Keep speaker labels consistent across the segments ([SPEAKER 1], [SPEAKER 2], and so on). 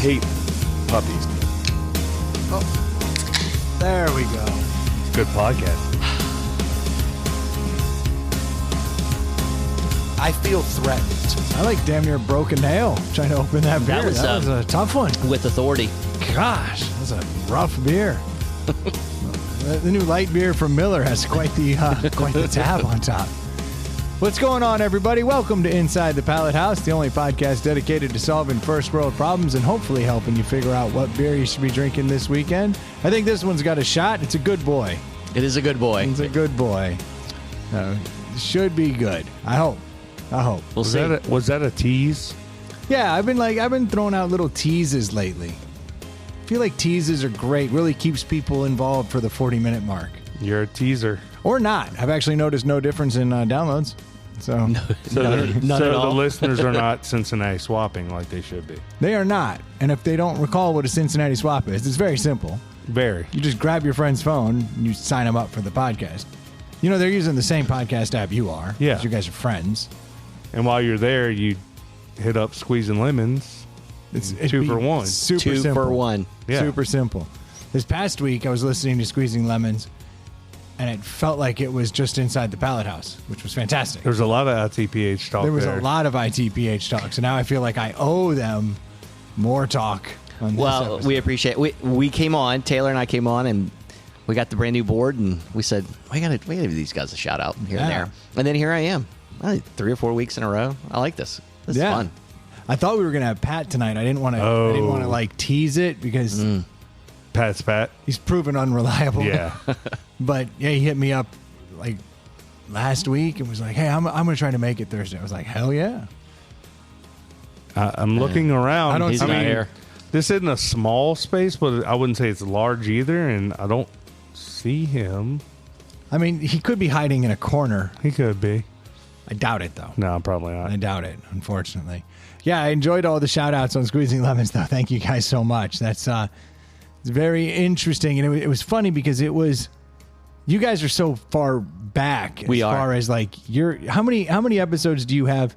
[SPEAKER 1] hate puppies.
[SPEAKER 2] Oh, there we go.
[SPEAKER 1] Good podcast.
[SPEAKER 2] I feel threatened.
[SPEAKER 3] I like damn near broke a nail trying to open that beer. That was a tough one.
[SPEAKER 4] With authority.
[SPEAKER 3] Gosh, that's a rough beer. The new light beer from Miller has quite the tab on top. What's going on, everybody? Welcome to Inside the Pallet House, the only podcast dedicated to solving first world problems and hopefully helping you figure out what beer you should be drinking this weekend. I think this one's got a shot. It's a good boy.
[SPEAKER 4] It is a good boy.
[SPEAKER 3] It's a good boy. Should be good. I hope.
[SPEAKER 4] We'll see.
[SPEAKER 1] Was that a tease?
[SPEAKER 3] Yeah, I've been throwing out little teases lately. I feel like teases are great. Really keeps people involved for the 40-minute mark.
[SPEAKER 1] You're a teaser.
[SPEAKER 3] Or not. I've actually noticed no difference in downloads. So,
[SPEAKER 4] none at all.
[SPEAKER 1] The listeners are not Cincinnati swapping like they should be.
[SPEAKER 3] They are not. And if they don't recall what a Cincinnati swap is, it's very simple.
[SPEAKER 1] Very.
[SPEAKER 3] You just grab your friend's phone and you sign them up for the podcast. You know, they're using the same podcast app you are.
[SPEAKER 1] Yeah.
[SPEAKER 3] 'Cause you guys are friends.
[SPEAKER 1] And while you're there, you hit up Squeezing Lemons. It's 2 for 1.
[SPEAKER 3] Super
[SPEAKER 4] 2
[SPEAKER 3] simple.
[SPEAKER 4] for 1.
[SPEAKER 1] Yeah.
[SPEAKER 3] Super simple. This past week, I was listening to Squeezing Lemons, and it felt like it was just inside the Pallet House, which was fantastic.
[SPEAKER 1] There's a lot of ITPH talk
[SPEAKER 3] There was
[SPEAKER 1] there.
[SPEAKER 3] a lot of ITPH talk, so now I feel like I owe them more talk on this
[SPEAKER 4] Well,
[SPEAKER 3] episode.
[SPEAKER 4] we appreciate it. We came on, Taylor and I came on, and we got the brand new board, and we said, we gotta give these guys a shout out here and
[SPEAKER 3] Yeah.
[SPEAKER 4] there. And then here I am. 3 or 4 weeks in a row. I like this. This is fun.
[SPEAKER 3] I thought we were going to have Pat tonight. I didn't want to like tease it because
[SPEAKER 1] Pat's Pat.
[SPEAKER 3] he's proven unreliable.
[SPEAKER 1] Yeah.
[SPEAKER 3] But yeah, he hit me up like last week and was like, "Hey, I'm going to try to make it Thursday." I was like, "Hell yeah!"
[SPEAKER 1] I'm looking around.
[SPEAKER 3] I don't
[SPEAKER 4] He's
[SPEAKER 3] see
[SPEAKER 4] not
[SPEAKER 3] him.
[SPEAKER 4] here.
[SPEAKER 1] This isn't a small space, but I wouldn't say it's large either, and I don't see him.
[SPEAKER 3] I mean, he could be hiding in a corner.
[SPEAKER 1] He could be.
[SPEAKER 3] I doubt it, though.
[SPEAKER 1] No, probably not.
[SPEAKER 3] I doubt it, unfortunately. Yeah, I enjoyed all the shout-outs on Squeezing Lemons, though. Thank you guys so much. That's it's very interesting, and it was funny because it was you guys are so far back
[SPEAKER 4] We
[SPEAKER 3] as
[SPEAKER 4] are.
[SPEAKER 3] far as like how many episodes do you have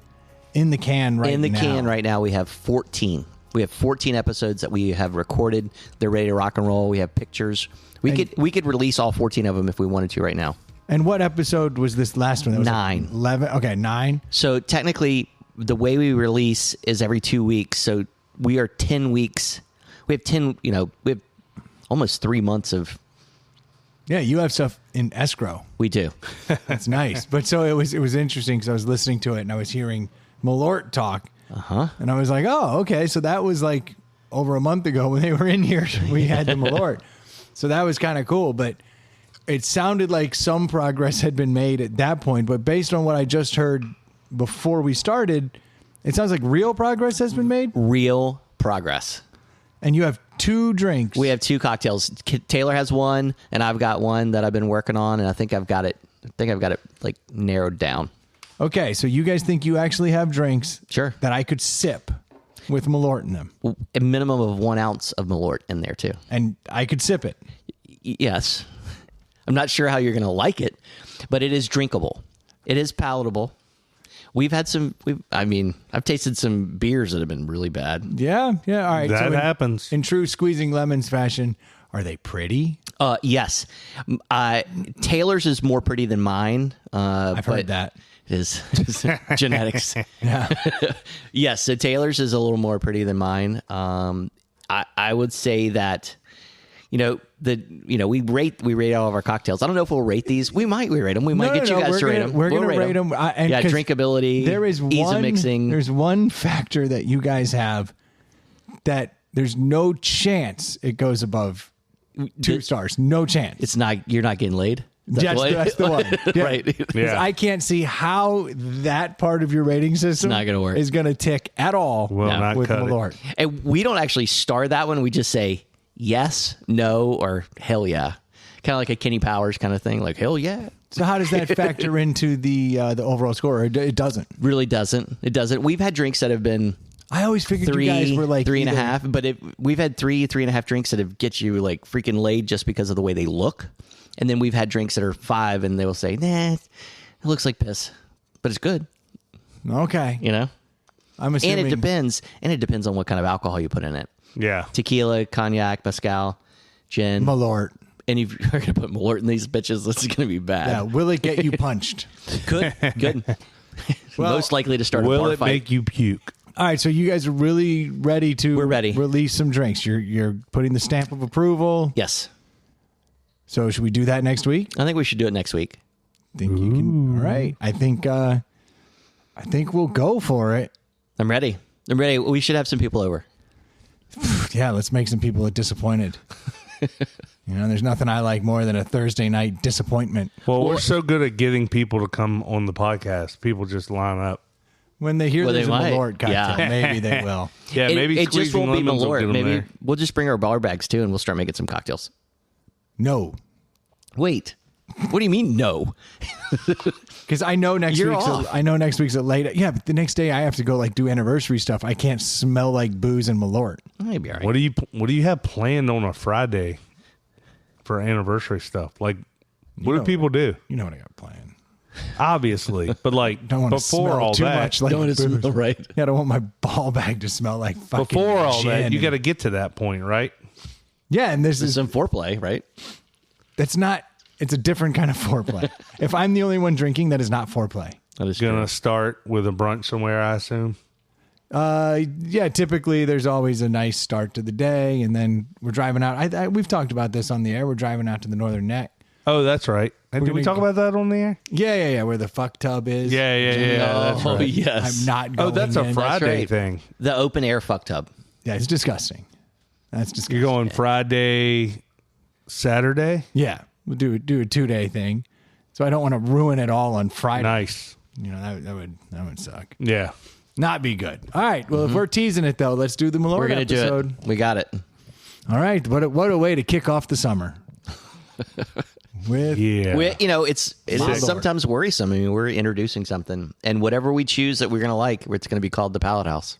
[SPEAKER 3] in the can right now?
[SPEAKER 4] In the can right now, we have 14. We have 14 episodes that we have recorded. They're ready to rock and roll. We have pictures. We could release all 14 of them if we wanted to right now.
[SPEAKER 3] And what episode was this last one? That was
[SPEAKER 4] 9.
[SPEAKER 3] 11. Okay, 9.
[SPEAKER 4] So technically, the way we release is every 2 weeks. So we are 10 weeks. We have 10. We have almost 3 months of.
[SPEAKER 3] Yeah, you have stuff in escrow.
[SPEAKER 4] We do.
[SPEAKER 3] That's nice. But so it was interesting because I was listening to it and I was hearing Malort talk. And I was like, oh, okay. So that was like over a month ago when they were in here. We had the Malort. So that was kind of cool. But it sounded like some progress had been made at that point. But based on what I just heard before we started, it sounds like real progress has been made.
[SPEAKER 4] Real progress.
[SPEAKER 3] And you have 2 drinks.
[SPEAKER 4] We have 2 cocktails. Taylor has one, and I've got one that I've been working on, and I think I've got it like narrowed down.
[SPEAKER 3] Okay, so you guys think you actually have drinks
[SPEAKER 4] Sure.
[SPEAKER 3] that I could sip with Malort in them.
[SPEAKER 4] A minimum of 1 ounce of Malort in there too.
[SPEAKER 3] And I could sip it.
[SPEAKER 4] Yes. I'm not sure how you're going to like it, but it is drinkable. It is palatable. We've had I've tasted some beers that have been really bad.
[SPEAKER 3] Yeah. All right.
[SPEAKER 1] That
[SPEAKER 3] so
[SPEAKER 1] happens.
[SPEAKER 3] In true Squeezing Lemons fashion, are they pretty?
[SPEAKER 4] Yes. Taylor's is more pretty than mine.
[SPEAKER 3] I've heard that.
[SPEAKER 4] It is genetics.
[SPEAKER 3] Yeah.
[SPEAKER 4] Yes, so Taylor's is a little more pretty than mine. I would say that, we rate all of our cocktails. I don't know if we'll rate these. We might rate them. We might get you guys to rate them.
[SPEAKER 3] We're going to rate them.
[SPEAKER 4] Yeah, drinkability,
[SPEAKER 3] There is
[SPEAKER 4] ease of mixing.
[SPEAKER 3] There's one factor that you guys have that there's no chance it goes above 2 stars. No chance.
[SPEAKER 4] It's not. You're not getting laid.
[SPEAKER 3] That's the one. Yeah.
[SPEAKER 4] Right.
[SPEAKER 1] Yeah.
[SPEAKER 3] I can't see how that part of your rating system
[SPEAKER 4] not gonna work.
[SPEAKER 3] is going to tick at all
[SPEAKER 1] Will not
[SPEAKER 3] with
[SPEAKER 1] cut it.
[SPEAKER 3] Malort.
[SPEAKER 4] And we don't actually star that one. We just say yes, no, or hell yeah. Kind of like a Kenny Powers kind of thing. Like, hell yeah.
[SPEAKER 3] So how does that factor into the overall score? It doesn't.
[SPEAKER 4] Really doesn't. It doesn't. We've had drinks that have been
[SPEAKER 3] I always figured you guys were like
[SPEAKER 4] 3.5, but we've had 3.5 drinks that have get you like freaking laid just because of the way they look. And then we've had drinks that are 5 and they will say, nah, it looks like piss, but it's good.
[SPEAKER 3] Okay.
[SPEAKER 4] You know?
[SPEAKER 3] I'm assuming.
[SPEAKER 4] And it depends on what kind of alcohol you put in it.
[SPEAKER 1] Yeah.
[SPEAKER 4] Tequila, cognac, mezcal, gin.
[SPEAKER 3] Malort.
[SPEAKER 4] And if you're going to put Malort in these bitches, this is going to be bad.
[SPEAKER 3] Yeah, will it get you punched?
[SPEAKER 4] Good.
[SPEAKER 3] Well,
[SPEAKER 4] Most likely to start a
[SPEAKER 1] Will
[SPEAKER 4] bar
[SPEAKER 1] it
[SPEAKER 4] fight.
[SPEAKER 1] make you puke?
[SPEAKER 3] All right, so you guys are really ready to
[SPEAKER 4] We're ready.
[SPEAKER 3] release some drinks. You're putting the stamp of approval.
[SPEAKER 4] Yes.
[SPEAKER 3] So should we do that next week?
[SPEAKER 4] I think we should do it next week.
[SPEAKER 3] Think you can? All right. I think we'll go for it.
[SPEAKER 4] I'm ready. We should have some people over.
[SPEAKER 3] Yeah, let's make some people disappointed. There's nothing I like more than a Thursday night disappointment.
[SPEAKER 1] Well, we're so good at getting people to come on the podcast. People just line up.
[SPEAKER 3] When they hear
[SPEAKER 4] Well,
[SPEAKER 3] there's
[SPEAKER 4] they
[SPEAKER 3] a
[SPEAKER 4] might.
[SPEAKER 3] Malort cocktail,
[SPEAKER 4] Yeah.
[SPEAKER 3] maybe they will.
[SPEAKER 1] Yeah, maybe
[SPEAKER 4] it just
[SPEAKER 1] squeezing
[SPEAKER 4] won't be
[SPEAKER 1] lemons will get
[SPEAKER 4] Malort.
[SPEAKER 1] 'em
[SPEAKER 4] Maybe
[SPEAKER 1] there.
[SPEAKER 4] we'll just bring our bar bags too, and we'll start making some cocktails.
[SPEAKER 3] No,
[SPEAKER 4] Wait, what do you mean no?
[SPEAKER 3] because I know next
[SPEAKER 4] You're
[SPEAKER 3] week's.
[SPEAKER 4] off.
[SPEAKER 3] I know next week's a late. Yeah, but the next day I have to go do anniversary stuff. I can't smell like booze and Malort.
[SPEAKER 4] Maybe all right.
[SPEAKER 1] What do you have planned on a Friday for anniversary stuff? Like, what do people do?
[SPEAKER 3] You know what I got planned.
[SPEAKER 1] Obviously, but like
[SPEAKER 3] Don't want to
[SPEAKER 1] before
[SPEAKER 3] smell
[SPEAKER 1] all
[SPEAKER 3] too
[SPEAKER 1] that,
[SPEAKER 3] much like
[SPEAKER 4] Don't want to
[SPEAKER 3] booze.
[SPEAKER 4] smell right.
[SPEAKER 3] Yeah, I don't want my ball bag to smell like fucking
[SPEAKER 1] before all
[SPEAKER 3] gin
[SPEAKER 1] that, you
[SPEAKER 3] and-
[SPEAKER 1] got to get to that point, right?
[SPEAKER 3] Yeah, and this
[SPEAKER 4] There's
[SPEAKER 3] is
[SPEAKER 4] some foreplay, right?
[SPEAKER 3] that's not. It's a different kind of foreplay. If I'm the only one drinking, that is not foreplay.
[SPEAKER 4] That is
[SPEAKER 1] Gonna start with a brunch somewhere, I assume.
[SPEAKER 3] Yeah, typically there's always a nice start to the day, and then we're driving out. We've talked about this on the air. We're driving out to the Northern Neck.
[SPEAKER 1] Oh, that's right. And did we
[SPEAKER 3] gonna
[SPEAKER 1] talk about that on the air?
[SPEAKER 3] Yeah, where the fuck tub is.
[SPEAKER 1] Yeah. That's
[SPEAKER 4] Oh
[SPEAKER 1] right.
[SPEAKER 4] yes.
[SPEAKER 3] I'm not going
[SPEAKER 1] Oh, that's a
[SPEAKER 3] in.
[SPEAKER 1] Friday
[SPEAKER 4] right.
[SPEAKER 1] thing.
[SPEAKER 4] The open air fuck tub.
[SPEAKER 3] Yeah, it's disgusting. That's disgusting.
[SPEAKER 1] You're going Friday, Saturday.
[SPEAKER 3] Yeah, we'll do a 2-day thing. So I don't want to ruin it all on Friday.
[SPEAKER 1] Nice.
[SPEAKER 3] That would suck.
[SPEAKER 1] Yeah.
[SPEAKER 3] Not be good. All right. Well, if we're teasing it though, let's do the Malort
[SPEAKER 4] We're gonna
[SPEAKER 3] episode.
[SPEAKER 4] do it. We got it.
[SPEAKER 3] All right. What a way to kick off the summer. With
[SPEAKER 1] Yeah.
[SPEAKER 4] It is
[SPEAKER 3] Malort.
[SPEAKER 4] sometimes worrisome. I mean, we're introducing something, and whatever we choose that we're going to like, it's going to be called the Pallet House.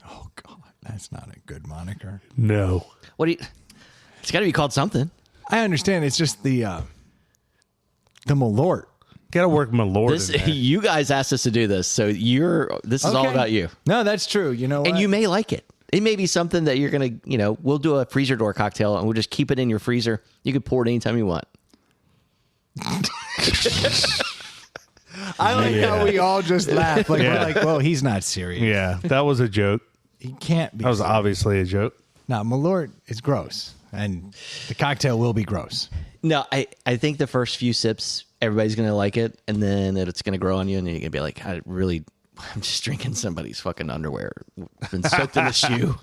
[SPEAKER 3] oh god, that's not a good moniker.
[SPEAKER 1] No.
[SPEAKER 4] What do you? It's got to be called something.
[SPEAKER 3] I understand. It's just the Malort.
[SPEAKER 1] Got to work Malort
[SPEAKER 4] This
[SPEAKER 1] in there.
[SPEAKER 4] you guys asked us to do this, so this is all
[SPEAKER 3] Okay.
[SPEAKER 4] about you,
[SPEAKER 3] No, that's true. You know what?
[SPEAKER 4] and you may like it. It may be something that you're going to, we'll do a freezer door cocktail, and we'll just keep it in your freezer. You can pour it anytime you want.
[SPEAKER 3] I like
[SPEAKER 1] Yeah.
[SPEAKER 3] how we all just laugh. Like
[SPEAKER 1] Yeah.
[SPEAKER 3] we're like, well, he's not serious.
[SPEAKER 1] Yeah, that was a joke.
[SPEAKER 3] He can't be.
[SPEAKER 1] That was
[SPEAKER 3] serious.
[SPEAKER 1] obviously a joke.
[SPEAKER 3] Now, Malort is gross, and the cocktail will be gross.
[SPEAKER 4] No, I think the first few sips, everybody's going to like it, and then it's going to grow on you, and you're going to be like, I'm just drinking somebody's fucking underwear. Been soaked in the shoe.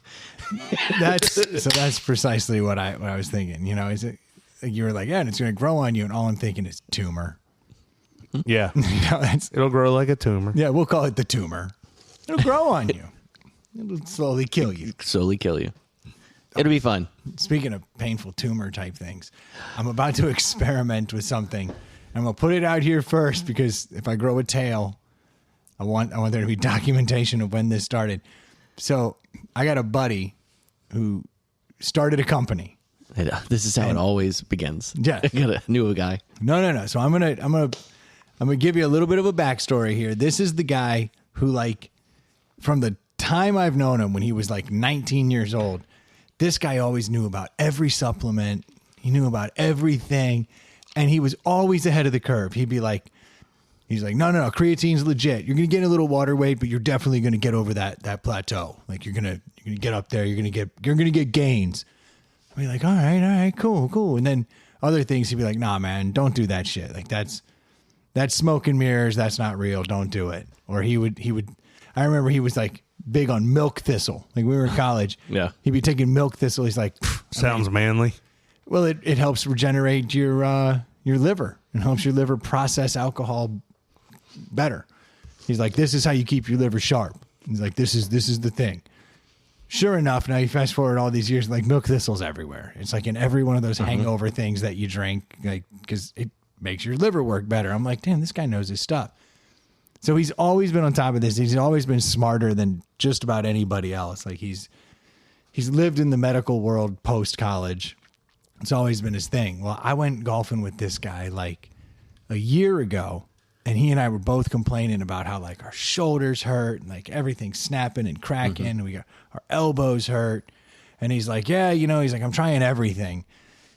[SPEAKER 3] That's precisely what I was thinking. Is it? You were like, yeah, and it's going to grow on you, and all I'm thinking is tumor.
[SPEAKER 1] Yeah.
[SPEAKER 3] That's
[SPEAKER 1] It'll grow like a tumor.
[SPEAKER 3] yeah. We'll call it the tumor. It'll grow on you. It'll slowly kill you.
[SPEAKER 4] Slowly kill you. It'll be fun.
[SPEAKER 3] Speaking of painful tumor type things, I'm about to experiment with something. I'm gonna put it out here first because if I grow a tail, I want there to be documentation of when this started. So I got a buddy who started a company.
[SPEAKER 4] This is how it always begins.
[SPEAKER 3] Yeah.
[SPEAKER 4] I knew a guy.
[SPEAKER 3] No. So I'm gonna give you a little bit of a backstory here. This is the guy who, like, from the time I've known him when he was like 19 years old, this guy always knew about every supplement. He knew about everything, and he was always ahead of the curve. He's like, no, creatine's legit. You're gonna get a little water weight, but you're definitely gonna get over that plateau. Like you're gonna get up there. You're gonna get gains. I'd be like, all right, cool. And then other things, he'd be like, nah, man, don't do that shit. Like that's smoke and mirrors. That's not real. Don't do it. Or he would. I remember he was like big on milk thistle. Like we were in college.
[SPEAKER 4] Yeah.
[SPEAKER 3] He'd be taking milk thistle. He's like,
[SPEAKER 1] Sounds manly.
[SPEAKER 3] well, it helps regenerate your liver. It helps your liver process alcohol better. He's like, this is how you keep your liver sharp. He's like, this is the thing. Sure enough, now you fast forward all these years, like milk thistle's everywhere. It's like in every one of those hangover things that you drink, like because it makes your liver work better. I'm like, damn, this guy knows his stuff. So he's always been on top of this. He's always been smarter than just about anybody else. Like he's lived in the medical world post college. It's always been his thing. Well, I went golfing with this guy like a year ago, and he and I were both complaining about how like our shoulders hurt and like everything's snapping and cracking. And we got our elbows hurt. And he's like, yeah, he's like, I'm trying everything.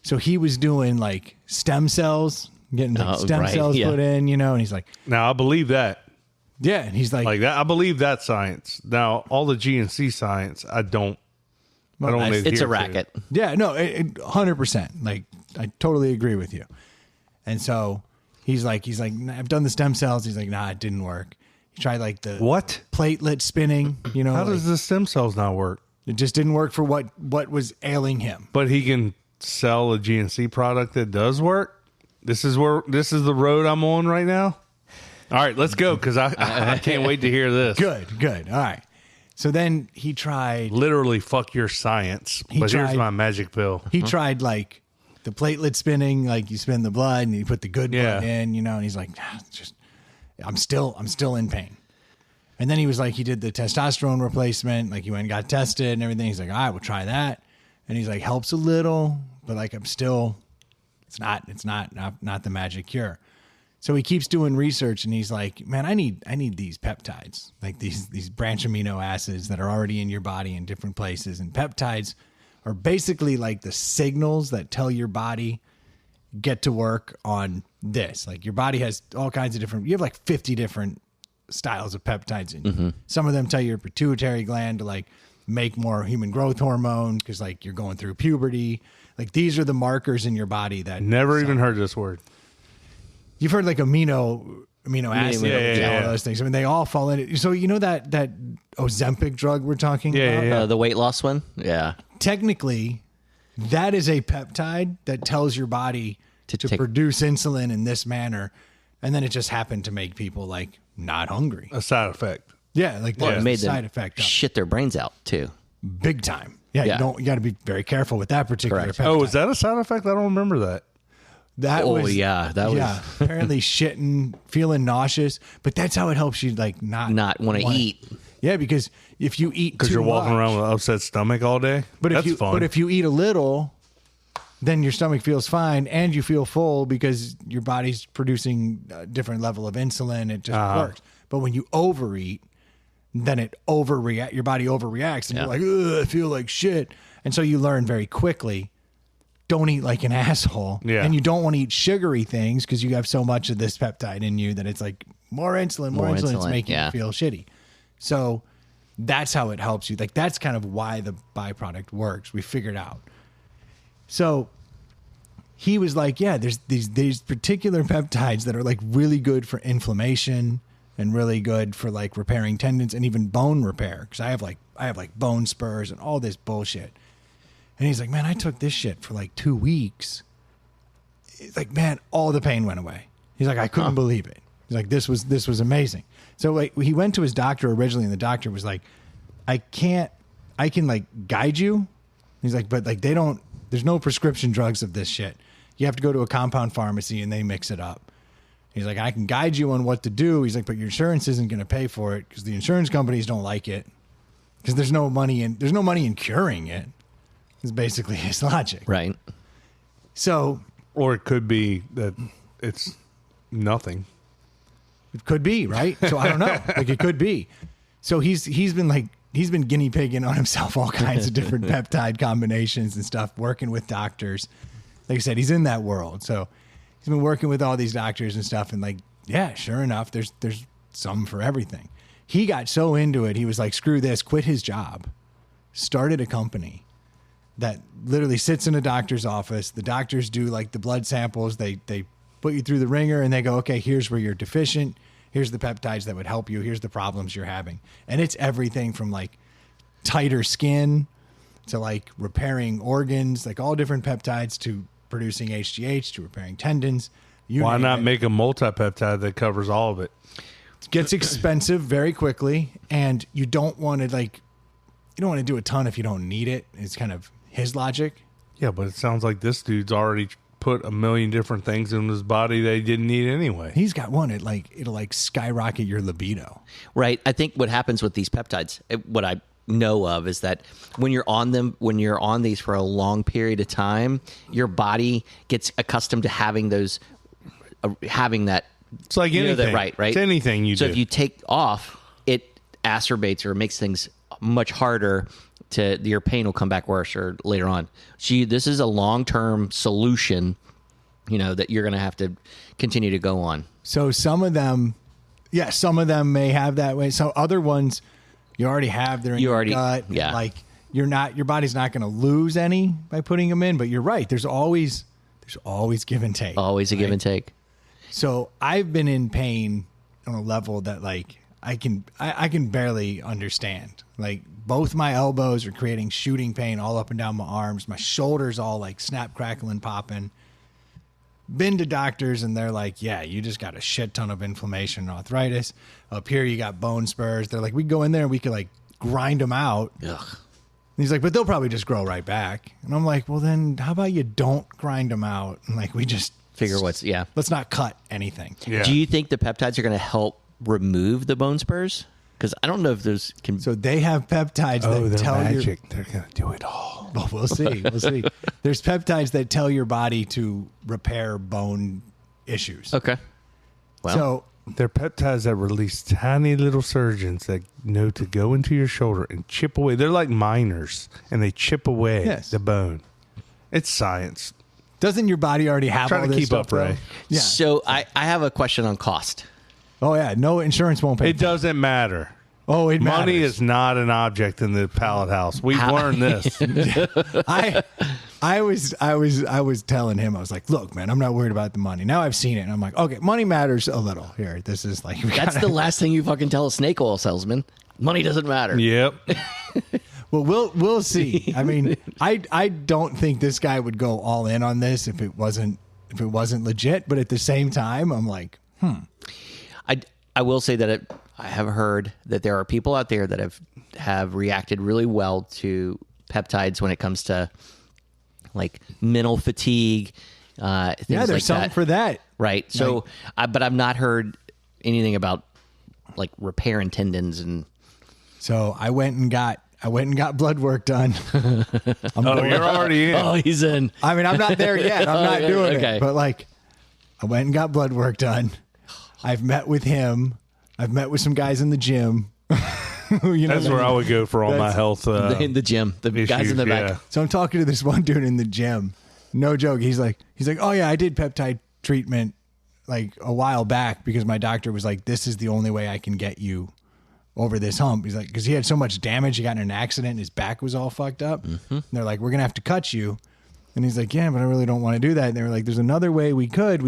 [SPEAKER 3] So he was doing like stem cells, getting stem cells put in, and he's like,
[SPEAKER 1] now I believe that.
[SPEAKER 3] Yeah. And he's like
[SPEAKER 1] that. I believe that science. Now, all the GNC science, I don't.
[SPEAKER 4] It's a racket.
[SPEAKER 3] Yeah, no, 100%. Like, I totally agree with you. And so he's like, I've done the stem cells. He's like, nah, it didn't work. He tried like the
[SPEAKER 1] what
[SPEAKER 3] platelet spinning.
[SPEAKER 1] How does the stem cells not work?
[SPEAKER 3] It just didn't work for what was ailing him.
[SPEAKER 1] But he can sell a GNC product that does work. This is the road I'm on right now. All right, let's go because I can't wait to hear this.
[SPEAKER 3] Good. All right. So then he tried...
[SPEAKER 1] Literally, fuck your science. Here's my magic pill.
[SPEAKER 3] He tried, like, the platelet spinning, like you spin the blood and you put the good blood in, and he's like, I'm still in pain. And then he was like, he did the testosterone replacement, like he went and got tested and everything. He's like, all right, we'll try that. And he's like, helps a little, but like it's not the magic cure. So he keeps doing research and he's like, man, I need these peptides, like these branch amino acids that are already in your body in different places. And peptides are basically like the signals that tell your body get to work on this. Like your body has all kinds of you have like 50 different styles of peptides in you. Mm-hmm. Some of them tell your pituitary gland to like make more human growth hormone because like you're going through puberty. Like these are the markers in your body that
[SPEAKER 1] never even heard this word.
[SPEAKER 3] You've heard like amino acid, all those things. I mean, they all fall in it. So that Ozempic drug we're talking about?
[SPEAKER 4] The weight loss one? Yeah.
[SPEAKER 3] Technically, that is a peptide that tells your body to produce insulin in this manner. And then it just happened to make people like not hungry.
[SPEAKER 1] A side effect.
[SPEAKER 3] Yeah. Like
[SPEAKER 4] it made
[SPEAKER 3] side
[SPEAKER 4] them
[SPEAKER 3] effect.
[SPEAKER 4] Shit their brains out too.
[SPEAKER 3] Big time. Yeah. You got to be very careful with that particular peptide.
[SPEAKER 1] Oh, is that a side effect? I don't remember that.
[SPEAKER 3] That was apparently shitting, feeling nauseous, but that's how it helps you like not
[SPEAKER 4] want to eat.
[SPEAKER 3] Yeah, because if you eat
[SPEAKER 1] because you're walking around with an upset stomach all day,
[SPEAKER 3] but if you eat a little, then your stomach feels fine and you feel full because your body's producing a different level of insulin. It just works. But when you overeat, then your body overreacts and you're like, ugh, I feel like shit. And so you learn very quickly. Don't eat like an asshole. Yeah. And you don't want to eat sugary things because you have so much of this peptide in you that it's like more insulin. It's making you feel shitty. So that's how it helps you. Like that's kind of why the byproduct works. We figured out. So he was like, yeah, there's these particular peptides that are like really good for inflammation and really good for like repairing tendons and even bone repair. Cause I have like bone spurs and all this bullshit. And he's like, man, I took this shit for like 2 weeks. He's like, man, all the pain went away. He's like, I couldn't believe it. He's like, this was amazing. So like, he went to his doctor originally, and the doctor was like, I can like guide you. He's like, but like there's no prescription drugs of this shit. You have to go to a compound pharmacy and they mix it up. He's like, I can guide you on what to do. He's like, but your insurance isn't going to pay for it because the insurance companies don't like it because there's no money in curing it. Is basically his logic.
[SPEAKER 4] Right.
[SPEAKER 3] So,
[SPEAKER 1] or it could be that it's nothing.
[SPEAKER 3] It could be, right? So I don't know. Like it could be. So he's been guinea pigging on himself all kinds of different peptide combinations and stuff, working with doctors. Like I said, he's in that world. So he's been working with all these doctors and stuff, and like, yeah, sure enough, there's some for everything. He got so into it, he was like, screw this, quit his job, started a company that literally sits in a doctor's office. The doctors do like the blood samples. They put you through the ringer and they go, okay, here's where you're deficient. Here's the peptides that would help you. Here's the problems you're having. And it's everything from like tighter skin to like repairing organs, like all different peptides to producing HGH to repairing tendons.
[SPEAKER 1] Why not make a multi-peptide that covers all of it?
[SPEAKER 3] It gets expensive very quickly, and you don't want to do a ton if you don't need it. It's kind of his logic.
[SPEAKER 1] Yeah, but it sounds like this dude's already put a million different things in his body they didn't need anyway.
[SPEAKER 3] He's got one. It'll skyrocket your libido.
[SPEAKER 4] Right. I think what happens with these peptides, what I know of, is that when you're on these for a long period of time, your body gets accustomed to having those, having that.
[SPEAKER 1] It's like anything.
[SPEAKER 4] Right.
[SPEAKER 1] It's anything you do.
[SPEAKER 4] So if you take off, it acerbates or makes things much harder to your pain will come back worse or later on. This is a long-term solution, that you're going to have to continue to go on.
[SPEAKER 3] So some of them may have that way. So other ones you already have. They're in your gut.
[SPEAKER 4] Yeah.
[SPEAKER 3] Like your body's not going to lose any by putting them in. But you're right. There's always give and take.
[SPEAKER 4] Always a give and take.
[SPEAKER 3] So I've been in pain on a level that like I can barely understand. Like both my elbows are creating shooting pain all up and down my arms. My shoulders all like snap, crackling, popping. Been to doctors and they're like, yeah, you just got a shit ton of inflammation and arthritis. Up here you got bone spurs. They're like, we go in there and we could like grind them out.
[SPEAKER 4] Ugh.
[SPEAKER 3] And he's like, but they'll probably just grow right back. And I'm like, well then how about you don't grind them out? And like we just
[SPEAKER 4] figure
[SPEAKER 3] let's not cut anything.
[SPEAKER 1] Yeah.
[SPEAKER 4] Do you think the peptides are going to help remove the bone spurs? Because I don't know if those can.
[SPEAKER 3] So they have peptides that tell
[SPEAKER 1] magic. They're going to do it all.
[SPEAKER 3] Well, we'll see. There's peptides that tell your body to repair bone issues.
[SPEAKER 4] Okay. Well,
[SPEAKER 3] So
[SPEAKER 1] They're peptides that release tiny little surgeons that know to go into your shoulder and chip away. They're like miners, and they chip away
[SPEAKER 3] Yes.
[SPEAKER 1] the bone. It's science.
[SPEAKER 3] doesn't your body already have
[SPEAKER 1] Trying
[SPEAKER 3] all
[SPEAKER 1] to
[SPEAKER 3] this
[SPEAKER 1] keep
[SPEAKER 3] stuff,
[SPEAKER 1] up, Ray.
[SPEAKER 3] though? Yeah.
[SPEAKER 4] So I have a question on cost.
[SPEAKER 3] Oh yeah. No insurance won't pay.
[SPEAKER 1] It doesn't matter.
[SPEAKER 3] Oh, it
[SPEAKER 1] Money
[SPEAKER 3] matters.
[SPEAKER 1] is not an object in the pallet house. We've learned this.
[SPEAKER 3] I was telling him, I was like, look, man, I'm not worried about the money. Now I've seen it, and I'm like, okay, money matters a little here. This is like
[SPEAKER 4] That's the last thing you fucking tell a snake oil salesman. Money doesn't matter.
[SPEAKER 1] Yep.
[SPEAKER 3] Well, we'll see. I mean, I don't think this guy would go all in on this if it wasn't legit. But at the same time, I'm like,
[SPEAKER 4] I will say that I have heard that there are people out there that have reacted really well to peptides when it comes to like mental fatigue. Things
[SPEAKER 3] yeah, there's
[SPEAKER 4] like
[SPEAKER 3] something
[SPEAKER 4] that.
[SPEAKER 3] for that.
[SPEAKER 4] Right. So, but I've not heard anything about like repairing tendons and.
[SPEAKER 3] So I went and got blood work done.
[SPEAKER 1] Oh, you're already in.
[SPEAKER 4] Oh, he's in.
[SPEAKER 3] I mean, I'm not there yet. I'm not doing
[SPEAKER 4] okay.
[SPEAKER 3] it. But like, I went and got blood work done. I've met with him. I've met with some guys in the gym.
[SPEAKER 1] That's where I would go for all my health.
[SPEAKER 4] In the gym, the guys in the back.
[SPEAKER 1] yeah.
[SPEAKER 3] So I'm talking to this one dude in the gym. No joke. He's like, oh yeah, I did peptide treatment like a while back because my doctor was like, this is the only way I can get you over this hump. He's like, because he had so much damage. He got in an accident. And his back was all fucked up. Mm-hmm. And they're like, we're going to have to cut you. And he's like, yeah, but I really don't want to do that. And they were like, there's another way we could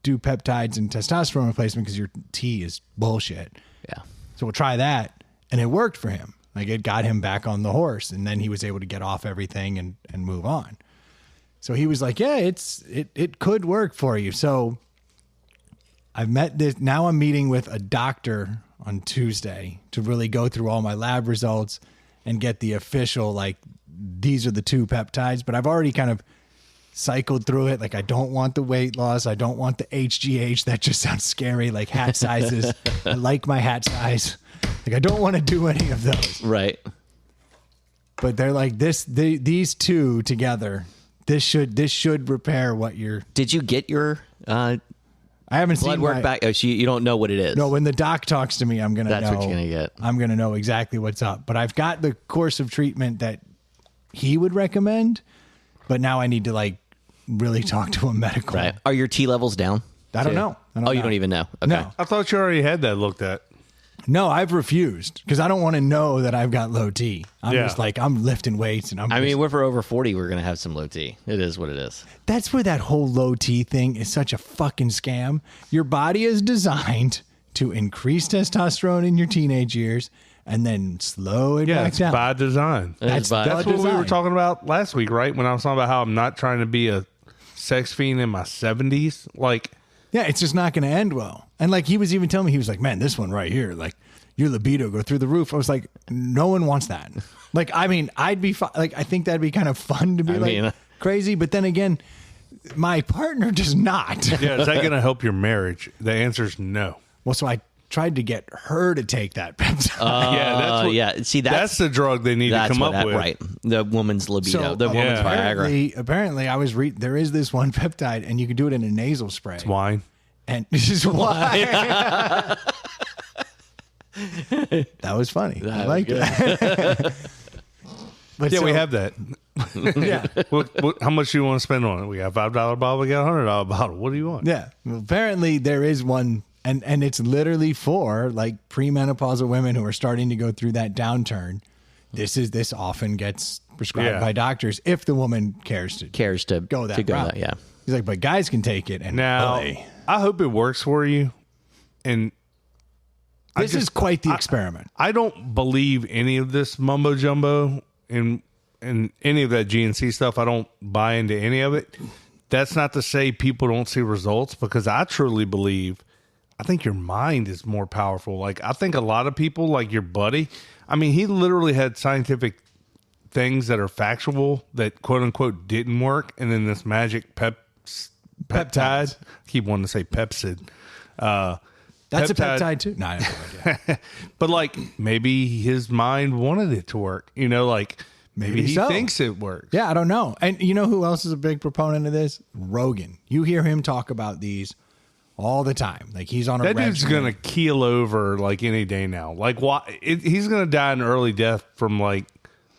[SPEAKER 3] do peptides and testosterone replacement because your T is bullshit.
[SPEAKER 4] Yeah.
[SPEAKER 3] So we'll try that. And it worked for him. Like it got him back on the horse. And then he was able to get off everything and move on. So he was like, yeah, it could work for you. So I've met this. Now I'm meeting with a doctor on Tuesday to really go through all my lab results and get the official, like, these are the two peptides. But I've already kind of cycled through it. Like, I don't want the weight loss. I don't want the HGH. That just sounds scary. Like hat sizes. I like my hat size. Like, I don't want to do any of those.
[SPEAKER 4] Right.
[SPEAKER 3] But they're like these two together. This should repair what you're.
[SPEAKER 4] Did you get your
[SPEAKER 3] I haven't
[SPEAKER 4] blood
[SPEAKER 3] seen
[SPEAKER 4] work back? Oh, so you don't know what it is.
[SPEAKER 3] No, when the doc talks to me, I'm gonna.
[SPEAKER 4] That's
[SPEAKER 3] know,
[SPEAKER 4] what you're gonna get.
[SPEAKER 3] I'm gonna know exactly what's up. But I've got the course of treatment that he would recommend. But now I need to like really talk to a medical.
[SPEAKER 4] Right. Are your T levels down?
[SPEAKER 3] I don't
[SPEAKER 4] too?
[SPEAKER 3] know. I don't
[SPEAKER 4] Oh, you
[SPEAKER 3] know.
[SPEAKER 4] don't even know. Okay.
[SPEAKER 3] No.
[SPEAKER 1] I thought you already had that looked at.
[SPEAKER 3] No, I've refused because I don't want to know that I've got low T. I'm
[SPEAKER 1] Yeah.
[SPEAKER 3] just like I'm lifting weights and
[SPEAKER 4] I mean, we're for over 40. We're gonna have some low T. It is what it is.
[SPEAKER 3] That's where that whole low T thing is such a fucking scam. Your body is designed to increase testosterone in your teenage years and then slow it
[SPEAKER 1] Yeah,
[SPEAKER 3] back
[SPEAKER 1] it's
[SPEAKER 3] down.
[SPEAKER 1] by design.
[SPEAKER 4] That's by-
[SPEAKER 1] That's what we were
[SPEAKER 3] design.
[SPEAKER 1] talking about last week, right? When I was talking about how I'm not trying to be a sex fiend in my 70s. Like,
[SPEAKER 3] Yeah, it's just not going to end well. And like he was even telling me, he was like, man, this one right here, like your libido go through the roof. I was like, no one wants that. Like, I mean, I'd be like, I think that'd be kind of fun to be crazy. But then again, my partner does not.
[SPEAKER 1] yeah, is that going to help your marriage? The answer is no.
[SPEAKER 3] Well, so I tried to get her to take that peptide.
[SPEAKER 1] Yeah, that's what,
[SPEAKER 4] yeah. See,
[SPEAKER 1] that's the drug they need to come up with.
[SPEAKER 4] Right. The woman's libido. The woman's Viagra.
[SPEAKER 3] apparently I was there is this one peptide and you can do it in a nasal spray.
[SPEAKER 1] Wine.
[SPEAKER 3] And this is why. That was funny. I
[SPEAKER 4] was
[SPEAKER 3] like
[SPEAKER 4] good.
[SPEAKER 3] that. But
[SPEAKER 1] Yeah,
[SPEAKER 3] so-
[SPEAKER 1] we have that.
[SPEAKER 3] Yeah.
[SPEAKER 1] How much do you want to spend on it? We got a $5 bottle. We got a $100 bottle. What do you want?
[SPEAKER 3] Yeah. Well, apparently there is one, and it's literally for like premenopausal women who are starting to go through that downturn. This often gets prescribed by doctors if the woman cares to go that route.
[SPEAKER 4] Yeah.
[SPEAKER 3] He's like, but guys can take it. And
[SPEAKER 1] Now,
[SPEAKER 3] boy,
[SPEAKER 1] I hope it works for you. And
[SPEAKER 3] this is quite the experiment.
[SPEAKER 1] I don't believe any of this mumbo jumbo and any of that GNC stuff. I don't buy into any of it. That's not to say people don't see results, because I truly believe, I think your mind is more powerful. Like, I think a lot of people, like your buddy, I mean, he literally had scientific things that are factual that quote unquote didn't work. And then this magic peptide,
[SPEAKER 3] Peptides.
[SPEAKER 1] I keep wanting to say Pepsid.
[SPEAKER 3] That's a peptide too. No, I have no idea.
[SPEAKER 1] But like, maybe his mind wanted it to work, like maybe he
[SPEAKER 3] so.
[SPEAKER 1] thinks it works.
[SPEAKER 3] Yeah, I don't know. And you know who else is a big proponent of this? Rogan. You hear him talk about these all the time. Like, he's on a
[SPEAKER 1] That dude's
[SPEAKER 3] regimen.
[SPEAKER 1] going to keel over like any day now. Like, why? He's going to die an early death from like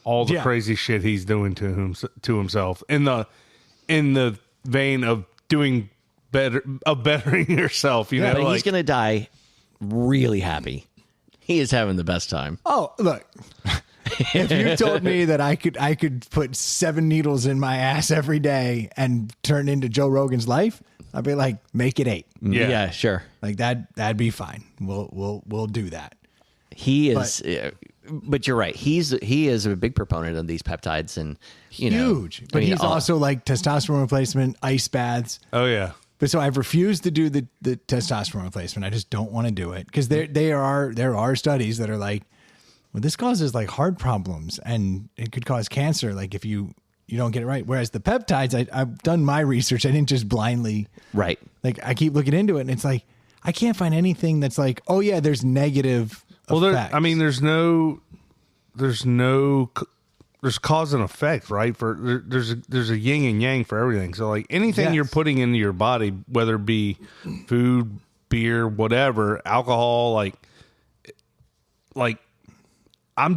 [SPEAKER 1] all the
[SPEAKER 3] Yeah.
[SPEAKER 1] crazy shit he's doing to himself in the vein of doing better, of bettering yourself. You know,
[SPEAKER 4] But
[SPEAKER 1] like,
[SPEAKER 4] he's going to die really happy. He is having the best time.
[SPEAKER 3] Oh, look. If you told me that I could put 7 needles in my ass every day and turn into Joe Rogan's life, I'd be like, make it 8.
[SPEAKER 1] Yeah.
[SPEAKER 4] Sure.
[SPEAKER 3] Like that'd be fine. We'll do that.
[SPEAKER 4] He is, but you're right. He is a big proponent of these peptides, and
[SPEAKER 3] Huge. But he's also like testosterone replacement, ice baths.
[SPEAKER 1] oh yeah.
[SPEAKER 3] But so I've refused to do the testosterone replacement. I just don't want to do it because there are studies that are like, well, this causes like heart problems and it could cause cancer. Like if you don't get it right. Whereas the peptides, I've done my research. I didn't just blindly
[SPEAKER 4] right.
[SPEAKER 3] like I keep looking into it, and it's like I can't find anything that's like, oh yeah, there's negative.
[SPEAKER 1] Well,
[SPEAKER 3] effects.
[SPEAKER 1] there's cause and effect, right? There's a yin and yang for everything. So like anything
[SPEAKER 3] Yes.
[SPEAKER 1] you're putting into your body, whether it be food, beer, whatever, alcohol, like I'm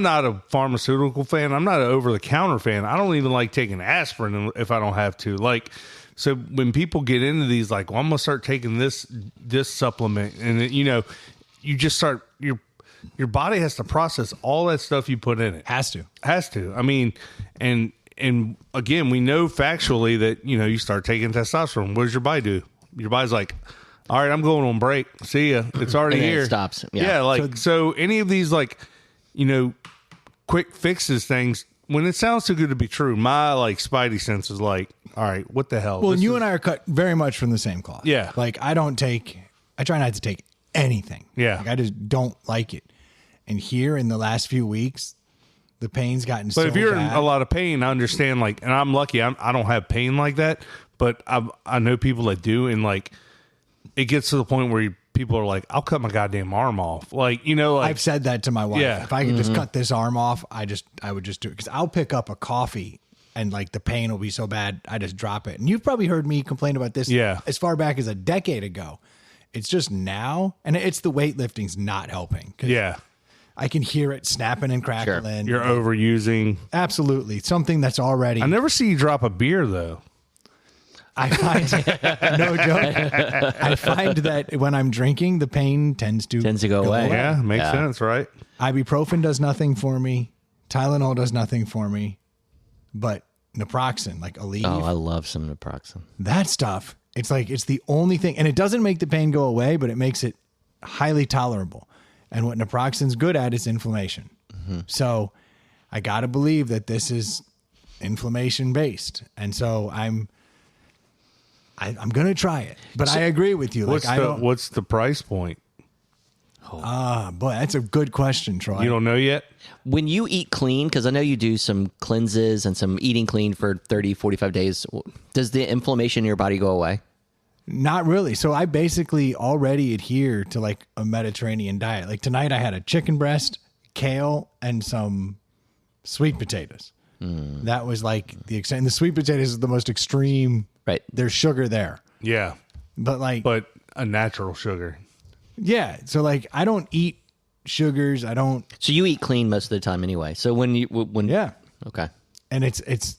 [SPEAKER 1] not a pharmaceutical fan. I'm not an over the counter fan. I don't even like taking aspirin if I don't have to. Like, so when people get into these, like, well, I'm gonna start taking this supplement, and you just start your body has to process all that stuff you put in it.
[SPEAKER 3] has to.
[SPEAKER 1] I mean, and again, we know factually that you start taking testosterone. What does your body do? Your body's like, all right, I'm going on break. See ya. It's already
[SPEAKER 4] And then it
[SPEAKER 1] here.
[SPEAKER 4] stops.
[SPEAKER 1] Yeah.
[SPEAKER 4] Yeah.
[SPEAKER 1] Like so any of these like quick fixes things. When it sounds too good to be true, my like spidey sense is like, all right, what the hell?
[SPEAKER 3] Well,
[SPEAKER 1] This
[SPEAKER 3] and you
[SPEAKER 1] is-
[SPEAKER 3] and I are cut very much from the same cloth.
[SPEAKER 1] Yeah.
[SPEAKER 3] Like I try not to take anything.
[SPEAKER 1] Yeah.
[SPEAKER 3] Like I just don't like it. And here in the last few weeks, the pain's gotten so
[SPEAKER 1] But if you're
[SPEAKER 3] bad.
[SPEAKER 1] in a lot of pain, I understand. Like, and I'm lucky. I don't have pain like that. But I know people that do, and like, it gets to the point where people are like, "I'll cut my goddamn arm off." Like, like
[SPEAKER 3] I've said that to my wife.
[SPEAKER 1] Yeah.
[SPEAKER 3] If I could just cut this arm off, I would just do it because I'll pick up a coffee and like the pain will be so bad, I just drop it. And you've probably heard me complain about this
[SPEAKER 1] Yeah.
[SPEAKER 3] as far back as a decade ago. It's just now, and it's the weightlifting's not helping. 'Cause
[SPEAKER 1] yeah,
[SPEAKER 3] I can hear it snapping and crackling.
[SPEAKER 1] you're overusing.
[SPEAKER 3] Absolutely. Something that's already.
[SPEAKER 1] I never see you drop a beer though.
[SPEAKER 3] I find, no joke. I find that when I'm drinking, the pain tends to
[SPEAKER 4] go away.
[SPEAKER 1] Yeah, makes
[SPEAKER 4] Yeah.
[SPEAKER 1] sense, right?
[SPEAKER 3] Ibuprofen does nothing for me. Tylenol does nothing for me. But naproxen, like Aleve,
[SPEAKER 4] Oh, I love some naproxen.
[SPEAKER 3] that stuff, it's like it's the only thing. And it doesn't make the pain go away, but it makes it highly tolerable. And what naproxen's good at is inflammation. So I got to believe that this is inflammation based. And so I'm going to try it. But I agree with you. Like
[SPEAKER 1] What's the price point?
[SPEAKER 3] boy, that's a good question, Troy.
[SPEAKER 1] You don't know yet?
[SPEAKER 4] When you eat clean, because I know you do some cleanses and some eating clean for 30, 45 days, does the inflammation in your body go away?
[SPEAKER 3] Not really. So I basically already adhere to like a Mediterranean diet. Like tonight I had a chicken breast, kale, and some sweet potatoes. That was like the extent. And the sweet potatoes is the most extreme.
[SPEAKER 4] Right.
[SPEAKER 3] There's sugar there.
[SPEAKER 1] Yeah,
[SPEAKER 3] But like,
[SPEAKER 1] but a natural sugar.
[SPEAKER 3] yeah. So like I don't eat sugars. I don't.
[SPEAKER 4] So you eat clean most of the time anyway. So when
[SPEAKER 3] Yeah.
[SPEAKER 4] Okay.
[SPEAKER 3] And it's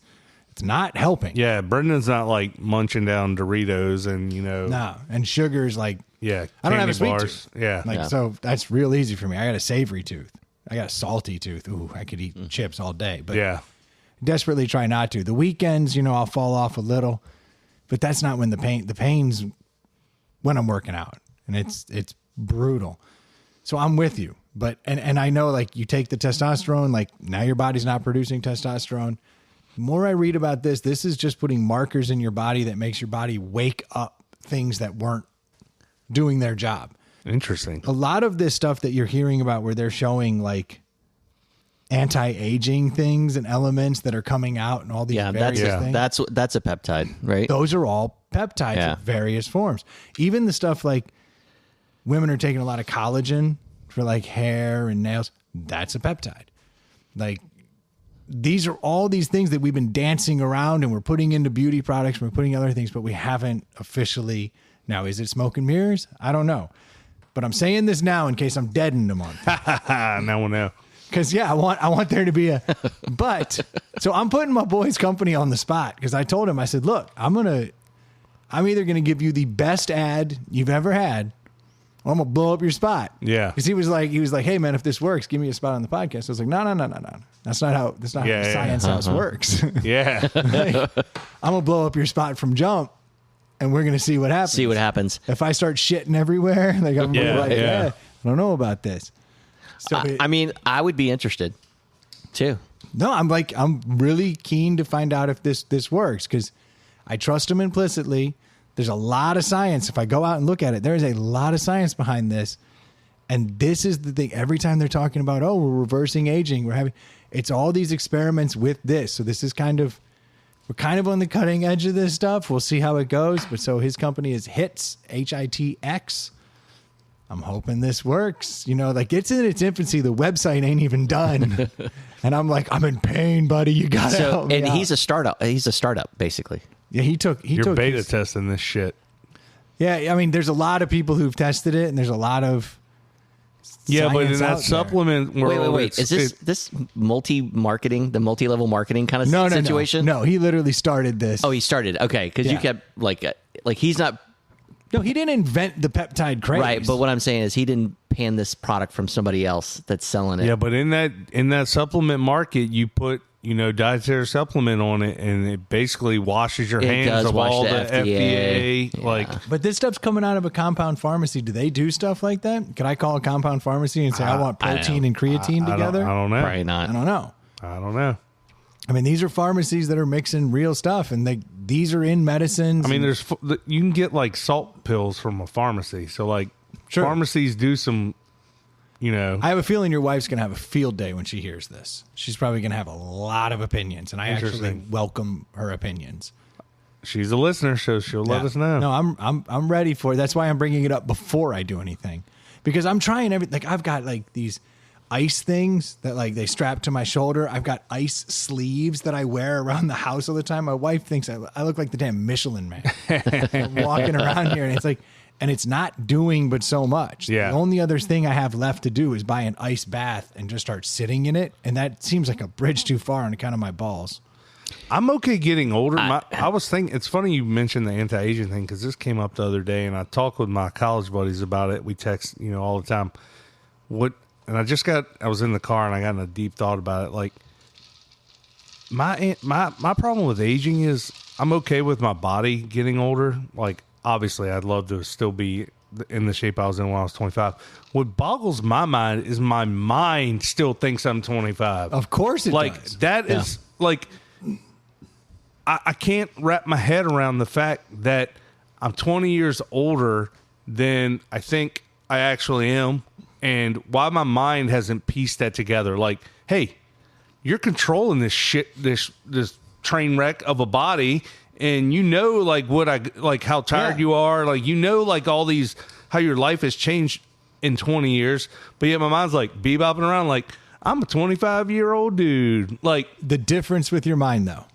[SPEAKER 3] not helping.
[SPEAKER 1] Yeah, Brendan's not like munching down Doritos and
[SPEAKER 3] No. And sugars like
[SPEAKER 1] yeah,
[SPEAKER 3] I don't have a
[SPEAKER 1] candy
[SPEAKER 3] sweet
[SPEAKER 1] bars.
[SPEAKER 3] tooth.
[SPEAKER 1] Yeah,
[SPEAKER 3] Like
[SPEAKER 4] Yeah.
[SPEAKER 3] so that's real easy for me. I got a savory tooth. I got a salty tooth. Ooh, I could eat chips all day. But
[SPEAKER 1] yeah.
[SPEAKER 3] desperately try not to. The weekends, I'll fall off a little, but that's not when the pain's when I'm working out, and it's brutal. So I'm with you, but and I know like you take the testosterone, like now your body's not producing testosterone. The more I read about this is just putting markers in your body that makes your body wake up things that weren't doing their job.
[SPEAKER 1] Interesting.
[SPEAKER 3] A lot of this stuff that you're hearing about where they're showing like anti-aging things and elements that are coming out and all these various things.
[SPEAKER 4] That's a peptide, right?
[SPEAKER 3] Those are all peptides
[SPEAKER 4] Yeah.
[SPEAKER 3] in various forms. Even the stuff like women are taking a lot of collagen for like hair and nails. That's a peptide. Like these are all these things that we've been dancing around and we're putting into beauty products. We're putting other things, but we haven't officially. Now, is it smoke and mirrors? I don't know. But I'm saying this now in case I'm dead in a month.
[SPEAKER 1] Now we'll know.
[SPEAKER 3] Because I want there to be a but. So I'm putting my boy's company on the spot because I told him, I said, look, I'm either gonna give you the best ad you've ever had, or I'm gonna blow up your spot.
[SPEAKER 1] Yeah.
[SPEAKER 3] Because he was like, hey man, if this works, give me a spot on the podcast. I was like, no. That's not how
[SPEAKER 1] Yeah,
[SPEAKER 3] science house works.
[SPEAKER 1] Yeah.
[SPEAKER 3] Like, I'm gonna blow up your spot from jump, and we're gonna see what happens.
[SPEAKER 4] See what happmes.
[SPEAKER 3] If I start shitting everywhere, like I'm
[SPEAKER 1] Yeah,
[SPEAKER 3] like,
[SPEAKER 1] yeah.
[SPEAKER 3] I don't know about this. So
[SPEAKER 4] I mean, I would be interested too.
[SPEAKER 3] no, I'm really keen to find out if this works because I trust him implicitly. There's a lot of science. If I go out and look at it, there is a lot of science behind this. And this is the thing. Every time they're talking about, oh, we're reversing aging, it's all these experiments with this. So this is we're kind of on the cutting edge of this stuff. We'll see how it goes. But so his company is HITX, HITX. I'm hoping this works. Like it's in its infancy. The website ain't even done. And I'm like, I'm in pain, buddy. You got to help me
[SPEAKER 4] And
[SPEAKER 3] out.
[SPEAKER 4] he's a startup. He's a startup, basically.
[SPEAKER 3] Yeah, he took
[SPEAKER 1] You're beta
[SPEAKER 3] his-
[SPEAKER 1] testing this shit.
[SPEAKER 3] Yeah, I mean, there's a lot of people who've tested it, and there's a lot of
[SPEAKER 1] Yeah, but in
[SPEAKER 3] science
[SPEAKER 1] that
[SPEAKER 3] out there.
[SPEAKER 1] supplement world,
[SPEAKER 4] Wait. Is this multi-marketing, the multi-level marketing kind of situation?
[SPEAKER 3] No, he literally started this.
[SPEAKER 4] Oh, he started. Okay, because you
[SPEAKER 3] Yeah.
[SPEAKER 4] kept like he's not
[SPEAKER 3] No, he didn't invent the peptide craze.
[SPEAKER 4] right. But what I'm saying is he didn't pan this product from somebody else that's selling it.
[SPEAKER 1] Yeah, but in that supplement market, you put dietary supplement on it, and it basically washes your
[SPEAKER 4] It
[SPEAKER 1] hands
[SPEAKER 4] does
[SPEAKER 1] of
[SPEAKER 4] wash
[SPEAKER 1] all
[SPEAKER 4] the
[SPEAKER 1] the
[SPEAKER 4] FDA.
[SPEAKER 1] FDA. Like,
[SPEAKER 3] But this stuff's coming out of a compound pharmacy. Do they do stuff like that? Could I call a compound pharmacy and say I want
[SPEAKER 4] I
[SPEAKER 3] protein
[SPEAKER 4] don't-
[SPEAKER 3] and creatine together?
[SPEAKER 1] I don't know.
[SPEAKER 4] Probably not.
[SPEAKER 3] I don't know.
[SPEAKER 1] I don't know.
[SPEAKER 3] I mean, these are pharmacies that are mixing real stuff, and these are in medicines.
[SPEAKER 1] I mean, you can get like salt pills from a pharmacy. So like,
[SPEAKER 3] Sure.
[SPEAKER 1] pharmacies do some.
[SPEAKER 3] I have a feeling your wife's going to have a field day when she hears this. She's probably going to have a lot of opinions, and I actually
[SPEAKER 1] Interesting.
[SPEAKER 3] welcome her opinions.
[SPEAKER 1] She's a listener, so she'll let
[SPEAKER 3] Yeah.
[SPEAKER 1] us know.
[SPEAKER 3] No, I'm ready for it. That's why I'm bringing it up before I do anything, because I'm trying everything. Like I've got like these ice things that like they strap to my shoulder. I've got ice sleeves that I wear around the house all the time. My wife thinks I look like the damn Michelin Man I'm walking around here, and it's like, and it's not doing but so much.
[SPEAKER 1] Yeah.
[SPEAKER 3] The only other thing I have left to do is buy an ice bath and just start sitting in it, and that seems like a bridge too far on account of my balls.
[SPEAKER 1] I'm okay getting older. I was thinking, it's funny you mentioned the anti-aging thing because this came up the other day, and I talked with my college buddies about it. We text, all the time. And I was in the car and I got in a deep thought about it. Like my problem with aging is I'm okay with my body getting older. Like obviously I'd love to still be in the shape I was in when I was 25. What boggles my mind is my mind still thinks I'm 25.
[SPEAKER 3] Of course it
[SPEAKER 1] like
[SPEAKER 3] does.
[SPEAKER 1] that is like I can't wrap my head around the fact that I'm 20 years older than I think I actually am, and why my mind hasn't pieced that together. Like, hey, you're controlling this shit, this train wreck of a body, and like how tired you are, like like all these how your life has changed in 20 years, but yet my mind's like bebopping around like I'm a 25-year-old dude. Like
[SPEAKER 3] The difference with your mind, though,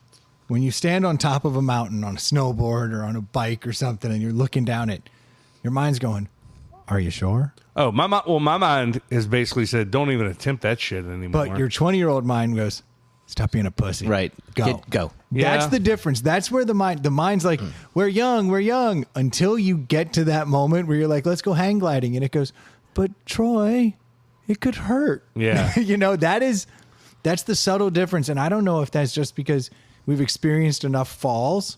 [SPEAKER 3] when you stand on top of a mountain on a snowboard or on a bike or something and you're looking down it, your mind's going, Are you sure?
[SPEAKER 1] Oh, my mind has basically said, don't even attempt that shit anymore.
[SPEAKER 3] But your 20-year-old mind goes, stop being a pussy.
[SPEAKER 4] Right.
[SPEAKER 3] Go.
[SPEAKER 4] Go.
[SPEAKER 1] Yeah.
[SPEAKER 3] That's the difference. That's where the mind's like, we're young, until you get to that moment where you're like, let's go hang gliding. And it goes, but Troy, it could hurt.
[SPEAKER 1] Yeah.
[SPEAKER 3] That's the subtle difference. And I don't know if that's just because we've experienced enough falls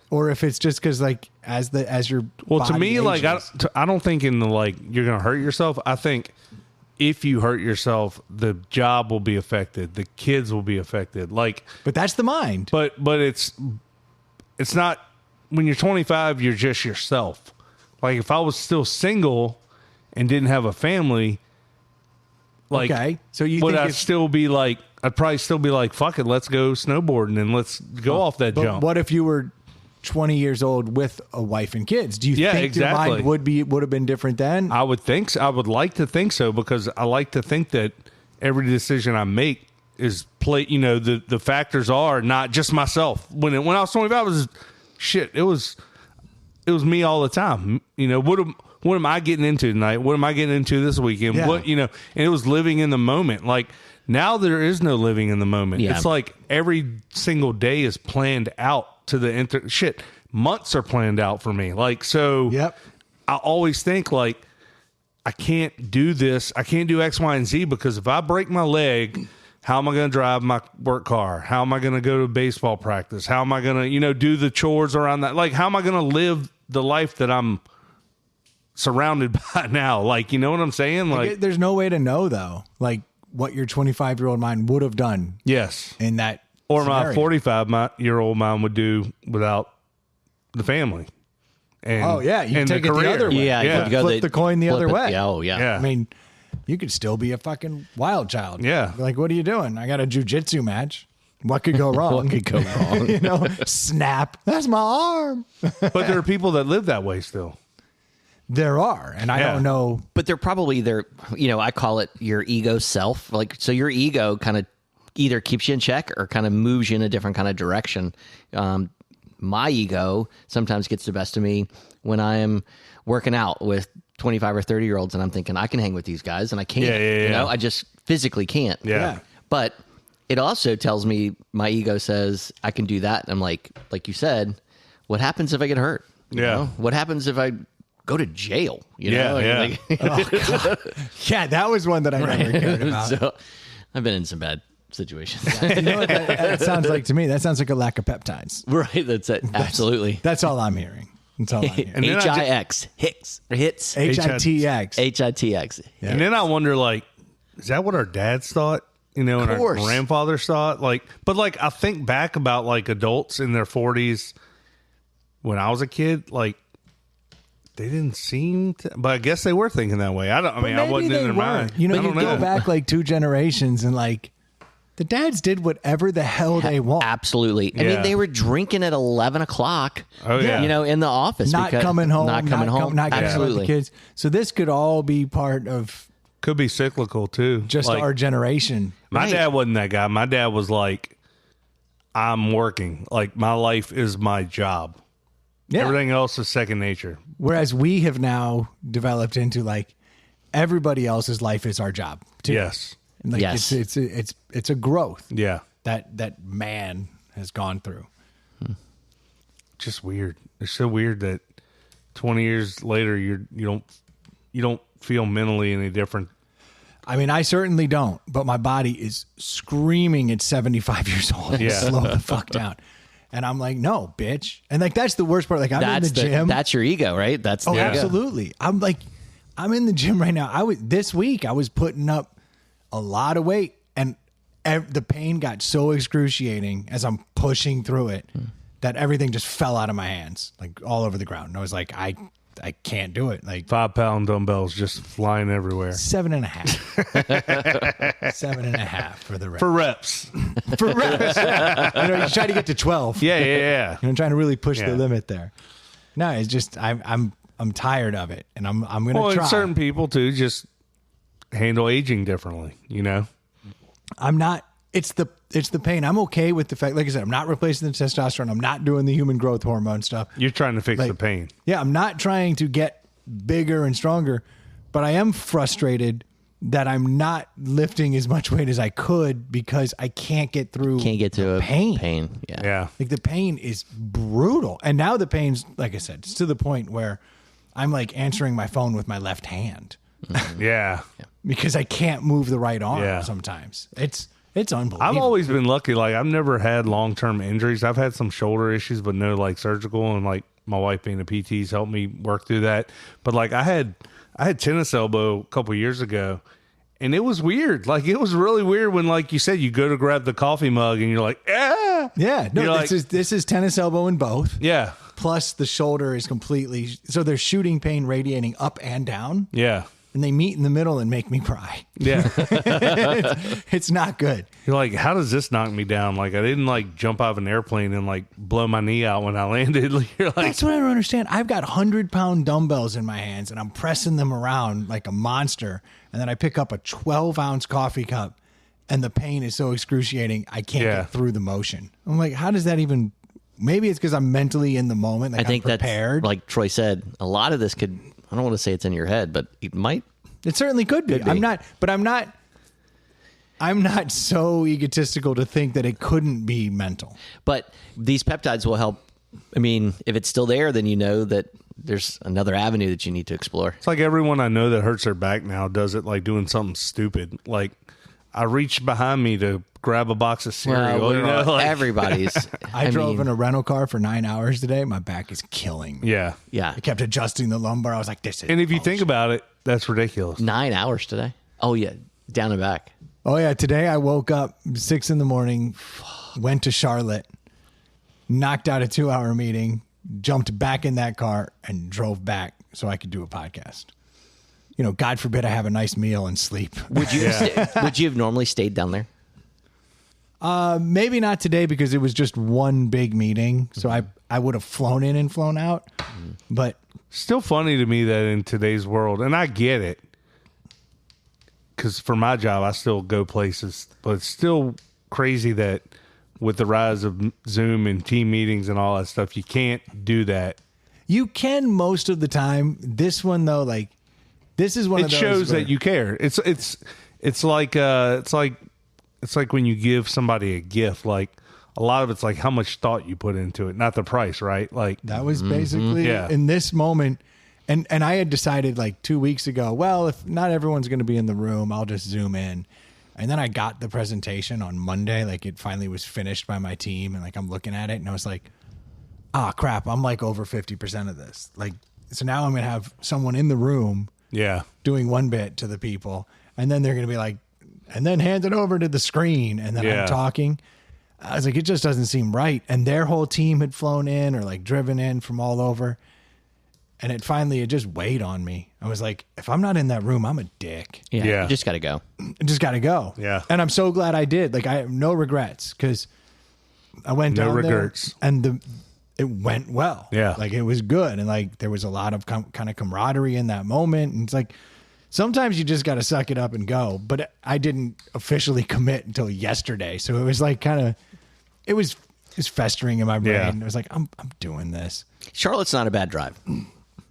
[SPEAKER 3] or if it's just because like as your
[SPEAKER 1] Well, to
[SPEAKER 3] body
[SPEAKER 1] me, like
[SPEAKER 3] ages.
[SPEAKER 1] I don't think in the like you're gonna hurt yourself. I think if you hurt yourself, the job will be affected, the kids will be affected. Like,
[SPEAKER 3] But that's the mind.
[SPEAKER 1] but it's not when you're 25, you're just yourself. Like if I was still single and didn't have a family, like
[SPEAKER 3] Okay. So you
[SPEAKER 1] would
[SPEAKER 3] think
[SPEAKER 1] I still be like? I'd probably still be like, fuck it, let's go snowboarding and let's go off that
[SPEAKER 3] But
[SPEAKER 1] jump.
[SPEAKER 3] what if you were 20 years old with a wife and kids? Do you
[SPEAKER 1] Yeah,
[SPEAKER 3] think
[SPEAKER 1] exactly.
[SPEAKER 3] your mind would have been different then?
[SPEAKER 1] I would think so. I would like to think so because I like to think that every decision I make is the factors are not just myself. When I was 25, it was shit. It was me all the time. What am I getting into tonight? What am I getting into this weekend?
[SPEAKER 3] Yeah.
[SPEAKER 1] And it was living in the moment. Like now there is no living in the moment.
[SPEAKER 4] Yeah.
[SPEAKER 1] It's like every single day is planned out to the shit. Months are planned out for me. Like, so
[SPEAKER 3] Yep.
[SPEAKER 1] I always think like, I can't do this. I can't do X, Y, and Z because if I break my leg, how am I going to drive my work car? How am I going to go to baseball practice? How am I going to, do the chores around that? Like, how am I going to live the life that I'm surrounded by now? Like, you know what I'm saying? Like,
[SPEAKER 3] There's no way to know though, like what your 25-year-old mind would have done
[SPEAKER 1] yes.
[SPEAKER 3] in that
[SPEAKER 1] Or my
[SPEAKER 3] scenario.
[SPEAKER 1] 45-year-old mind would do without the family. And,
[SPEAKER 3] Oh, yeah, you
[SPEAKER 1] and
[SPEAKER 3] take it the
[SPEAKER 1] career.
[SPEAKER 3] other way.
[SPEAKER 4] Yeah.
[SPEAKER 1] Yeah.
[SPEAKER 4] You go
[SPEAKER 3] Flip the coin the
[SPEAKER 4] flip
[SPEAKER 3] other
[SPEAKER 4] it.
[SPEAKER 3] way.
[SPEAKER 4] Yeah. Oh, yeah.
[SPEAKER 1] Yeah.
[SPEAKER 3] I mean, you could still be a fucking wild child.
[SPEAKER 1] Yeah.
[SPEAKER 3] Like, what are you doing? I got a jujitsu match. What could go wrong?
[SPEAKER 4] What could go wrong?
[SPEAKER 3] Snap. That's my arm.
[SPEAKER 1] But there are people that live that way still.
[SPEAKER 3] There are. And I
[SPEAKER 1] Yeah.
[SPEAKER 3] don't know.
[SPEAKER 4] But they're probably I call it your ego self. Like, so your ego kind of either keeps you in check or kind of moves you in a different kind of direction. My ego sometimes gets the best of me when I am working out with 25 or 30-year-olds and I'm thinking I can hang with these guys and I can't.
[SPEAKER 1] Yeah.
[SPEAKER 4] I just physically can't.
[SPEAKER 1] Yeah.
[SPEAKER 4] But it also tells me my ego says I can do that. And I'm like you said, what happens if I get hurt? You
[SPEAKER 1] Yeah.
[SPEAKER 4] know? What happens if I go to jail?
[SPEAKER 1] Yeah, yeah.
[SPEAKER 3] Yeah, that was one that I never cared about.
[SPEAKER 4] So I've been in some bad situations.
[SPEAKER 3] You know what that sounds like to me? That sounds like a lack of peptides.
[SPEAKER 4] Right. That's it. Absolutely.
[SPEAKER 3] That's all I'm hearing. That's all I'm hearing.
[SPEAKER 1] And then I
[SPEAKER 4] HIX. Hits.
[SPEAKER 3] HITX.
[SPEAKER 4] HITX.
[SPEAKER 1] And then I wonder, like, is that what our dads thought? And our
[SPEAKER 4] course.
[SPEAKER 1] grandfathers thought? Like, but like, I think back about like adults in their 40s when I was a kid, like, they didn't seem to, but I guess they were thinking that way. I
[SPEAKER 3] Maybe
[SPEAKER 1] wasn't
[SPEAKER 3] they
[SPEAKER 1] in their
[SPEAKER 3] weren't.
[SPEAKER 1] mind.
[SPEAKER 3] You know,
[SPEAKER 1] I
[SPEAKER 3] you
[SPEAKER 1] don't
[SPEAKER 3] go
[SPEAKER 1] know.
[SPEAKER 3] back like 2 generations and like the dads did whatever the hell they want.
[SPEAKER 4] Absolutely. I
[SPEAKER 1] Yeah.
[SPEAKER 4] mean, they were drinking at 11 o'clock,
[SPEAKER 1] Oh, yeah.
[SPEAKER 4] in the office.
[SPEAKER 3] Not
[SPEAKER 4] because-
[SPEAKER 3] coming home.
[SPEAKER 4] Not coming home.
[SPEAKER 3] Not caring about
[SPEAKER 4] Absolutely.
[SPEAKER 3] the kids. So this could all be part of
[SPEAKER 1] Could be cyclical too.
[SPEAKER 3] just
[SPEAKER 1] Like,
[SPEAKER 3] our generation.
[SPEAKER 1] my
[SPEAKER 4] Right.
[SPEAKER 1] dad wasn't that guy. My dad was like, I'm working. Like, my life is my job.
[SPEAKER 3] Yeah.
[SPEAKER 1] Everything else is second nature.
[SPEAKER 3] Whereas we have now developed into like everybody else's life is our job too.
[SPEAKER 1] Yes.
[SPEAKER 3] And like
[SPEAKER 4] Yes.
[SPEAKER 3] it's a growth
[SPEAKER 1] Yeah.
[SPEAKER 3] that man has gone through.
[SPEAKER 1] Just weird. It's so weird that 20 years later you don't feel mentally any different.
[SPEAKER 3] I mean, I certainly don't, but my body is screaming at 75 years old.
[SPEAKER 1] Yeah.
[SPEAKER 3] Slow the fuck down. And I'm like, no, bitch. And like that's the worst part. Like I'm in the gym.
[SPEAKER 4] That's your ego, right? That's the
[SPEAKER 3] Oh,
[SPEAKER 4] ego.
[SPEAKER 3] absolutely. I'm in the gym right now. This week I was putting up a lot of weight and the pain got so excruciating as I'm pushing through it that everything just fell out of my hands, like all over the ground. And I was like, I can't do it. Like
[SPEAKER 1] 5-pound dumbbells just flying everywhere.
[SPEAKER 3] 7.5, 7.5 for the rep.
[SPEAKER 1] For reps.
[SPEAKER 3] For reps. You try to get to 12.
[SPEAKER 1] Yeah.
[SPEAKER 3] I'm trying to really push
[SPEAKER 1] Yeah.
[SPEAKER 3] the limit there. No, it's just I'm tired of it, and I'm gonna
[SPEAKER 1] Well,
[SPEAKER 3] try.
[SPEAKER 1] and certain people too just handle aging differently,
[SPEAKER 3] I'm not. It's the pain. I'm okay with the fact, like I said, I'm not replacing the testosterone. I'm not doing the human growth hormone stuff.
[SPEAKER 1] You're trying to fix
[SPEAKER 3] Like-
[SPEAKER 1] the pain.
[SPEAKER 3] Yeah, I'm not trying to get bigger and stronger. But I am frustrated that I'm not lifting as much weight as I could because I can't get through.
[SPEAKER 4] Can't get to
[SPEAKER 3] the
[SPEAKER 4] a
[SPEAKER 3] pain.
[SPEAKER 4] Yeah.
[SPEAKER 1] Yeah.
[SPEAKER 3] Like the pain is brutal. And now the pain's, like I said, it's to the point where I'm like answering my phone with my left hand
[SPEAKER 1] Yeah.
[SPEAKER 3] because I can't move the right arm
[SPEAKER 1] Yeah.
[SPEAKER 3] sometimes. It's unbelievable.
[SPEAKER 1] I've always been lucky. Like, I've never had long-term injuries. I've had some shoulder issues, but no like surgical. And like my wife being a PT's helped me work through that. But like I had tennis elbow a couple years ago, and it was weird. Like, it was really weird when, like you said, you go to grab the coffee mug and you're like, ah.
[SPEAKER 3] Yeah. No,
[SPEAKER 1] You're
[SPEAKER 3] this is tennis elbow in both.
[SPEAKER 1] Yeah.
[SPEAKER 3] Plus the shoulder is completely, so there's shooting pain radiating up and down,
[SPEAKER 1] Yeah.
[SPEAKER 3] and they meet in the middle and make me cry.
[SPEAKER 1] Yeah.
[SPEAKER 3] It's not good.
[SPEAKER 1] You're like, how does this knock me down? Like, I didn't like jump out of an airplane and like blow my knee out when I landed. You're like,
[SPEAKER 3] That's what I don't understand. I've got 100-pound dumbbells in my hands and I'm pressing them around like a monster. And then I pick up a 12-ounce coffee cup and the pain is so excruciating, I can't
[SPEAKER 1] Yeah.
[SPEAKER 3] get through the motion. I'm like, how does that even, maybe it's because I'm mentally in the moment. Like
[SPEAKER 4] I think
[SPEAKER 3] I'm prepared.
[SPEAKER 4] that's, like Troy said, a lot of this could, I don't want to say it's in your head, but it might.
[SPEAKER 3] It certainly could be. I'm not so egotistical to think that it couldn't be mental.
[SPEAKER 4] But these peptides will help. I mean, if it's still there, then you know that there's another avenue that you need to explore.
[SPEAKER 1] it's like everyone I know that hurts their back now does it like doing something stupid. Like, I reached behind me to grab a box of cereal.
[SPEAKER 4] Well,
[SPEAKER 1] you know, like,
[SPEAKER 4] everybody's.
[SPEAKER 3] I drove
[SPEAKER 4] mean,
[SPEAKER 3] in a rental car for 9 hours today. My back is killing me.
[SPEAKER 1] yeah.
[SPEAKER 4] Yeah.
[SPEAKER 3] I kept adjusting the lumbar. I was like, this is
[SPEAKER 1] And if you think
[SPEAKER 3] bullshit.
[SPEAKER 1] about it, that's ridiculous.
[SPEAKER 4] 9 hours today. Oh, yeah. Down and back.
[SPEAKER 3] Oh, yeah. Today I woke up 6 a.m, went to Charlotte, knocked out a 2-hour meeting, jumped back in that car, and drove back so I could do a podcast. You know, God forbid I have a nice meal and sleep.
[SPEAKER 4] Would you would you have normally stayed down there?
[SPEAKER 3] Maybe not today because it was just one big meeting. So I would have flown in and flown out. But
[SPEAKER 1] Still funny to me that in today's world, and I get it, because for my job, I still go places, but it's still crazy that with the rise of Zoom and team meetings and all that stuff, you can't do that.
[SPEAKER 3] you can most of the time. This one, though, like, this is one
[SPEAKER 1] It
[SPEAKER 3] of those
[SPEAKER 1] shows
[SPEAKER 3] where-
[SPEAKER 1] that you care. It's like when you give somebody a gift. Like, a lot of it's like how much thought you put into it, not the price, right? Like,
[SPEAKER 3] That was basically
[SPEAKER 1] Yeah.
[SPEAKER 3] in this moment. And I had decided like 2 weeks ago, well, if not everyone's going to be in the room, I'll just Zoom in. And then I got the presentation on Monday. Like, it finally was finished by my team. And like, I'm looking at it and I was like, crap, I'm like over 50% of this. Like, so now I'm going to have someone in the room
[SPEAKER 1] yeah,
[SPEAKER 3] doing one bit to the people. And then they're going to be like, and then hand it over to the screen. And then
[SPEAKER 1] Yeah.
[SPEAKER 3] I'm talking. I was like, it just doesn't seem right. And their whole team had flown in or like driven in from all over. And it just weighed on me. I was like, if I'm not in that room, I'm a dick.
[SPEAKER 1] Yeah.
[SPEAKER 4] You just got to go.
[SPEAKER 3] I just got to go.
[SPEAKER 1] Yeah.
[SPEAKER 3] And I'm so glad I did. Like, I have no regrets because I went
[SPEAKER 1] No
[SPEAKER 3] down
[SPEAKER 1] regrets.
[SPEAKER 3] there and it went well.
[SPEAKER 1] Yeah.
[SPEAKER 3] Like, it was good. And like, there was a lot of kind of camaraderie in that moment. And it's like, sometimes you just got to suck it up and go. But I didn't officially commit until yesterday. So it was like it was festering in my brain.
[SPEAKER 1] Yeah.
[SPEAKER 3] It was like, I'm doing this.
[SPEAKER 4] Charlotte's not a bad drive.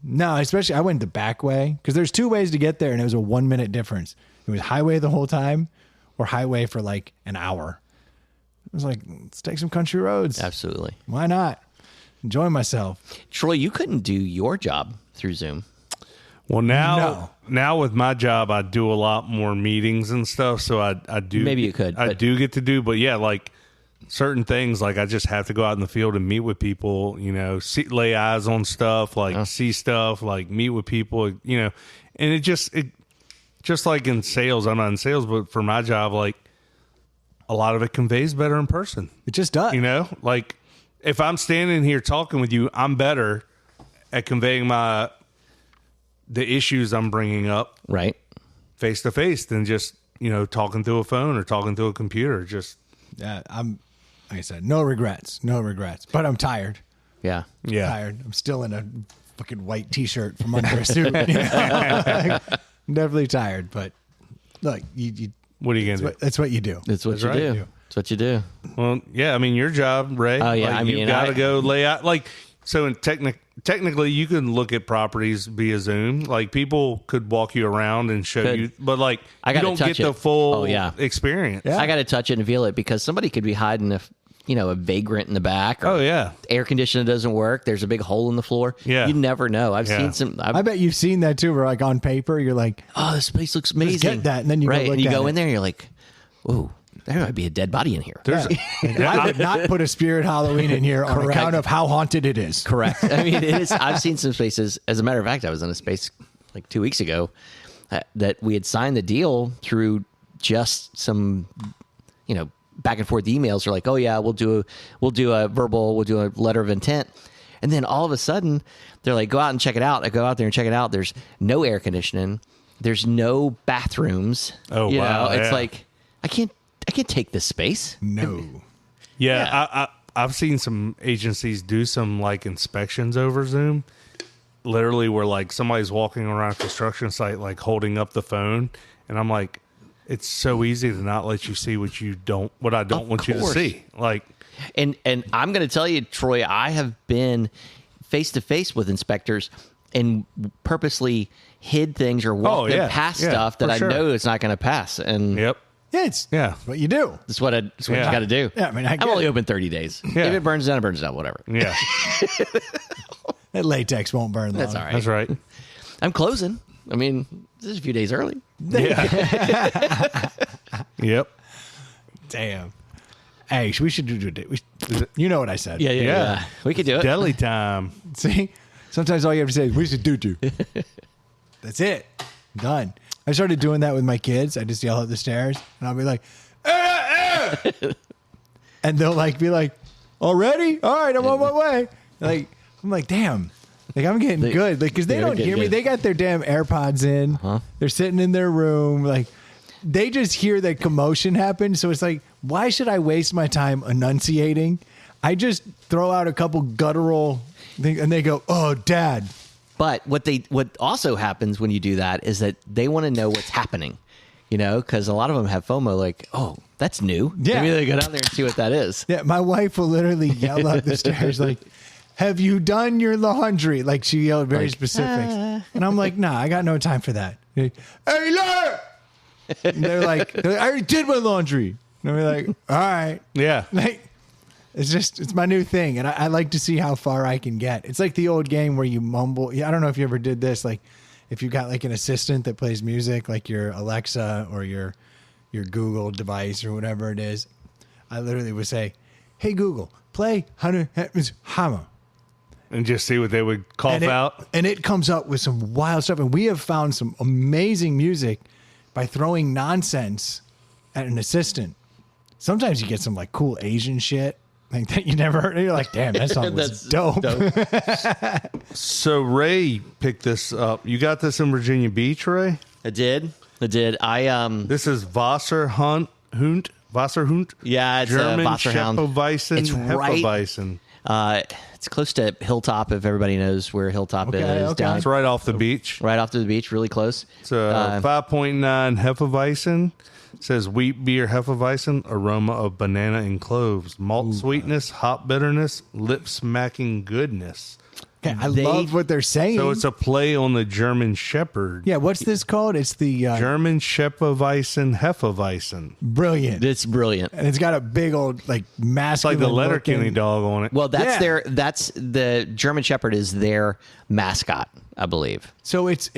[SPEAKER 3] No, especially I went the back way because there's 2 ways to get there and it was a 1 minute difference. It was highway the whole time or highway for like an hour. It was like, let's take some country roads.
[SPEAKER 4] Absolutely.
[SPEAKER 3] Why not? Enjoy myself.
[SPEAKER 4] Troy, you couldn't do your job through Zoom.
[SPEAKER 1] Well, now with my job, I do a lot more meetings and stuff. So I do.
[SPEAKER 4] Maybe you could,
[SPEAKER 1] I
[SPEAKER 4] but-
[SPEAKER 1] do get to do, but yeah, like certain things, like I just have to go out in the field and meet with people. You know, lay eyes on stuff, like see stuff, like meet with people. You know, and it just like in sales. I'm not in sales, but for my job, like a lot of it conveys better in person.
[SPEAKER 3] It just does.
[SPEAKER 1] You know, like if I'm standing here talking with you, I'm better at conveying the issues I'm bringing up
[SPEAKER 4] Right.
[SPEAKER 1] face to face than just, you know, talking through a phone or talking through a computer. Just,
[SPEAKER 3] Yeah, I'm, like I said, no regrets. But I'm tired.
[SPEAKER 4] Yeah.
[SPEAKER 1] yeah.
[SPEAKER 3] Tired. I'm still in a fucking white t-shirt from under a suit. I'm definitely tired, but look, you
[SPEAKER 1] What are you going to do?
[SPEAKER 3] that's what you do.
[SPEAKER 4] That's what
[SPEAKER 1] That's
[SPEAKER 4] you
[SPEAKER 1] right.
[SPEAKER 4] do. That's what you do.
[SPEAKER 1] Well, yeah, I mean, your job, Ray.
[SPEAKER 4] Oh, yeah,
[SPEAKER 1] like,
[SPEAKER 4] I
[SPEAKER 1] you
[SPEAKER 4] mean,
[SPEAKER 1] got to go lay out. Like, So technically, you can look at properties via Zoom. Like people could walk you around and show you, but like
[SPEAKER 4] I
[SPEAKER 1] you
[SPEAKER 4] gotta
[SPEAKER 1] don't
[SPEAKER 4] touch
[SPEAKER 1] get the
[SPEAKER 4] it.
[SPEAKER 1] full
[SPEAKER 4] Oh, yeah.
[SPEAKER 1] experience.
[SPEAKER 3] Yeah.
[SPEAKER 4] I got to touch it and feel it because somebody could be hiding a vagrant in the back. Or
[SPEAKER 1] Oh yeah.
[SPEAKER 4] air conditioner doesn't work. There's a big hole in the floor.
[SPEAKER 1] Yeah.
[SPEAKER 4] You never know. I've
[SPEAKER 1] Yeah.
[SPEAKER 4] seen some.
[SPEAKER 3] I bet you've seen that too. Where like on paper, you're like,
[SPEAKER 4] Oh, this place looks amazing.
[SPEAKER 3] get that, and then you go
[SPEAKER 4] right,
[SPEAKER 3] look
[SPEAKER 4] and you
[SPEAKER 3] at
[SPEAKER 4] go
[SPEAKER 3] it.
[SPEAKER 4] in there, and you're like, "Ooh, there might be a dead body in here."
[SPEAKER 3] I would not put a Spirit Halloween in here on account of how haunted it is.
[SPEAKER 4] Correct. I mean, it is. I've seen some spaces. As a matter of fact, I was in a space like 2 weeks ago that we had signed the deal through just some, back and forth emails. They're like, "Oh yeah, we'll do a verbal, we'll do a letter of intent," and then all of a sudden, they're like, "Go out and check it out." I go out there and check it out. There's no air conditioning. There's no bathrooms.
[SPEAKER 1] Oh, wow,
[SPEAKER 4] It's
[SPEAKER 1] yeah.
[SPEAKER 4] like I can't take this space.
[SPEAKER 3] No.
[SPEAKER 1] Yeah, I've seen some agencies do some like inspections over Zoom, literally where like somebody's walking around a construction site like holding up the phone, and I'm like, it's so easy to not let you see what I don't want you to
[SPEAKER 4] course.
[SPEAKER 1] see. Like,
[SPEAKER 4] And I'm going to tell you, Troy, I have been face to face with inspectors and purposely hid things or walked them past stuff that
[SPEAKER 1] for
[SPEAKER 4] I
[SPEAKER 1] sure.
[SPEAKER 4] know it's not going to pass. And
[SPEAKER 1] yep,
[SPEAKER 3] Yeah, it's
[SPEAKER 1] Yeah.
[SPEAKER 3] what you do.
[SPEAKER 4] that's what you
[SPEAKER 1] Yeah.
[SPEAKER 4] got to do.
[SPEAKER 3] Yeah, I mean, I
[SPEAKER 4] I'm
[SPEAKER 3] get
[SPEAKER 4] only
[SPEAKER 3] it.
[SPEAKER 4] open 30 days.
[SPEAKER 1] Yeah.
[SPEAKER 4] If it burns down, it burns down. Whatever.
[SPEAKER 1] yeah,
[SPEAKER 3] That latex won't burn long.
[SPEAKER 4] That's all right.
[SPEAKER 1] that's right.
[SPEAKER 4] I'm closing. I mean, this is a few days early.
[SPEAKER 1] Yeah, yep.
[SPEAKER 3] Damn. Hey, we should do it. You know what I said.
[SPEAKER 1] Yeah.
[SPEAKER 4] We could do it.
[SPEAKER 1] Deli time.
[SPEAKER 3] See? Sometimes all you have to say is, we should do. That's it. Done. I started doing that with my kids. I just yell up the stairs, and I'll be like, and they'll like be like, already? All right, I'm on my way. Like, I'm like, damn. Like, I'm getting good. Like, because they
[SPEAKER 4] they're
[SPEAKER 3] don't hear
[SPEAKER 4] getting
[SPEAKER 3] me.
[SPEAKER 4] good.
[SPEAKER 3] They got their damn AirPods in. They're sitting in their room. Like, they just hear that commotion happen. So it's like, why should I waste my time enunciating? I just throw out a couple guttural things, and they go, oh, Dad.
[SPEAKER 4] But what also happens when you do that is that they want to know what's happening, because a lot of them have FOMO, like, oh, that's new.
[SPEAKER 3] Yeah.
[SPEAKER 4] Maybe they go down there and see what that is.
[SPEAKER 3] Yeah, my wife will literally yell up the stairs like, have you done your laundry? Like, she yelled very specifics. And I'm like, nah, I got no time for that. Hey, look! And they're like, I already did my laundry. And I'm like, all right.
[SPEAKER 1] Yeah,
[SPEAKER 3] Like, it's my new thing. And I like to see how far I can get. It's like the old game where you mumble. Yeah, I don't know if you ever did this. Like, if you got like an assistant that plays music, like your Alexa or your Google device or whatever it is, I literally would say, hey, Google, play Hunter Hammer.
[SPEAKER 1] and just see what they would cough out.
[SPEAKER 3] And it comes up with some wild stuff. And we have found some amazing music by throwing nonsense at an assistant. Sometimes you get some like cool Asian shit like that you never heard. You're like, damn, that song was dope.
[SPEAKER 1] So Ray picked this up. You got this in Virginia Beach, Ray?
[SPEAKER 4] I did.
[SPEAKER 1] This is Wasserhund.
[SPEAKER 4] Yeah, it's
[SPEAKER 1] German
[SPEAKER 4] Wasserhound.
[SPEAKER 1] Schepoweissen,
[SPEAKER 4] It's right.
[SPEAKER 1] Hefeweizen.
[SPEAKER 4] It's close to Hilltop, if everybody knows where Hilltop is.
[SPEAKER 3] okay.
[SPEAKER 4] Down
[SPEAKER 1] It's right off the beach.
[SPEAKER 4] right off to the beach, really close.
[SPEAKER 1] It's a 5.9 Hefeweizen. It says wheat beer Hefeweizen, aroma of banana and cloves, malt sweetness, hop bitterness, lip smacking goodness.
[SPEAKER 3] Okay, I love what they're saying.
[SPEAKER 1] So it's a play on the German Shepherd.
[SPEAKER 3] Yeah, what's this called? It's the
[SPEAKER 1] German Schepoweissen Hefeweizen.
[SPEAKER 3] brilliant.
[SPEAKER 4] It's brilliant.
[SPEAKER 3] And it's got a big old like
[SPEAKER 1] It's
[SPEAKER 3] masculine
[SPEAKER 1] like the Letterkenny
[SPEAKER 3] looking-
[SPEAKER 1] dog on it.
[SPEAKER 4] Well,
[SPEAKER 3] Yeah.
[SPEAKER 4] that's the German Shepherd is their mascot, I believe.
[SPEAKER 3] So it's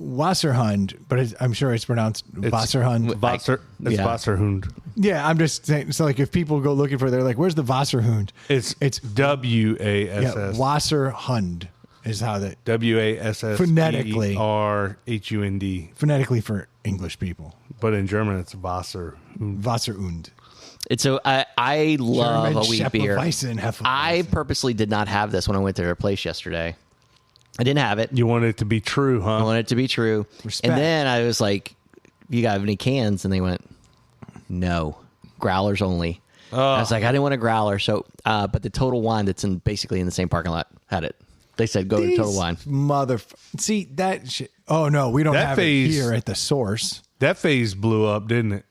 [SPEAKER 3] Wasserhund, but I'm sure it's pronounced Wasserhund.
[SPEAKER 1] It's
[SPEAKER 4] yeah.
[SPEAKER 1] Wasserhund.
[SPEAKER 3] Yeah, I'm just saying. So like, if people go looking for it, they're like, "Where's the Wasserhund?"
[SPEAKER 1] It's
[SPEAKER 3] Yeah,
[SPEAKER 1] WASS.
[SPEAKER 3] Wasserhund is how that
[SPEAKER 1] WASS.
[SPEAKER 3] Phonetically.
[SPEAKER 1] ERHUND.
[SPEAKER 3] phonetically for English people.
[SPEAKER 1] But in German, it's Wasser.
[SPEAKER 3] Wasserhund.
[SPEAKER 4] And so I love
[SPEAKER 3] German
[SPEAKER 4] a wheat beer.
[SPEAKER 3] Schepoweissen, Hefeweizen.
[SPEAKER 4] I purposely did not have this when I went to their place yesterday. I didn't have it.
[SPEAKER 1] You want it to be true,
[SPEAKER 4] I
[SPEAKER 1] huh?
[SPEAKER 4] wanted it to be true.
[SPEAKER 3] Respect.
[SPEAKER 4] And then I was like, you got any cans? And they went, no, growlers only. I was like, I didn't want a growler. So, but the Total Wine that's basically in the same parking lot had it. They said, go to Total Wine.
[SPEAKER 3] See that shit. Oh no, we don't
[SPEAKER 1] That
[SPEAKER 3] have
[SPEAKER 1] phase-
[SPEAKER 3] it here at the source.
[SPEAKER 1] That phase blew up, didn't it?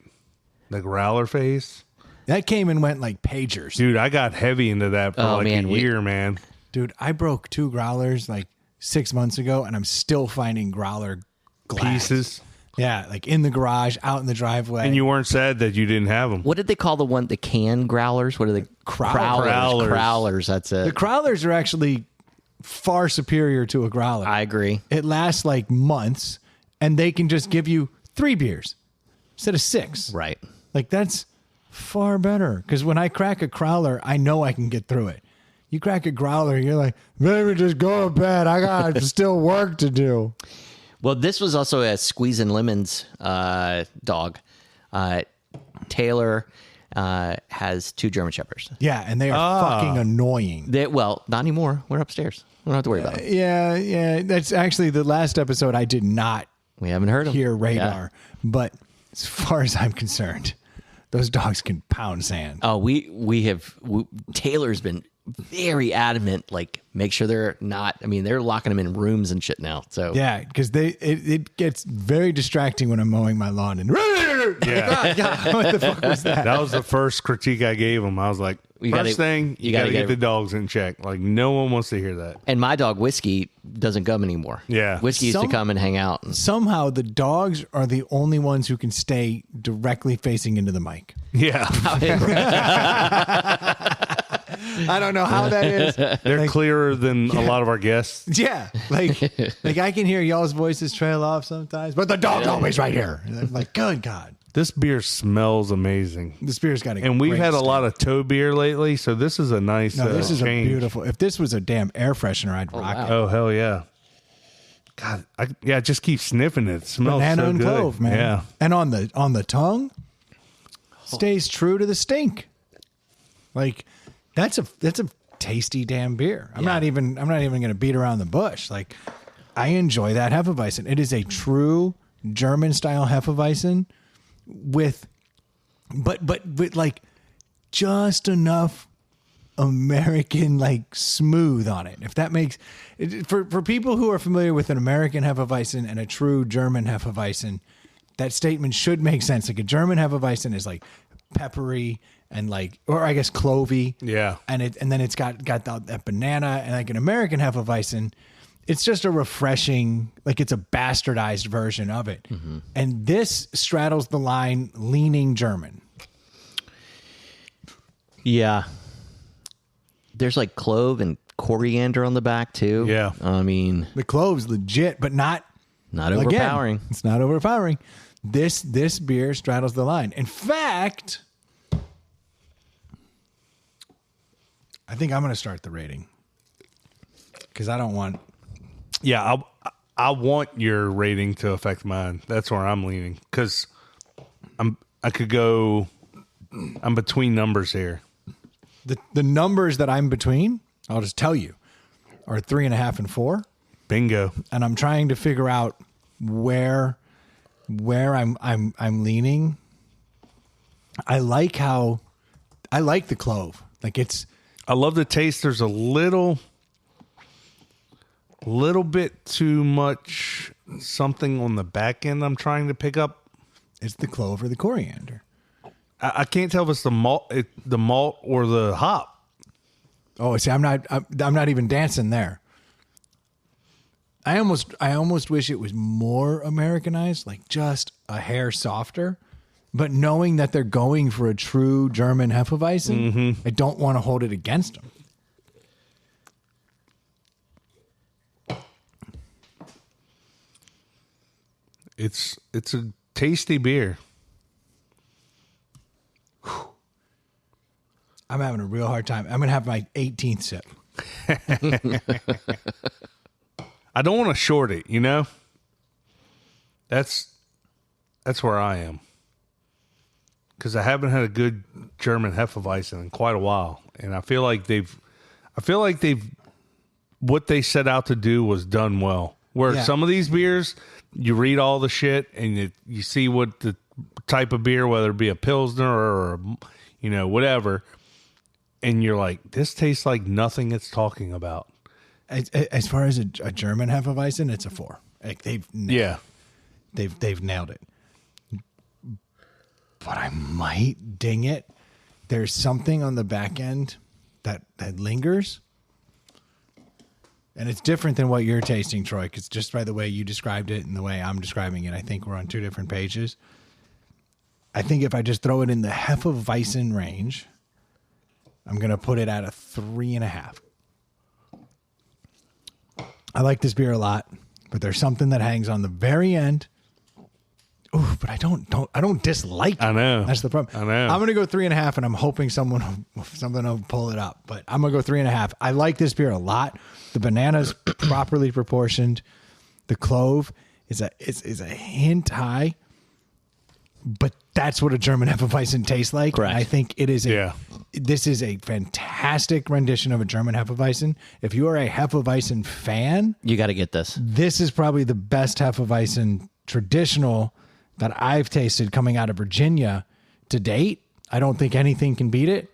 [SPEAKER 1] The growler phase.
[SPEAKER 3] That came and went like pagers.
[SPEAKER 1] Dude, I got heavy into that for
[SPEAKER 4] Oh,
[SPEAKER 1] like
[SPEAKER 4] man,
[SPEAKER 1] a year, man.
[SPEAKER 3] Dude, I broke 2 growlers like 6 months ago, and I'm still finding growler glass.
[SPEAKER 1] Pieces.
[SPEAKER 3] Yeah, like in the garage, out in the driveway.
[SPEAKER 1] And you weren't sad that you didn't have them.
[SPEAKER 4] What did they call the can growlers? What are they?
[SPEAKER 3] Crowlers.
[SPEAKER 4] Crowlers. That's it.
[SPEAKER 3] The crowlers are actually far superior to a growler.
[SPEAKER 4] I agree.
[SPEAKER 3] It lasts like months, and they can just give you 3 beers instead of 6.
[SPEAKER 4] Right.
[SPEAKER 3] Like, that's far better. Because when I crack a crowler, I know I can get through it. You crack a growler, you're like, maybe just go to bed. I got still work to do.
[SPEAKER 4] Well, this was also a Squeezin' Lemons dog. Taylor has 2 German Shepherds.
[SPEAKER 3] Yeah, and they are fucking annoying.
[SPEAKER 4] Well, not anymore. We're upstairs. We don't have to worry about them.
[SPEAKER 3] Yeah. That's actually the last episode I did not
[SPEAKER 4] We haven't heard them.
[SPEAKER 3] hear Radar. But as far as I'm concerned, those dogs can pound sand.
[SPEAKER 4] Oh, Taylor's been very adamant, like, make sure they're not, I mean, they're locking them in rooms and shit now. So
[SPEAKER 3] Yeah, because it gets very distracting when I'm mowing my lawn. And
[SPEAKER 1] Yeah.
[SPEAKER 3] what the fuck was that?
[SPEAKER 1] That was the first critique I gave him. I was like,
[SPEAKER 4] You
[SPEAKER 1] first thing, you got to get the dogs in check. Like, no one wants to hear that.
[SPEAKER 4] And my dog Whiskey doesn't come anymore.
[SPEAKER 1] Yeah.
[SPEAKER 4] Whiskey used to come and hang out.
[SPEAKER 3] Somehow the dogs are the only ones who can stay directly facing into the mic.
[SPEAKER 1] Yeah.
[SPEAKER 3] I don't know how that is.
[SPEAKER 1] They're clearer than a lot of our guests.
[SPEAKER 3] Yeah, like I can hear y'all's voices trail off sometimes, but the dog's always right here. And I'm like, good God,
[SPEAKER 1] This beer smells amazing.
[SPEAKER 3] this beer's got a
[SPEAKER 1] And we've
[SPEAKER 3] great
[SPEAKER 1] had a
[SPEAKER 3] stamp.
[SPEAKER 1] lot of toe beer lately, so this is a nice
[SPEAKER 3] No, this is
[SPEAKER 1] change.
[SPEAKER 3] a beautiful. If this was a damn air freshener, I'd rock
[SPEAKER 4] wow.
[SPEAKER 3] it.
[SPEAKER 1] Oh, hell yeah. God, I just keep sniffing it. It smells
[SPEAKER 3] Banana
[SPEAKER 1] so
[SPEAKER 3] and
[SPEAKER 1] good.
[SPEAKER 3] clove, man.
[SPEAKER 1] Yeah.
[SPEAKER 3] And on the tongue, stays true to the stink. Like that's a tasty damn beer. I'm not even going to beat around the bush. Like I enjoy that Hefeweizen. It is a true German style Hefeweizen with but like just enough American like smooth on it. If that makes for people who are familiar with an American Hefeweizen and a true German Hefeweizen, that statement should make sense. Like a German Hefeweizen is like peppery and like, or I guess clovey.
[SPEAKER 1] Yeah.
[SPEAKER 3] And then it's got that banana, and like an American Hefeweizen, it's just a refreshing, like it's a bastardized version of it.
[SPEAKER 1] Mm-hmm.
[SPEAKER 3] And this straddles the line leaning German.
[SPEAKER 4] Yeah. There's like clove and coriander on the back too.
[SPEAKER 1] Yeah.
[SPEAKER 4] I mean,
[SPEAKER 3] The clove's legit, but not
[SPEAKER 4] overpowering.
[SPEAKER 3] Again, it's not overpowering. This beer straddles the line. In fact, I think I'm going to start the rating because I don't want.
[SPEAKER 1] Yeah, I want your rating to affect mine. That's where I'm leaning because I'm between numbers here.
[SPEAKER 3] The numbers that I'm between, I'll just tell you, are 3.5 and 4,
[SPEAKER 1] Bingo.
[SPEAKER 3] and I'm trying to figure out where I'm leaning. I like the clove. Like
[SPEAKER 1] I love the taste. There's a little bit too much something on the back end I'm trying to pick up.
[SPEAKER 3] it's the clove or the coriander.
[SPEAKER 1] I can't tell if it's the malt or the hop.
[SPEAKER 3] Oh, see, I'm not even dancing there. I almost wish it was more Americanized, like just a hair softer. But knowing that they're going for a true German Hefeweizen, I don't want to hold it against them.
[SPEAKER 1] It's a tasty beer.
[SPEAKER 3] I'm having a real hard time. I'm going to have my 18th sip.
[SPEAKER 1] I don't want to short it, you know? That's where I am. Because I haven't had a good German Hefeweizen in quite a while. And I feel like what they set out to do was done well. Where
[SPEAKER 3] Yeah.
[SPEAKER 1] some of these beers, you read all the shit and you see what the type of beer, whether it be a Pilsner or, whatever. And you're like, this tastes like nothing it's talking about.
[SPEAKER 3] As far as a German Hefeweizen, it's a 4. Like they've nailed it. But I might ding it. There's something on the back end that lingers. And it's different than what you're tasting, Troy, because just by the way you described it and the way I'm describing it, I think we're on two different pages. I think if I just throw it in the Hefeweizen range, I'm going to put it at a 3.5. I like this beer a lot, but there's something that hangs on the very end. Ooh, but I don't dislike it.
[SPEAKER 1] I know.
[SPEAKER 3] That's the problem.
[SPEAKER 1] I know.
[SPEAKER 3] I'm going to go 3.5, and I'm hoping something will pull it up. But I'm going to go 3.5. I like this beer a lot. The banana's properly proportioned. The clove is a hint high, but that's what a German Hefeweizen tastes like.
[SPEAKER 4] Correct.
[SPEAKER 3] And I think it is this is a fantastic rendition of a German Hefeweizen. If you are a Hefeweizen fan,
[SPEAKER 4] You got to get this.
[SPEAKER 3] this is probably the best Hefeweizen traditional that I've tasted coming out of Virginia to date. I don't think anything can beat it.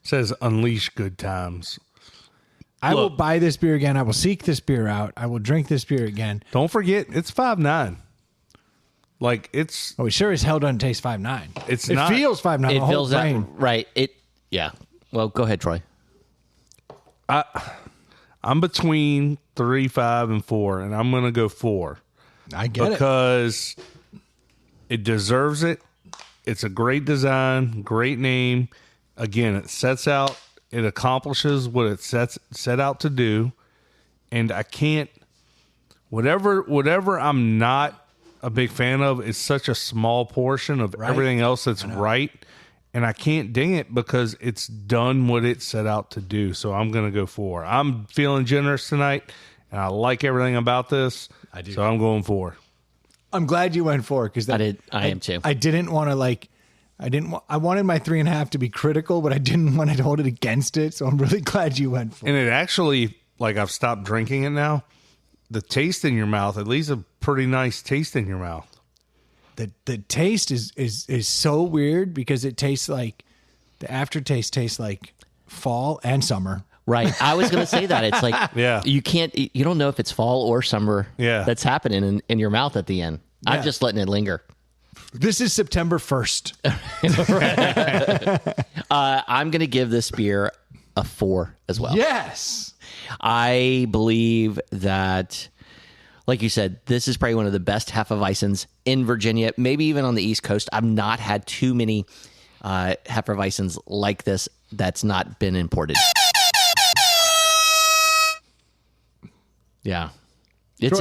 [SPEAKER 1] Says unleash good times.
[SPEAKER 3] I will
[SPEAKER 1] Look.
[SPEAKER 3] buy this beer again. I will seek this beer out. I will drink this beer again.
[SPEAKER 1] Don't forget, it's 5.9. Like it's
[SPEAKER 3] Oh, it sure as hell doesn't taste 5.9.
[SPEAKER 1] It's
[SPEAKER 3] it
[SPEAKER 1] not-
[SPEAKER 3] feels 5.9.
[SPEAKER 4] It
[SPEAKER 3] the whole
[SPEAKER 4] feels that
[SPEAKER 3] brain.
[SPEAKER 4] right. Yeah. Well, go ahead, Troy.
[SPEAKER 1] I'm between 3.5 and 4, and I'm gonna go 4
[SPEAKER 3] I get it.
[SPEAKER 1] because it deserves it. It's a great design, great name. Again, it accomplishes what it set out to do, and I can't. Whatever I'm not a big fan of is such a small portion of everything else that's right, and I can't ding it because it's done what it set out to do. So I'm going to go 4. I'm feeling generous tonight, and I like everything about this.
[SPEAKER 3] I do.
[SPEAKER 1] So I'm going 4.
[SPEAKER 3] I'm glad you went 4 because
[SPEAKER 4] I am too.
[SPEAKER 3] I didn't want to I wanted my 3.5 to be critical, but I didn't want to hold it against it. So I'm really glad you went 4.
[SPEAKER 1] And it actually, like, I've stopped drinking it now. The taste in your mouth, at least a pretty nice taste in your mouth.
[SPEAKER 3] The taste is so weird because it tastes like the aftertaste tastes like fall and summer.
[SPEAKER 4] Right. I was going to say that. It's like,
[SPEAKER 1] Yeah.
[SPEAKER 4] you don't know if it's fall or summer
[SPEAKER 1] Yeah.
[SPEAKER 4] that's happening in your mouth at the end.
[SPEAKER 3] Yeah.
[SPEAKER 4] I'm just letting it linger.
[SPEAKER 3] This is September 1st.
[SPEAKER 4] I'm going to give this beer a 4 as well.
[SPEAKER 3] Yes.
[SPEAKER 4] I believe that, like you said, this is probably one of the best Hefeweizens in Virginia, maybe even on the East Coast. I've not had too many Hefeweizens like this that's not been imported. Yeah. Like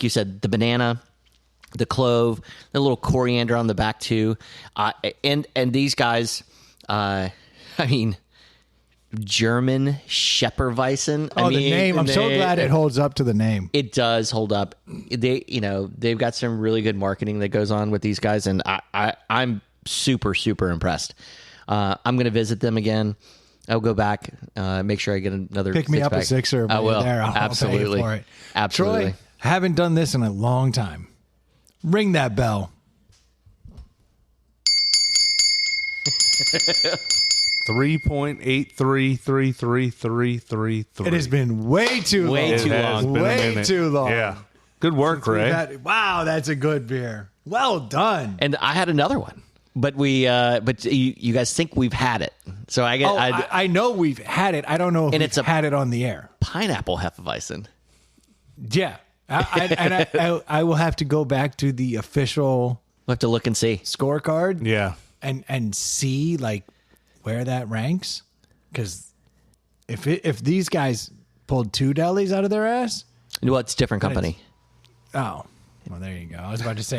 [SPEAKER 4] you said, the banana, the clove, the little coriander on the back too. And these guys, German Schepperweizen.
[SPEAKER 3] The name. I'm so glad it holds up to the name.
[SPEAKER 4] It does hold up. They've got some really good marketing that goes on with these guys, and I'm super, super impressed. I'm going to visit them again. I'll go back, make sure I get another
[SPEAKER 3] Pick me up a sixer.
[SPEAKER 4] I will.
[SPEAKER 3] There. I'll
[SPEAKER 4] Absolutely.
[SPEAKER 3] pay for it.
[SPEAKER 4] Absolutely.
[SPEAKER 3] Troy, haven't done this in a long time. Ring that bell.
[SPEAKER 1] 3.833333.
[SPEAKER 3] It has been way too
[SPEAKER 4] Way
[SPEAKER 3] long.
[SPEAKER 4] too
[SPEAKER 1] It has
[SPEAKER 4] long.
[SPEAKER 1] been a
[SPEAKER 3] Way
[SPEAKER 1] minute.
[SPEAKER 3] too long.
[SPEAKER 1] Yeah. Good work, Ray.
[SPEAKER 3] Wow, that's a good beer. Well done.
[SPEAKER 4] And I had another one, but you guys think we've had it. So
[SPEAKER 3] I know we've had it. I don't know if
[SPEAKER 4] And
[SPEAKER 3] we've
[SPEAKER 4] it's a-
[SPEAKER 3] had it on the air.
[SPEAKER 4] pineapple Hefeweizen.
[SPEAKER 3] Yeah. I will have to go back to the official
[SPEAKER 4] We'll have to look and see.
[SPEAKER 3] scorecard
[SPEAKER 1] Yeah.
[SPEAKER 3] and see like where that ranks. Because if these guys pulled 2 delis out of their ass,
[SPEAKER 4] Well, it's a different company.
[SPEAKER 3] oh, well, there you go. I was about to say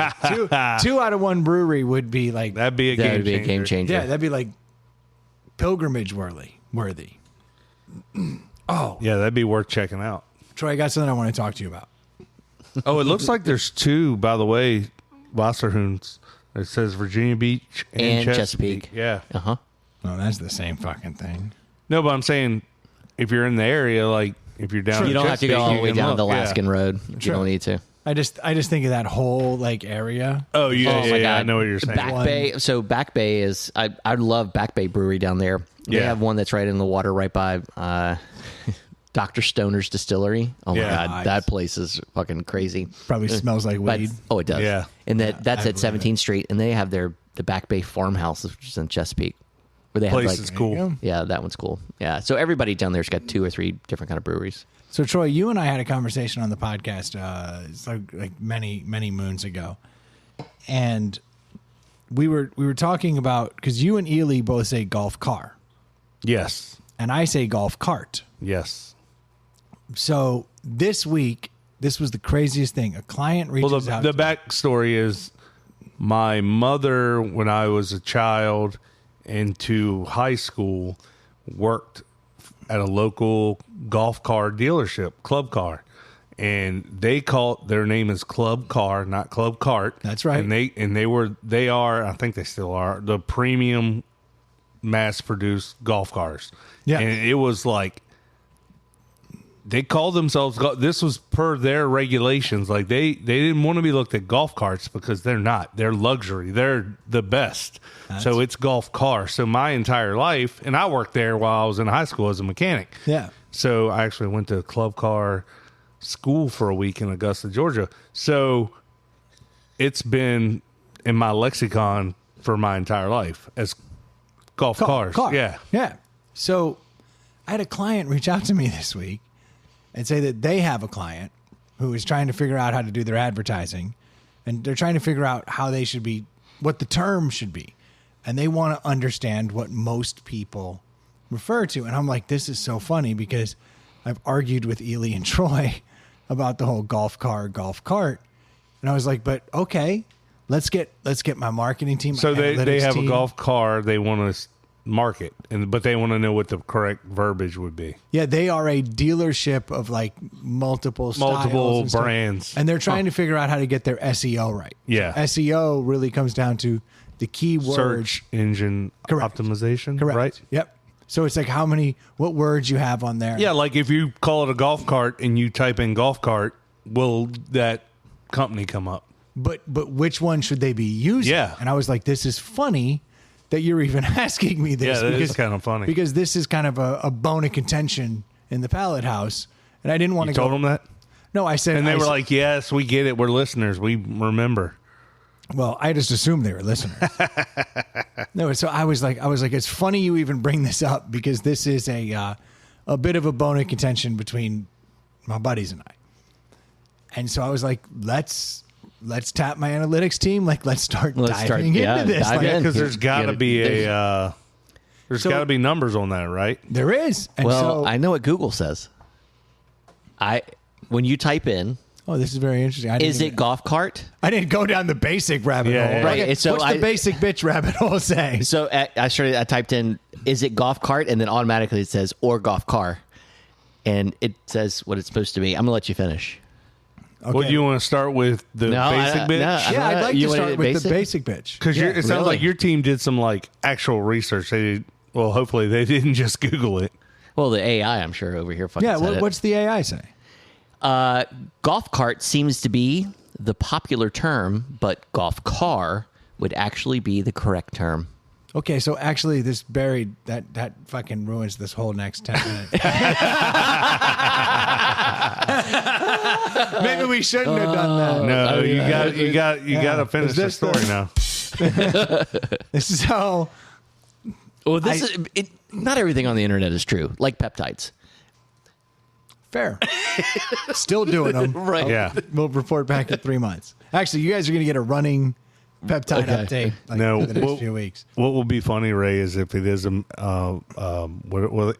[SPEAKER 3] two out of one brewery would be like
[SPEAKER 1] That'd be a
[SPEAKER 4] That
[SPEAKER 1] game
[SPEAKER 4] would be a
[SPEAKER 1] changer.
[SPEAKER 4] game changer.
[SPEAKER 3] yeah, that'd be like pilgrimage worthy.
[SPEAKER 1] Yeah, that'd be worth checking out.
[SPEAKER 3] Troy, I got something I want to talk to you about.
[SPEAKER 1] Oh, it looks like there's 2, by the way, Wasserhoons. It says Virginia Beach and Chesapeake. Yeah.
[SPEAKER 4] Uh-huh.
[SPEAKER 3] Oh, that's the same fucking thing.
[SPEAKER 1] No, but I'm saying if you're in the area, like if you're down,
[SPEAKER 4] You
[SPEAKER 1] in
[SPEAKER 4] don't have to go
[SPEAKER 1] Chesapeake,
[SPEAKER 4] all
[SPEAKER 1] you
[SPEAKER 4] the way
[SPEAKER 1] can
[SPEAKER 4] down
[SPEAKER 1] look.
[SPEAKER 4] the
[SPEAKER 1] Yeah.
[SPEAKER 4] Alaskan Road. You
[SPEAKER 3] Sure.
[SPEAKER 4] don't need to.
[SPEAKER 3] I just think of that whole like area.
[SPEAKER 1] Oh yeah,
[SPEAKER 4] Oh my
[SPEAKER 1] yeah,
[SPEAKER 4] God.
[SPEAKER 1] I know what you're saying.
[SPEAKER 4] Back Bay. So Back Bay is I love Back Bay Brewery down there. They
[SPEAKER 1] Yeah.
[SPEAKER 4] have one that's right in the water, right by Dr. Stoner's Distillery. Oh my
[SPEAKER 1] Yeah.
[SPEAKER 4] God,
[SPEAKER 3] Nice.
[SPEAKER 4] that place is fucking crazy.
[SPEAKER 3] Probably smells like
[SPEAKER 4] But,
[SPEAKER 3] weed.
[SPEAKER 4] oh, it does.
[SPEAKER 1] Yeah.
[SPEAKER 4] And that's
[SPEAKER 3] I
[SPEAKER 4] at
[SPEAKER 3] believe
[SPEAKER 4] 17th Street, and they have the Back Bay Farmhouse, which is in Chesapeake. Where they
[SPEAKER 1] Place
[SPEAKER 4] have
[SPEAKER 1] is
[SPEAKER 4] like,
[SPEAKER 1] cool.
[SPEAKER 4] yeah, that one's cool. Yeah, so everybody down there's got 2 or 3 different kind of breweries.
[SPEAKER 3] So Troy, you and I had a conversation on the podcast it's like many moons ago, and we were talking about, because you and Ely both say golf car,
[SPEAKER 1] Yes.
[SPEAKER 3] and I say golf cart.
[SPEAKER 1] Yes.
[SPEAKER 3] So this week, this was the craziest thing. A client reaches
[SPEAKER 1] Well,
[SPEAKER 3] out.
[SPEAKER 1] the backstory is my mother, when I was a child into high school, worked at a local golf car dealership, Club Car. And they their name is Club Car, not Club Cart.
[SPEAKER 3] That's right.
[SPEAKER 1] And they are, I think they still are, the premium mass produced golf cars.
[SPEAKER 3] Yeah.
[SPEAKER 1] And it was like, they called themselves, this was per their regulations. Like they didn't want to be looked at golf carts because they're not. They're luxury. They're the best. So it's golf car. So my entire life, and I worked there while I was in high school as a mechanic.
[SPEAKER 3] Yeah.
[SPEAKER 1] So I actually went to Club Car school for a week in Augusta, Georgia. So it's been in my lexicon for my entire life as golf cars.
[SPEAKER 3] Car.
[SPEAKER 1] Yeah.
[SPEAKER 3] Yeah. So I had a client reach out to me this week and say that they have a client who is trying to figure out how to do their advertising, and they're trying to figure out how they should be, what the term should be. And they want to understand what most people refer to. And I'm like, this is so funny because I've argued with Ely and Troy about the whole golf car, golf cart. And I was like, but okay, let's get my marketing team.
[SPEAKER 1] So
[SPEAKER 3] my
[SPEAKER 1] they
[SPEAKER 3] analytics
[SPEAKER 1] have
[SPEAKER 3] team.
[SPEAKER 1] a golf car they want to market, but they want to know what the correct verbiage would be.
[SPEAKER 3] Yeah, they are a dealership of like multiple styles and stuff.
[SPEAKER 1] brands.
[SPEAKER 3] And they're trying to figure out how to get their SEO right.
[SPEAKER 1] Yeah.
[SPEAKER 3] SEO really comes down to the keyword
[SPEAKER 1] Search engine
[SPEAKER 3] Correct.
[SPEAKER 1] optimization,
[SPEAKER 3] Correct.
[SPEAKER 1] right?
[SPEAKER 3] Yep. So it's like what words you have on there.
[SPEAKER 1] Yeah, like if you call it a golf cart and you type in golf cart, will that company come up?
[SPEAKER 3] But which one should they be using?
[SPEAKER 1] Yeah.
[SPEAKER 3] And I was like, this is funny that you're even asking me this.
[SPEAKER 1] Yeah, that is kind of funny.
[SPEAKER 3] Because this is kind of a bone of contention in the Pallet House. And I didn't want
[SPEAKER 1] You
[SPEAKER 3] to
[SPEAKER 1] told them that?
[SPEAKER 3] No, I said.
[SPEAKER 1] And they
[SPEAKER 3] I
[SPEAKER 1] were
[SPEAKER 3] said-
[SPEAKER 1] like, yes, we get it. We're listeners. We remember.
[SPEAKER 3] Well, I just assumed they were listeners. No, so I was like, it's funny you even bring this up because this is a bit of a bone of contention between my buddies and I. And so I was like, let's tap my analytics team. Like, let's start diving into this.
[SPEAKER 4] dive
[SPEAKER 3] Like,
[SPEAKER 4] in.
[SPEAKER 1] Because there's got to be there's
[SPEAKER 3] So-
[SPEAKER 1] got to be numbers on that, right?
[SPEAKER 3] there is. And
[SPEAKER 4] Well,
[SPEAKER 3] so,
[SPEAKER 4] I know what Google says. When you type in,
[SPEAKER 3] oh, this is very interesting.
[SPEAKER 4] is it golf cart?
[SPEAKER 3] I didn't go down the basic rabbit
[SPEAKER 1] Yeah,
[SPEAKER 3] hole.
[SPEAKER 1] yeah.
[SPEAKER 4] Right,
[SPEAKER 3] Okay,
[SPEAKER 4] so
[SPEAKER 3] what's the basic bitch rabbit hole say?
[SPEAKER 4] So I typed in, is it golf cart? And then automatically it says, or golf car. And it says what it's supposed to be. I'm going to let you finish.
[SPEAKER 3] Okay.
[SPEAKER 1] Well, do you want to start with the basic bitch?
[SPEAKER 4] no, I-
[SPEAKER 3] Yeah, I'd like
[SPEAKER 4] You
[SPEAKER 3] to
[SPEAKER 4] want
[SPEAKER 3] start
[SPEAKER 4] it
[SPEAKER 3] with the
[SPEAKER 4] basic?
[SPEAKER 3] basic bitch.
[SPEAKER 1] Because it sounds
[SPEAKER 4] really?
[SPEAKER 1] like your team did some like actual research. Well, hopefully they didn't just Google it.
[SPEAKER 4] Well, the AI, I'm sure, over here fucking
[SPEAKER 3] Yeah,
[SPEAKER 4] said it.
[SPEAKER 3] what's the AI say?
[SPEAKER 4] Golf cart seems to be the popular term, but golf car would actually be the correct term.
[SPEAKER 3] Okay, so actually this buried, that fucking ruins this whole next 10 minutes. Maybe we shouldn't have done that.
[SPEAKER 1] No, you got to finish
[SPEAKER 3] Is
[SPEAKER 1] the
[SPEAKER 3] this
[SPEAKER 1] story now.
[SPEAKER 3] So,
[SPEAKER 4] Well, not everything on the internet is true, like peptides.
[SPEAKER 3] fair. Still doing them.
[SPEAKER 4] Right.
[SPEAKER 1] Yeah.
[SPEAKER 3] We'll report back in 3 months. Actually, you guys are going to get a running peptide
[SPEAKER 4] Okay.
[SPEAKER 3] update like,
[SPEAKER 1] No,
[SPEAKER 3] for the next
[SPEAKER 1] well-
[SPEAKER 3] few weeks.
[SPEAKER 1] What will be funny, Ray, is if it is what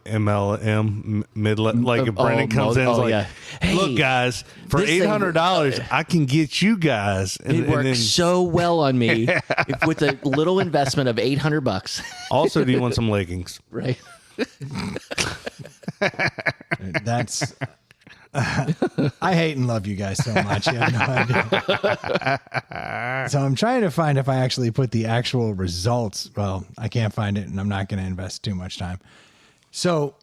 [SPEAKER 1] MLM midlet, like if Brendan comes in and is like,
[SPEAKER 4] yeah. Hey,
[SPEAKER 1] look, guys, for
[SPEAKER 4] this thing-
[SPEAKER 1] $800, I can get you guys.
[SPEAKER 4] It worked
[SPEAKER 1] then,
[SPEAKER 4] so well on me with a little investment of $800.
[SPEAKER 1] also, do you want some leggings?
[SPEAKER 4] Right.
[SPEAKER 3] That's. I hate and love you guys so much. You have no idea. So I'm trying to find if I actually put the actual results. Well, I can't find it, and I'm not going to invest too much time. So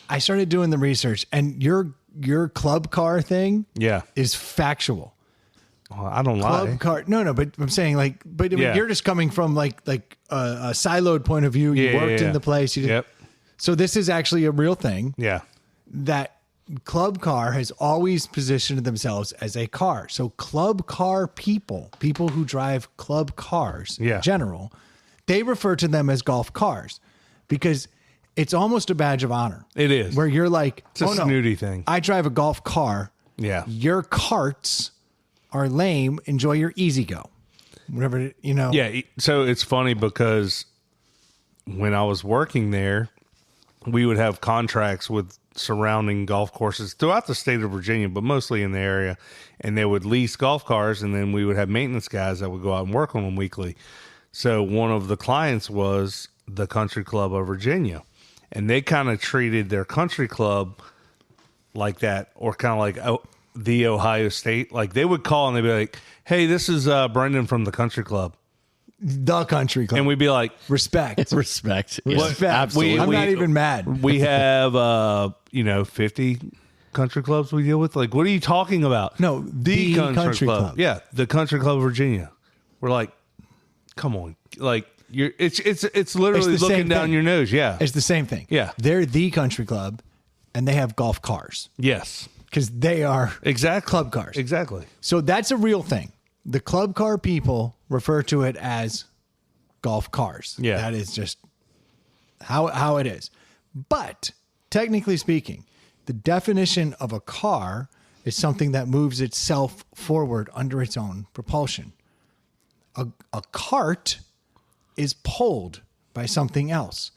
[SPEAKER 3] I started doing the research, and your club car thing,
[SPEAKER 1] Yeah.
[SPEAKER 3] is factual.
[SPEAKER 1] Well, I don't lie.
[SPEAKER 3] Club car, no, but I'm saying like, but I mean,
[SPEAKER 1] Yeah.
[SPEAKER 3] you're just coming from like a siloed point of view. You
[SPEAKER 1] Yeah,
[SPEAKER 3] worked
[SPEAKER 1] yeah.
[SPEAKER 3] in the place. You did,
[SPEAKER 1] Yep.
[SPEAKER 3] So this is actually a real thing.
[SPEAKER 1] Yeah.
[SPEAKER 3] That club car has always positioned themselves as a car. So club car people who drive club cars
[SPEAKER 1] Yeah.
[SPEAKER 3] in general, they refer to them as golf cars because it's almost a badge of honor.
[SPEAKER 1] It is.
[SPEAKER 3] Where you're like,
[SPEAKER 1] It's a snooty thing.
[SPEAKER 3] I drive a golf car.
[SPEAKER 1] Yeah.
[SPEAKER 3] Your carts are lame. Enjoy your easy go. Whatever, you know.
[SPEAKER 1] Yeah. So it's funny because when I was working there, we would have contracts with surrounding golf courses throughout the state of Virginia, but mostly in the area. And they would lease golf cars, and then we would have maintenance guys that would go out and work on them weekly. So one of the clients was the Country Club of Virginia. And they kind of treated their country club like that, or kind of like the Ohio State. Like they would call and they'd be like, "Hey, this is Brendan from the Country Club."
[SPEAKER 3] The country club.
[SPEAKER 1] And we'd be like,
[SPEAKER 3] respect.
[SPEAKER 4] Respect.
[SPEAKER 3] Respect.
[SPEAKER 4] Absolutely.
[SPEAKER 3] I'm not even mad.
[SPEAKER 1] We have, 50 country clubs we deal with. Like, what are you talking about?
[SPEAKER 3] No, the country club.
[SPEAKER 1] Yeah, the Country Club of Virginia. We're like, come on, like it's literally
[SPEAKER 3] It's the
[SPEAKER 1] looking
[SPEAKER 3] same
[SPEAKER 1] down
[SPEAKER 3] thing.
[SPEAKER 1] your nose. Yeah,
[SPEAKER 3] It's the same thing.
[SPEAKER 1] Yeah.
[SPEAKER 3] They're the country club and they have golf cars
[SPEAKER 1] yes,
[SPEAKER 3] because they are
[SPEAKER 1] exactly
[SPEAKER 3] club cars.
[SPEAKER 1] Exactly.
[SPEAKER 3] So that's a real thing. The club car people refer to it as golf cars.
[SPEAKER 1] Yeah.
[SPEAKER 3] That is just how it is. But technically speaking, the definition of a car is something that moves itself forward under its own propulsion. A cart is pulled by something else.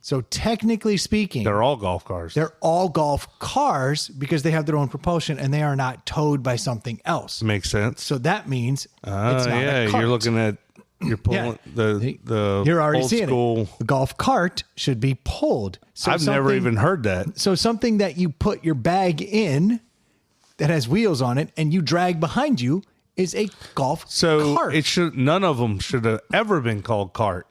[SPEAKER 3] So technically speaking,
[SPEAKER 1] They're all golf cars.
[SPEAKER 3] they're all golf cars because they have their own propulsion and they are not towed by something else.
[SPEAKER 1] Makes sense.
[SPEAKER 3] So that means it's not
[SPEAKER 1] yeah,
[SPEAKER 3] a cart.
[SPEAKER 1] you're looking at pulling the
[SPEAKER 3] You're already
[SPEAKER 1] old
[SPEAKER 3] seeing
[SPEAKER 1] school.
[SPEAKER 3] it. The golf cart should be pulled. So
[SPEAKER 1] I've never even heard that.
[SPEAKER 3] So something that you put your bag in that has wheels on it and you drag behind you is a golf
[SPEAKER 1] So
[SPEAKER 3] cart.
[SPEAKER 1] it should. None of them should have ever been called cart.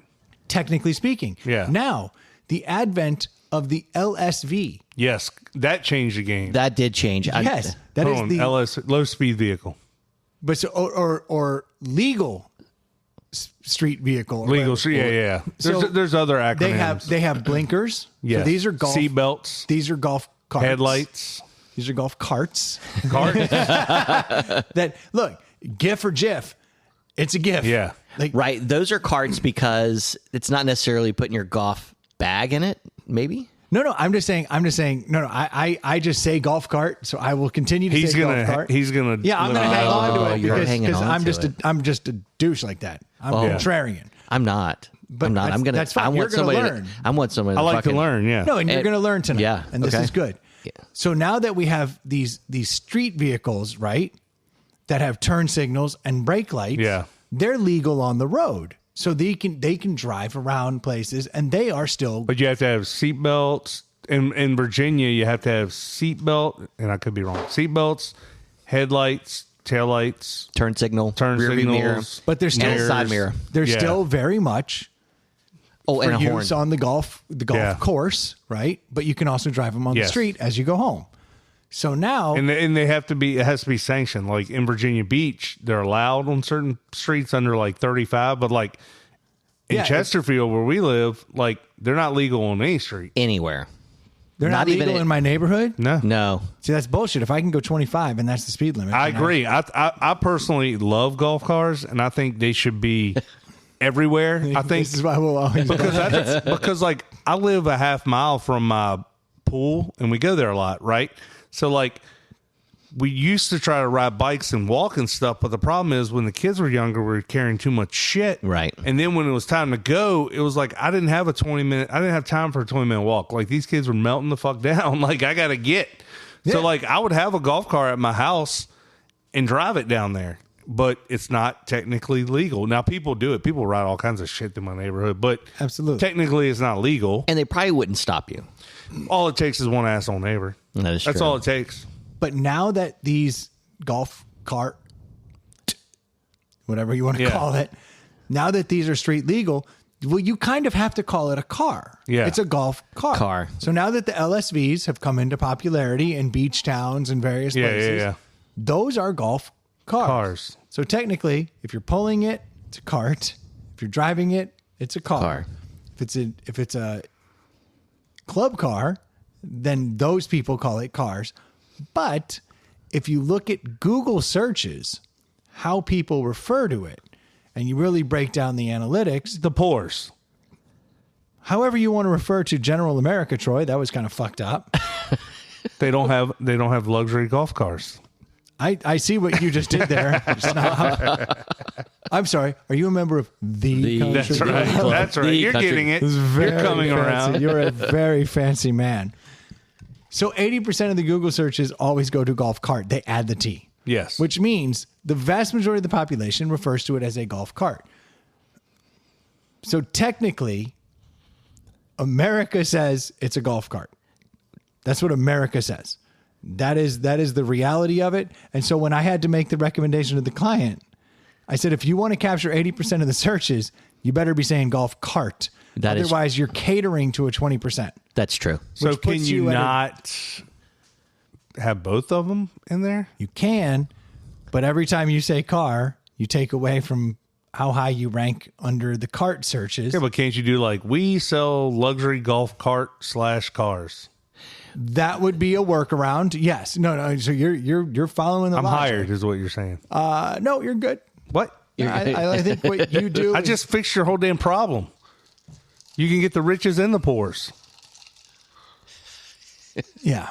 [SPEAKER 3] Technically speaking.
[SPEAKER 1] Yeah.
[SPEAKER 3] Now, the advent of the LSV.
[SPEAKER 1] Yes, that changed the game.
[SPEAKER 4] That did change.
[SPEAKER 3] Yes, that
[SPEAKER 1] Hold
[SPEAKER 3] is
[SPEAKER 1] on,
[SPEAKER 3] the
[SPEAKER 1] LS low speed vehicle.
[SPEAKER 3] but so, or legal street vehicle. or
[SPEAKER 1] Legal.
[SPEAKER 3] whatever.
[SPEAKER 1] Yeah.
[SPEAKER 3] So
[SPEAKER 1] there's other acronyms.
[SPEAKER 3] They have blinkers.
[SPEAKER 1] Yes.
[SPEAKER 3] So these are golf
[SPEAKER 1] seat belts,
[SPEAKER 3] These are golf carts.
[SPEAKER 1] headlights,
[SPEAKER 3] These are golf carts.
[SPEAKER 1] cart.
[SPEAKER 3] That look, GIF or JIF. It's a GIF.
[SPEAKER 1] Yeah.
[SPEAKER 3] Like
[SPEAKER 4] Right. Those are carts because it's not necessarily putting your golf bag in it, maybe?
[SPEAKER 3] no. I'm just saying. No. I just say golf cart, so I will continue to
[SPEAKER 1] He's
[SPEAKER 3] say golf
[SPEAKER 1] gonna.
[SPEAKER 3] cart.
[SPEAKER 1] He's gonna.
[SPEAKER 3] Yeah, I'm gonna hang on to it
[SPEAKER 4] you're hanging
[SPEAKER 3] because
[SPEAKER 4] on
[SPEAKER 3] I'm
[SPEAKER 4] to
[SPEAKER 3] just
[SPEAKER 4] it.
[SPEAKER 3] I'm just a douche like that. I'm
[SPEAKER 1] Yeah.
[SPEAKER 3] contrarian.
[SPEAKER 4] I'm not.
[SPEAKER 3] But
[SPEAKER 4] I'm not. I'm gonna.
[SPEAKER 3] that's fine.
[SPEAKER 4] I
[SPEAKER 3] You're
[SPEAKER 4] want
[SPEAKER 3] gonna
[SPEAKER 4] somebody.
[SPEAKER 3] learn.
[SPEAKER 4] I want somebody.
[SPEAKER 1] I like to
[SPEAKER 4] fucking-
[SPEAKER 1] learn. Yeah.
[SPEAKER 3] No, and you're
[SPEAKER 4] And-
[SPEAKER 3] going to learn tonight.
[SPEAKER 4] yeah,
[SPEAKER 3] And this
[SPEAKER 4] okay.
[SPEAKER 3] is good.
[SPEAKER 4] Yeah.
[SPEAKER 3] So now that we have these street vehicles, right, that have turn signals and brake lights,
[SPEAKER 1] Yeah.
[SPEAKER 3] they're legal on the road. So they can drive around places and they are still
[SPEAKER 1] But you have to have seat belts. In Virginia, you have to have seat belt, and I could be wrong. Seat belts, headlights, taillights,
[SPEAKER 4] Turn signal.
[SPEAKER 1] turn
[SPEAKER 4] rear view
[SPEAKER 1] signals,
[SPEAKER 4] mirror.
[SPEAKER 3] but they're still
[SPEAKER 4] And a side mirror.
[SPEAKER 3] They're
[SPEAKER 1] Yeah.
[SPEAKER 3] still very much
[SPEAKER 4] Oh,
[SPEAKER 3] for
[SPEAKER 4] and a horn.
[SPEAKER 3] use on the golf
[SPEAKER 1] Yeah.
[SPEAKER 3] course, right? But you can also drive them on the
[SPEAKER 1] Yes.
[SPEAKER 3] street as you go home. So now
[SPEAKER 1] and they have to be. It has to be sanctioned. Like in Virginia Beach, they're allowed on certain streets under like 35, but like in
[SPEAKER 3] Yeah,
[SPEAKER 1] Chesterfield where we live, like they're not legal on any street.
[SPEAKER 4] Anywhere.
[SPEAKER 3] they're not
[SPEAKER 4] not even
[SPEAKER 3] legal
[SPEAKER 4] in-
[SPEAKER 3] in my neighborhood.
[SPEAKER 1] No,
[SPEAKER 4] No.
[SPEAKER 3] See, that's bullshit. If I can go 25 and that's the speed limit,
[SPEAKER 1] I
[SPEAKER 3] then
[SPEAKER 1] agree. I personally love golf cars, and I think they should be everywhere. I think
[SPEAKER 3] this is why we'll always
[SPEAKER 1] because like I live a half mile from my pool, and we go there a lot, right? So like we used to try to ride bikes and walk and stuff, but the problem is when the kids were younger, we were carrying too much shit,
[SPEAKER 4] Right.
[SPEAKER 1] And then when it was time to go, it was like I didn't have a 20-minute. I didn't have time for a 20-minute walk. Like these kids were melting the fuck down. Like I gotta get.
[SPEAKER 3] Yeah.
[SPEAKER 1] So like I would have a golf car at my house and drive it down there. But it's not technically legal. Now people do it. People ride all kinds of shit through my neighborhood, but
[SPEAKER 3] Absolutely.
[SPEAKER 1] technically it's not legal.
[SPEAKER 4] And they probably wouldn't stop you.
[SPEAKER 1] All it takes is one asshole neighbor.
[SPEAKER 4] That is
[SPEAKER 1] That's
[SPEAKER 4] true.
[SPEAKER 1] all it takes.
[SPEAKER 3] But now that these golf cart, whatever you want to
[SPEAKER 1] Yeah.
[SPEAKER 3] call it, now that these are street legal, well, you kind of have to call it a car.
[SPEAKER 1] Yeah.
[SPEAKER 3] It's a golf car.
[SPEAKER 4] Car.
[SPEAKER 3] So now that the LSVs have come into popularity in beach towns and various places,
[SPEAKER 1] Yeah.
[SPEAKER 3] those are golf cars.
[SPEAKER 1] Cars.
[SPEAKER 3] So technically, if you're pulling it, it's a cart. If you're driving it, it's a car.
[SPEAKER 4] Car.
[SPEAKER 3] If it's a club car, then those people call it cars. But if you look at Google searches, how people refer to it, and you really break down the analytics,
[SPEAKER 1] The Porsche.
[SPEAKER 3] however you want to refer to General America, Troy, that was kind of fucked up.
[SPEAKER 1] They don't have luxury golf cars.
[SPEAKER 3] I see what you just did there. It's not- I'm sorry. Are you a member of the country?
[SPEAKER 1] That's right. That's right.
[SPEAKER 4] The
[SPEAKER 1] You're
[SPEAKER 4] country.
[SPEAKER 1] getting it.
[SPEAKER 3] This is very
[SPEAKER 1] You're coming
[SPEAKER 3] fancy.
[SPEAKER 1] around.
[SPEAKER 3] You're a very fancy man. So 80% of the Google searches always go to golf cart. They add the T.
[SPEAKER 1] Yes.
[SPEAKER 3] Which means the vast majority of the population refers to it as a golf cart. So technically, America says it's a golf cart. That's what America says. That is the reality of it. And so when I had to make the recommendation to the client, I said, if you want to capture 80% of the searches, you better be saying golf cart.
[SPEAKER 4] That is-
[SPEAKER 3] Otherwise, you're catering to a 20%.
[SPEAKER 4] That's true.
[SPEAKER 1] So
[SPEAKER 3] which
[SPEAKER 1] can
[SPEAKER 3] puts
[SPEAKER 1] you
[SPEAKER 3] you at a-
[SPEAKER 1] not have both of them in there?
[SPEAKER 3] You can, but every time you say car, you take away from how high you rank under the cart searches.
[SPEAKER 1] Yeah, but can't you do like we sell luxury golf cart / cars?
[SPEAKER 3] That would be a workaround. Yes. No. So you're following the
[SPEAKER 1] I'm
[SPEAKER 3] logic.
[SPEAKER 1] hired, is what you're saying.
[SPEAKER 3] No, you're good.
[SPEAKER 1] What?
[SPEAKER 3] I think what you do.
[SPEAKER 1] I just fixed your whole damn problem. You can get the riches and the poors.
[SPEAKER 3] Yeah.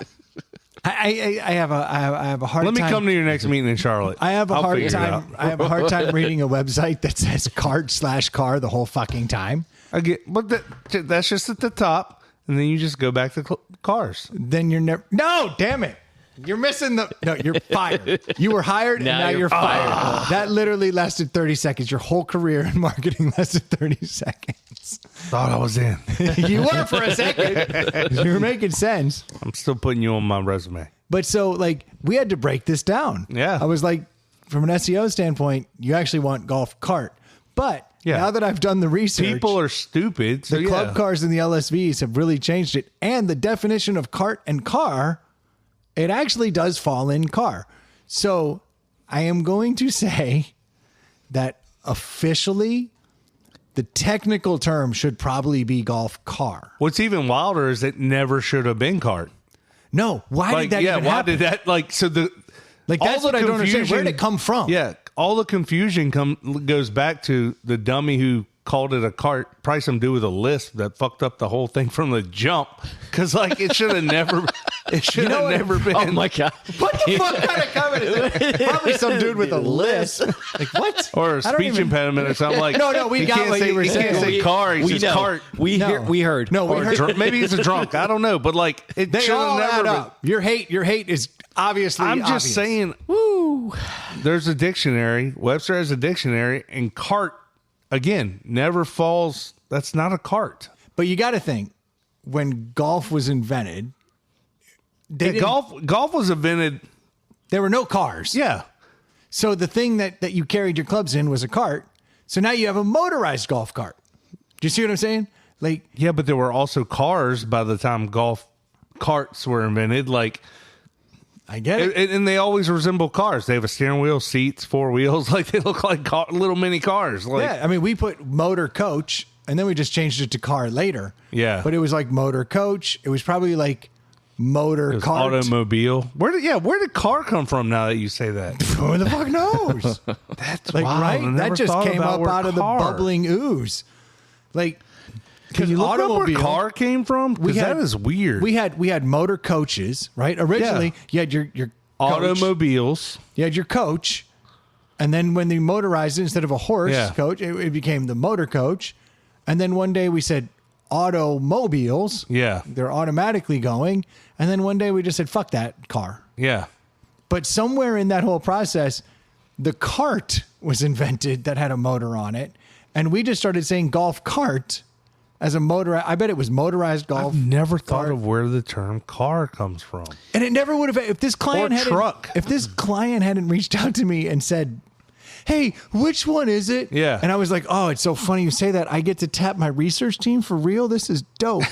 [SPEAKER 3] I have a hard
[SPEAKER 1] Let
[SPEAKER 3] time.
[SPEAKER 1] me come to your next meeting in Charlotte.
[SPEAKER 3] I have a
[SPEAKER 1] I'll
[SPEAKER 3] hard
[SPEAKER 1] figure it
[SPEAKER 3] time.
[SPEAKER 1] out.
[SPEAKER 3] I have a hard time reading a website that says cart / car the whole fucking time.
[SPEAKER 1] I get, but that's just at the top, and then you just go back to cars.
[SPEAKER 3] Then you're never. No, damn it. You're missing the. No, you're fired. You were hired, and now you're fired. That literally lasted 30 seconds. Your whole career in marketing lasted 30 seconds.
[SPEAKER 1] Thought I was in.
[SPEAKER 3] You were for a second. You were making sense.
[SPEAKER 1] I'm still putting you on my resume.
[SPEAKER 3] But so, like, we had to break this down.
[SPEAKER 1] Yeah.
[SPEAKER 3] I was like, from an SEO standpoint, you actually want golf cart. But
[SPEAKER 1] Yeah.
[SPEAKER 3] now that I've done the research,
[SPEAKER 1] People are stupid. So
[SPEAKER 3] the club cars and the LSVs have really changed it. And the definition of cart and car, it actually does fall in car. So I am going to say that officially, the technical term should probably be golf car.
[SPEAKER 1] What's even wilder is it never should have been cart.
[SPEAKER 3] No, why did that even happen?
[SPEAKER 1] Did that
[SPEAKER 3] Like, that's
[SPEAKER 1] all
[SPEAKER 3] what
[SPEAKER 1] the
[SPEAKER 3] I don't understand. Where
[SPEAKER 1] confusion-
[SPEAKER 3] did it come from?
[SPEAKER 1] Yeah, all the confusion goes back to the dummy who called it a cart. Probably some dude with a lisp that fucked up the whole thing from the jump. Because like it should have never. It should have never been.
[SPEAKER 4] Oh my god!
[SPEAKER 3] What the fuck kind of comment is that? Probably some dude with a lisp. Like, what?
[SPEAKER 1] Or a
[SPEAKER 3] I don't
[SPEAKER 1] speech
[SPEAKER 3] even-
[SPEAKER 1] impediment or something like.
[SPEAKER 3] No, we
[SPEAKER 1] he
[SPEAKER 3] got
[SPEAKER 1] can't
[SPEAKER 3] what
[SPEAKER 1] say,
[SPEAKER 3] you were
[SPEAKER 1] he
[SPEAKER 3] saying.
[SPEAKER 1] can't say car. He says
[SPEAKER 4] know.
[SPEAKER 1] cart.
[SPEAKER 4] We
[SPEAKER 3] No.
[SPEAKER 4] heard.
[SPEAKER 3] No, we
[SPEAKER 1] Or
[SPEAKER 3] heard.
[SPEAKER 1] maybe he's a drunk. I don't know, but like it
[SPEAKER 3] They
[SPEAKER 1] should
[SPEAKER 3] all
[SPEAKER 1] have
[SPEAKER 3] add
[SPEAKER 1] never
[SPEAKER 3] up. Your hate is obviously.
[SPEAKER 1] been. I'm just
[SPEAKER 3] obvious.
[SPEAKER 1] saying. Woo. There's a dictionary. Webster has a dictionary, and cart again never falls. That's not a cart.
[SPEAKER 3] But you got to think when golf was invented,
[SPEAKER 1] Golf was invented.
[SPEAKER 3] there were no cars.
[SPEAKER 1] Yeah.
[SPEAKER 3] So the thing that you carried your clubs in was a cart. So now you have a motorized golf cart. Do you see what I'm saying? Like,
[SPEAKER 1] Yeah, but there were also cars by the time golf carts were invented. Like,
[SPEAKER 3] I get it.
[SPEAKER 1] and they always resemble cars. They have a steering wheel, seats, 4 wheels. Like they look like little mini cars. Like,
[SPEAKER 3] Yeah, I mean, we put motor coach, and then we just changed it to car later.
[SPEAKER 1] Yeah.
[SPEAKER 3] But it was like motor coach. It was probably like motor
[SPEAKER 1] it was
[SPEAKER 3] cart.
[SPEAKER 1] automobile. Where did car come from? Now that you say that,
[SPEAKER 3] Who the fuck knows?
[SPEAKER 1] that's
[SPEAKER 3] Like,
[SPEAKER 1] wild. I
[SPEAKER 3] right?
[SPEAKER 1] never
[SPEAKER 3] That just
[SPEAKER 1] thought
[SPEAKER 3] came
[SPEAKER 1] about
[SPEAKER 3] up
[SPEAKER 1] where
[SPEAKER 3] out of the
[SPEAKER 1] car-
[SPEAKER 3] bubbling ooze. Like,
[SPEAKER 1] Can you look up where
[SPEAKER 3] automobile-
[SPEAKER 1] car came from? Because that is weird.
[SPEAKER 3] We had motor coaches, right? Originally, you had your coach.
[SPEAKER 1] Automobiles.
[SPEAKER 3] You had your coach, and then when they motorized it, instead of a horse
[SPEAKER 1] Yeah.
[SPEAKER 3] coach, it became the motor coach. And then one day we said automobiles.
[SPEAKER 1] Yeah.
[SPEAKER 3] They're automatically going. And then one day we just said, fuck that car.
[SPEAKER 1] Yeah.
[SPEAKER 3] But somewhere in that whole process, the cart was invented that had a motor on it. And we just started saying golf cart as a motor. I bet it was motorized golf.
[SPEAKER 1] I've never thought
[SPEAKER 3] cart.
[SPEAKER 1] of where the term car comes from.
[SPEAKER 3] And it never would have, if this client
[SPEAKER 1] Or
[SPEAKER 3] hadn't,
[SPEAKER 1] truck.
[SPEAKER 3] if this client hadn't reached out to me and said, hey, which one is it?
[SPEAKER 1] Yeah.
[SPEAKER 3] And I was like, oh, it's so funny you say that. I get to tap my research team for real. This is dope.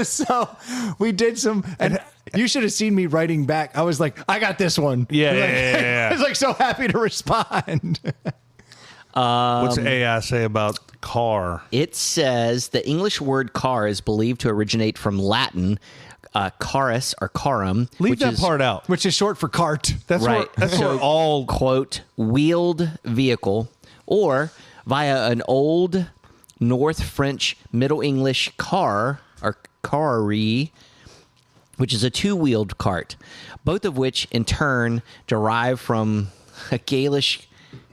[SPEAKER 3] So we did some, and you should have seen me writing back. I was like, I got this one.
[SPEAKER 1] Yeah,
[SPEAKER 3] Like,
[SPEAKER 1] yeah.
[SPEAKER 3] I was like so happy to respond.
[SPEAKER 1] What's AI say about car?
[SPEAKER 4] It says the English word car is believed to originate from Latin Charis or Charum.
[SPEAKER 1] Leave
[SPEAKER 4] which
[SPEAKER 1] that
[SPEAKER 4] is,
[SPEAKER 1] part out.
[SPEAKER 3] Which is short for cart.
[SPEAKER 1] That's
[SPEAKER 4] right.
[SPEAKER 1] That's
[SPEAKER 4] So,
[SPEAKER 1] what all.
[SPEAKER 4] quote, wheeled vehicle, or via an old North French Middle English car or carry, which is a two-wheeled cart, both of which in turn derive from a Gaelish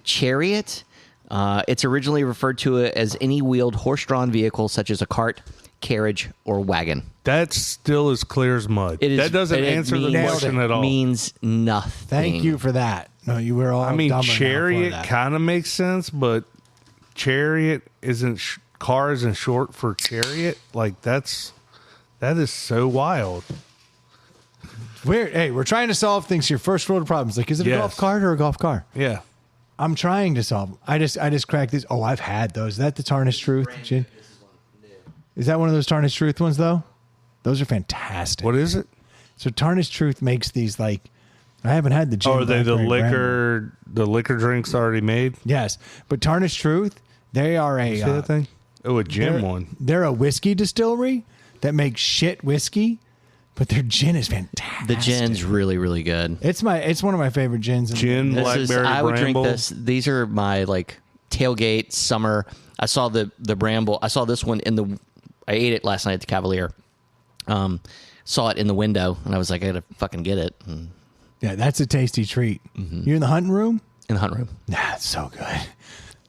[SPEAKER 4] chariot. It's originally referred to as any wheeled horse-drawn vehicle such as a cart, carriage, or wagon.
[SPEAKER 1] That's still as clear as mud. That doesn't answer the question at all.
[SPEAKER 4] Means nothing.
[SPEAKER 3] Thank you for that. No, you were all.
[SPEAKER 1] I mean,
[SPEAKER 3] dumber now for
[SPEAKER 1] chariot
[SPEAKER 3] that.
[SPEAKER 1] kind of makes sense, but chariot isn't. Car isn't short for chariot. Like that is so wild.
[SPEAKER 3] We're trying to solve things here. First world problems. Like, is it a
[SPEAKER 1] Yes.
[SPEAKER 3] golf cart or a golf car?
[SPEAKER 1] Yeah.
[SPEAKER 3] I'm trying to solve them. I just cracked this. Oh, I've had those. Is that the Tarnished Truth, Gin? Is that one of those Tarnished Truth ones, though? Those are fantastic.
[SPEAKER 1] What is it?
[SPEAKER 3] So Tarnished Truth makes these, like, I haven't had the gin.
[SPEAKER 1] Oh, are they the
[SPEAKER 3] blackberry
[SPEAKER 1] liquor?
[SPEAKER 3] bramble.
[SPEAKER 1] The liquor drinks already made.
[SPEAKER 3] Yes, but Tarnished Truth, they are a
[SPEAKER 1] See that thing? Oh, a gin
[SPEAKER 3] they're-
[SPEAKER 1] one.
[SPEAKER 3] They're a whiskey distillery that makes shit whiskey, but their gin is fantastic.
[SPEAKER 4] The gin's really, really good.
[SPEAKER 3] It's one of my favorite gins.
[SPEAKER 1] Gin, blackberry,
[SPEAKER 4] I would
[SPEAKER 1] bramble.
[SPEAKER 4] drink this. These are my like tailgate summer. I saw the bramble. I saw this one I ate it last night at the Cavalier. Saw it in the window, and I was like, I gotta fucking get it. And
[SPEAKER 3] Yeah, that's a tasty treat.
[SPEAKER 1] Mm-hmm.
[SPEAKER 3] You're in the hunting room?
[SPEAKER 4] in the hunt room.
[SPEAKER 3] Nah, it's so good.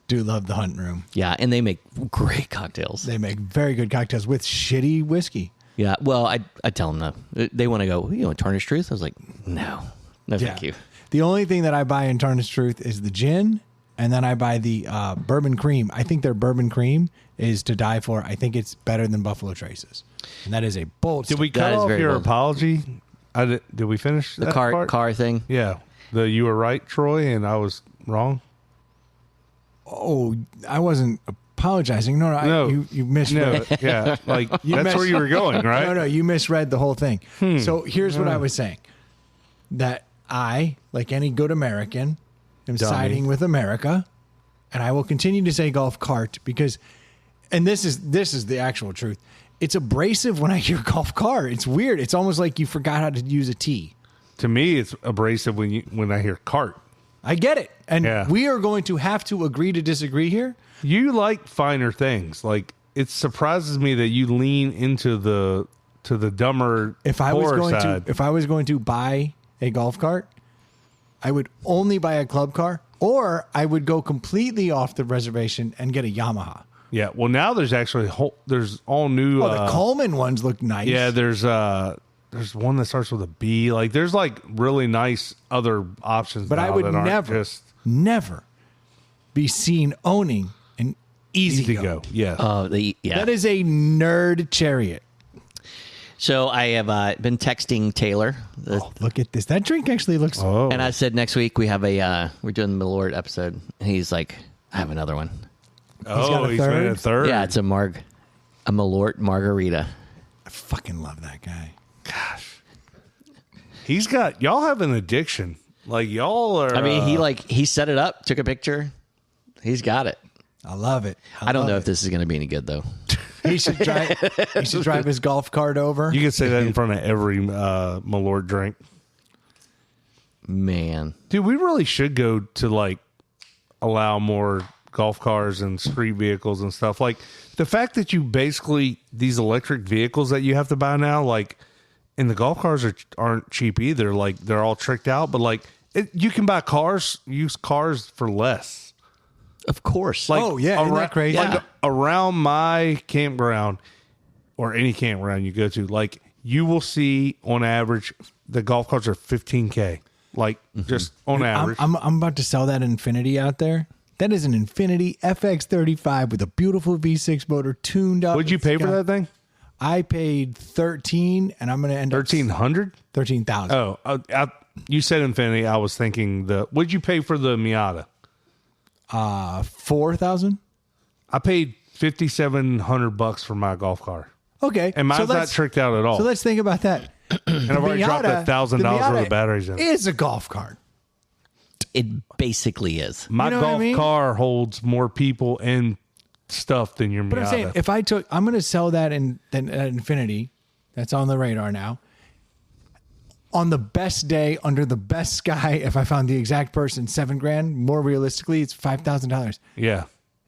[SPEAKER 3] Do love the hunting room.
[SPEAKER 4] Yeah, and they make great cocktails.
[SPEAKER 3] They make very good cocktails with shitty whiskey.
[SPEAKER 4] Yeah, well, I tell them no. They want to go, you know, Tarnished Truth? I was like, no, thank you.
[SPEAKER 3] The only thing that I buy in Tarnished Truth is the gin, and then I buy the bourbon cream. I think their bourbon cream is to die for. I think it's better than Buffalo Trace's. And that is a bold
[SPEAKER 1] Did we
[SPEAKER 4] That
[SPEAKER 1] cut
[SPEAKER 4] is
[SPEAKER 1] off
[SPEAKER 4] very
[SPEAKER 1] your
[SPEAKER 4] bold.
[SPEAKER 1] apology? Did we finish
[SPEAKER 4] The
[SPEAKER 1] that part?
[SPEAKER 4] car thing.
[SPEAKER 1] Yeah. You were right, Troy, and I was wrong.
[SPEAKER 3] Oh, I wasn't apologizing. No, you misread.
[SPEAKER 1] No, yeah, like that's
[SPEAKER 3] missed-
[SPEAKER 1] where you were going, right?
[SPEAKER 3] No, you misread the whole thing. So here's what I was saying. That I, like any good American, am
[SPEAKER 1] Dummy.
[SPEAKER 3] siding with America, and I will continue to say golf cart because, and this is the actual truth. It's abrasive when I hear golf cart. It's weird. It's almost like you forgot how to use a T.
[SPEAKER 1] To me, it's abrasive when I hear cart.
[SPEAKER 3] I get it. And
[SPEAKER 1] Yeah.
[SPEAKER 3] we are going to have to agree to disagree here.
[SPEAKER 1] You like finer things. Like it surprises me that you lean into the dumber
[SPEAKER 3] If I was
[SPEAKER 1] horror
[SPEAKER 3] going
[SPEAKER 1] side.
[SPEAKER 3] to if I was going to buy a golf cart, I would only buy a club car, or I would go completely off the reservation and get a Yamaha.
[SPEAKER 1] Yeah. Well, now there's actually there's all new.
[SPEAKER 3] Oh, the Coleman ones look nice.
[SPEAKER 1] Yeah, there's one that starts with a B. Like there's like really nice other options.
[SPEAKER 3] but I
[SPEAKER 1] now
[SPEAKER 3] would
[SPEAKER 1] that aren't
[SPEAKER 3] never,
[SPEAKER 1] just
[SPEAKER 3] never be seen owning an Easy
[SPEAKER 1] easy
[SPEAKER 3] Go.
[SPEAKER 1] go. Yeah.
[SPEAKER 4] Yeah.
[SPEAKER 3] That is a nerd chariot.
[SPEAKER 4] So I have been texting Taylor,
[SPEAKER 3] Oh, look at this. That drink actually looks.
[SPEAKER 1] oh.
[SPEAKER 4] and I said next week we have we're doing the Malort episode. And he's like, I have another one.
[SPEAKER 3] got a
[SPEAKER 1] he's made
[SPEAKER 3] third?
[SPEAKER 1] a third.
[SPEAKER 4] Yeah, it's a Malort margarita.
[SPEAKER 3] I fucking love that guy.
[SPEAKER 1] He's got y'all have an addiction. Like y'all are.
[SPEAKER 4] I mean, he set it up, took a picture. He's got it.
[SPEAKER 3] I love it.
[SPEAKER 4] I don't
[SPEAKER 3] love
[SPEAKER 4] know
[SPEAKER 3] it.
[SPEAKER 4] if this is going to be any good though.
[SPEAKER 3] He should drive. He should drive his golf cart over.
[SPEAKER 1] You can say that in front of every Malort drink.
[SPEAKER 4] Man,
[SPEAKER 1] Dude, we really should go to like allow more golf cars and street vehicles and stuff. Like the fact that you basically these electric vehicles that you have to buy now, like, and the golf cars aren't cheap either. Like they're all tricked out, but like you can buy used cars for less.
[SPEAKER 4] of course.
[SPEAKER 1] Like,
[SPEAKER 3] Oh, yeah, isn't that crazy?
[SPEAKER 1] Like
[SPEAKER 4] Yeah.
[SPEAKER 1] around my campground or any campground you go to, like you will see on average the golf carts are $15K. Like just on average.
[SPEAKER 3] I'm about to sell that Infinity out there. That is an Infinity FX35 with a beautiful V6 motor tuned up.
[SPEAKER 1] What'd you pay for that thing?
[SPEAKER 3] I paid 13, and I'm going to end up
[SPEAKER 1] 1,300?
[SPEAKER 3] 13,000.
[SPEAKER 1] Oh, you said Infinity. I was thinking what'd you pay for the Miata?
[SPEAKER 3] 4,000.
[SPEAKER 1] I paid $5,700 for my golf car,
[SPEAKER 3] Okay,
[SPEAKER 1] and mine's not
[SPEAKER 3] let's-
[SPEAKER 1] tricked out at all.
[SPEAKER 3] So let's think about that.
[SPEAKER 1] and I've already dropped $1,000 worth of batteries in it.
[SPEAKER 3] Is a golf cart.
[SPEAKER 4] it basically is.
[SPEAKER 1] My
[SPEAKER 3] You know what I
[SPEAKER 1] golf
[SPEAKER 3] mean?
[SPEAKER 1] car holds more people and stuff than your
[SPEAKER 3] But
[SPEAKER 1] Miata.
[SPEAKER 3] I'm saying, if I'm going to sell that in Infinity, that's on the radar now. on the best day under the best sky, if I found the exact person, $7,000. More realistically, it's $5,000.
[SPEAKER 1] Yeah.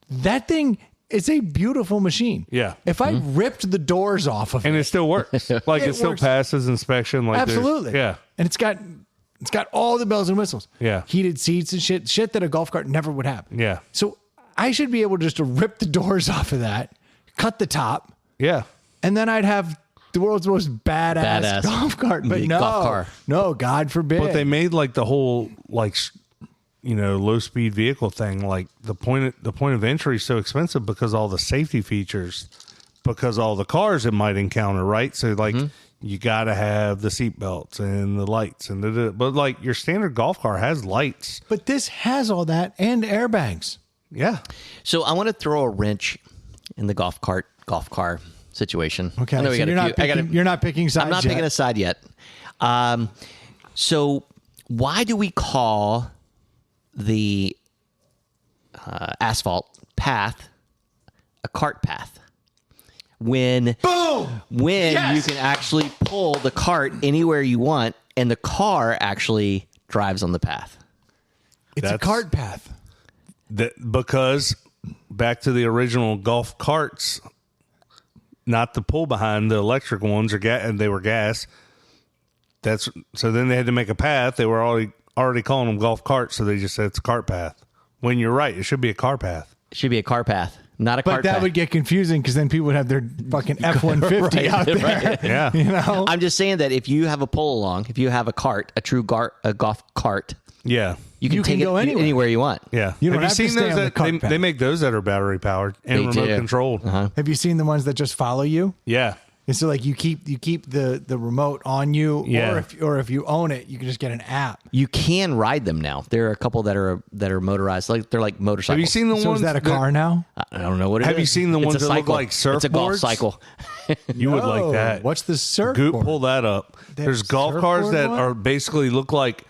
[SPEAKER 3] That thing is a beautiful machine.
[SPEAKER 1] Yeah.
[SPEAKER 3] If I ripped the doors off of
[SPEAKER 1] And
[SPEAKER 3] it,
[SPEAKER 1] it still works. Like it still
[SPEAKER 3] works.
[SPEAKER 1] passes inspection. Like there's-
[SPEAKER 3] absolutely.
[SPEAKER 1] Yeah.
[SPEAKER 3] And it's got all the bells and whistles.
[SPEAKER 1] Yeah.
[SPEAKER 3] Heated seats and shit that a golf cart never would have.
[SPEAKER 1] Yeah.
[SPEAKER 3] So I should be able just to rip the doors off of that, cut the top,
[SPEAKER 1] Yeah.
[SPEAKER 3] and then I'd have the world's most badass golf cart. But no,
[SPEAKER 4] golf car.
[SPEAKER 3] no, God forbid.
[SPEAKER 1] But they made like the whole low speed vehicle thing. Like the point of entry is so expensive because all the safety features, because all the cars it might encounter, right? So like you got to have the seat belts and the lights and but like your standard golf car has lights.
[SPEAKER 3] But this has all that and airbags.
[SPEAKER 1] Yeah.
[SPEAKER 4] So I want to throw a wrench in the golf car situation.
[SPEAKER 3] Okay,
[SPEAKER 4] I know we
[SPEAKER 3] so
[SPEAKER 4] got
[SPEAKER 3] you're not picking sides.
[SPEAKER 4] I'm not
[SPEAKER 3] yet.
[SPEAKER 4] picking a side yet. So why do we call the asphalt path a cart path? When you can actually pull the cart anywhere you want and the car actually drives on the path.
[SPEAKER 3] It's a cart path.
[SPEAKER 1] Because back to the original golf carts, not the pull behind the electric ones and they were gas. So then they had to make a path. They were already calling them golf carts, so they just said it's a cart path. When you're right, it should be a car path.
[SPEAKER 4] It should be a car path, not a cart
[SPEAKER 3] But that
[SPEAKER 4] path.
[SPEAKER 3] would get confusing because then people would have their fucking F-150 out there.
[SPEAKER 4] Right.
[SPEAKER 1] Yeah.
[SPEAKER 3] You know?
[SPEAKER 4] I'm just saying that if you have a pull along, if you have a cart, a golf cart,
[SPEAKER 1] Yeah.
[SPEAKER 4] you can take
[SPEAKER 3] go
[SPEAKER 4] it anywhere you want.
[SPEAKER 1] Yeah.
[SPEAKER 3] You don't
[SPEAKER 1] have
[SPEAKER 3] have to
[SPEAKER 1] you
[SPEAKER 3] stay
[SPEAKER 1] seen
[SPEAKER 3] on
[SPEAKER 1] those
[SPEAKER 3] the cart
[SPEAKER 1] that
[SPEAKER 3] path.
[SPEAKER 1] they make those that are battery powered and
[SPEAKER 4] They
[SPEAKER 1] remote
[SPEAKER 4] do.
[SPEAKER 1] controlled?
[SPEAKER 3] Have you seen the ones that just follow you?
[SPEAKER 1] Yeah.
[SPEAKER 3] And so like you keep the remote on you,
[SPEAKER 1] Yeah.
[SPEAKER 3] or if you own it, you can just get an app.
[SPEAKER 4] You can ride them now. There are a couple that are motorized, like they're like motorcycles.
[SPEAKER 1] Have you seen the
[SPEAKER 3] So
[SPEAKER 1] ones
[SPEAKER 3] is that a car now?
[SPEAKER 4] I don't know what it is.
[SPEAKER 1] Have you seen the
[SPEAKER 4] It's
[SPEAKER 1] ones
[SPEAKER 4] a
[SPEAKER 1] that look
[SPEAKER 4] cycle.
[SPEAKER 1] like
[SPEAKER 4] It's a golf
[SPEAKER 1] surfboards?
[SPEAKER 4] cycle.
[SPEAKER 1] You would like that.
[SPEAKER 3] What's the surfboard?
[SPEAKER 1] Goop, pull that up.
[SPEAKER 3] have
[SPEAKER 1] There's
[SPEAKER 3] a
[SPEAKER 1] golf cars
[SPEAKER 3] surfboard
[SPEAKER 1] that
[SPEAKER 3] one?
[SPEAKER 1] are basically look like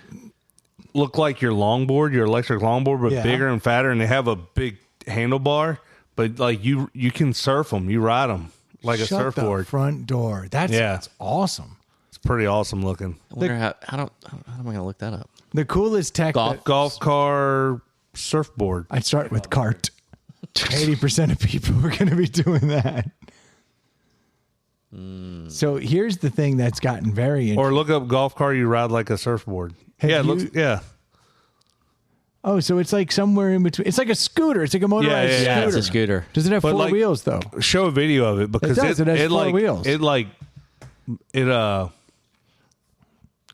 [SPEAKER 1] your longboard, your electric longboard, but
[SPEAKER 3] Yeah.
[SPEAKER 1] bigger and fatter, and they have a big handlebar. But like you can surf them, you ride them like a
[SPEAKER 3] Shut
[SPEAKER 1] surfboard.
[SPEAKER 3] the front door. That's awesome.
[SPEAKER 1] It's pretty awesome looking.
[SPEAKER 4] I wonder how am I going to look that up?
[SPEAKER 3] The coolest tech.
[SPEAKER 1] Golf car surfboard.
[SPEAKER 3] I'd start with cart. 80% of people are going to be doing that. So here's the thing that's gotten very interesting.
[SPEAKER 1] Or look up golf car you ride like a surfboard.
[SPEAKER 3] Have
[SPEAKER 1] yeah, it
[SPEAKER 3] you-
[SPEAKER 1] looks yeah.
[SPEAKER 3] Oh, so it's like somewhere in between. It's like a scooter. It's like a motorized
[SPEAKER 1] Yeah,
[SPEAKER 3] scooter.
[SPEAKER 4] it's a scooter.
[SPEAKER 3] Does it have
[SPEAKER 1] But
[SPEAKER 3] four
[SPEAKER 1] like-
[SPEAKER 3] wheels though?
[SPEAKER 1] Show a video of it because
[SPEAKER 3] It does. It has four wheels.
[SPEAKER 1] It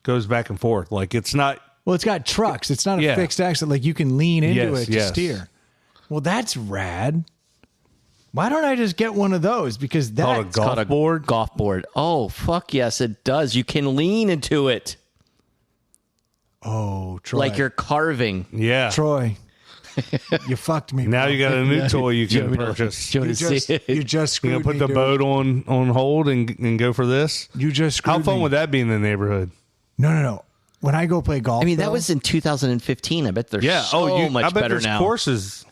[SPEAKER 1] goes back and forth. Like it's not
[SPEAKER 3] Well, it's got trucks. It's not a
[SPEAKER 1] Yeah.
[SPEAKER 3] fixed axle. Like you can lean into
[SPEAKER 1] Yes,
[SPEAKER 3] it to
[SPEAKER 1] yes.
[SPEAKER 3] steer. Well, that's rad. Why don't I just get one of those? Because
[SPEAKER 1] called a
[SPEAKER 3] that's
[SPEAKER 1] golf
[SPEAKER 4] Called a
[SPEAKER 1] board.
[SPEAKER 4] Golf board. Oh, fuck yes, it does. You can lean into it
[SPEAKER 3] oh, Troy.
[SPEAKER 4] like you're carving.
[SPEAKER 1] Yeah.
[SPEAKER 3] Troy. You fucked me.
[SPEAKER 1] Now
[SPEAKER 3] bro.
[SPEAKER 1] you got a new toy you can
[SPEAKER 4] Do you
[SPEAKER 1] purchase.
[SPEAKER 4] want
[SPEAKER 3] You
[SPEAKER 4] to
[SPEAKER 3] just,
[SPEAKER 4] see it?
[SPEAKER 3] you just screwed
[SPEAKER 1] You gonna put
[SPEAKER 3] me,
[SPEAKER 1] the
[SPEAKER 3] dude.
[SPEAKER 1] boat on hold and go for this?
[SPEAKER 3] You just screwed
[SPEAKER 1] How fun
[SPEAKER 3] me.
[SPEAKER 1] would that be in the neighborhood?
[SPEAKER 3] No. When I go play golf,
[SPEAKER 4] I mean, that
[SPEAKER 3] though,
[SPEAKER 4] was in 2015. I bet they're
[SPEAKER 1] Yeah.
[SPEAKER 4] so much
[SPEAKER 1] I bet
[SPEAKER 4] better
[SPEAKER 1] there's
[SPEAKER 4] now.
[SPEAKER 1] courses.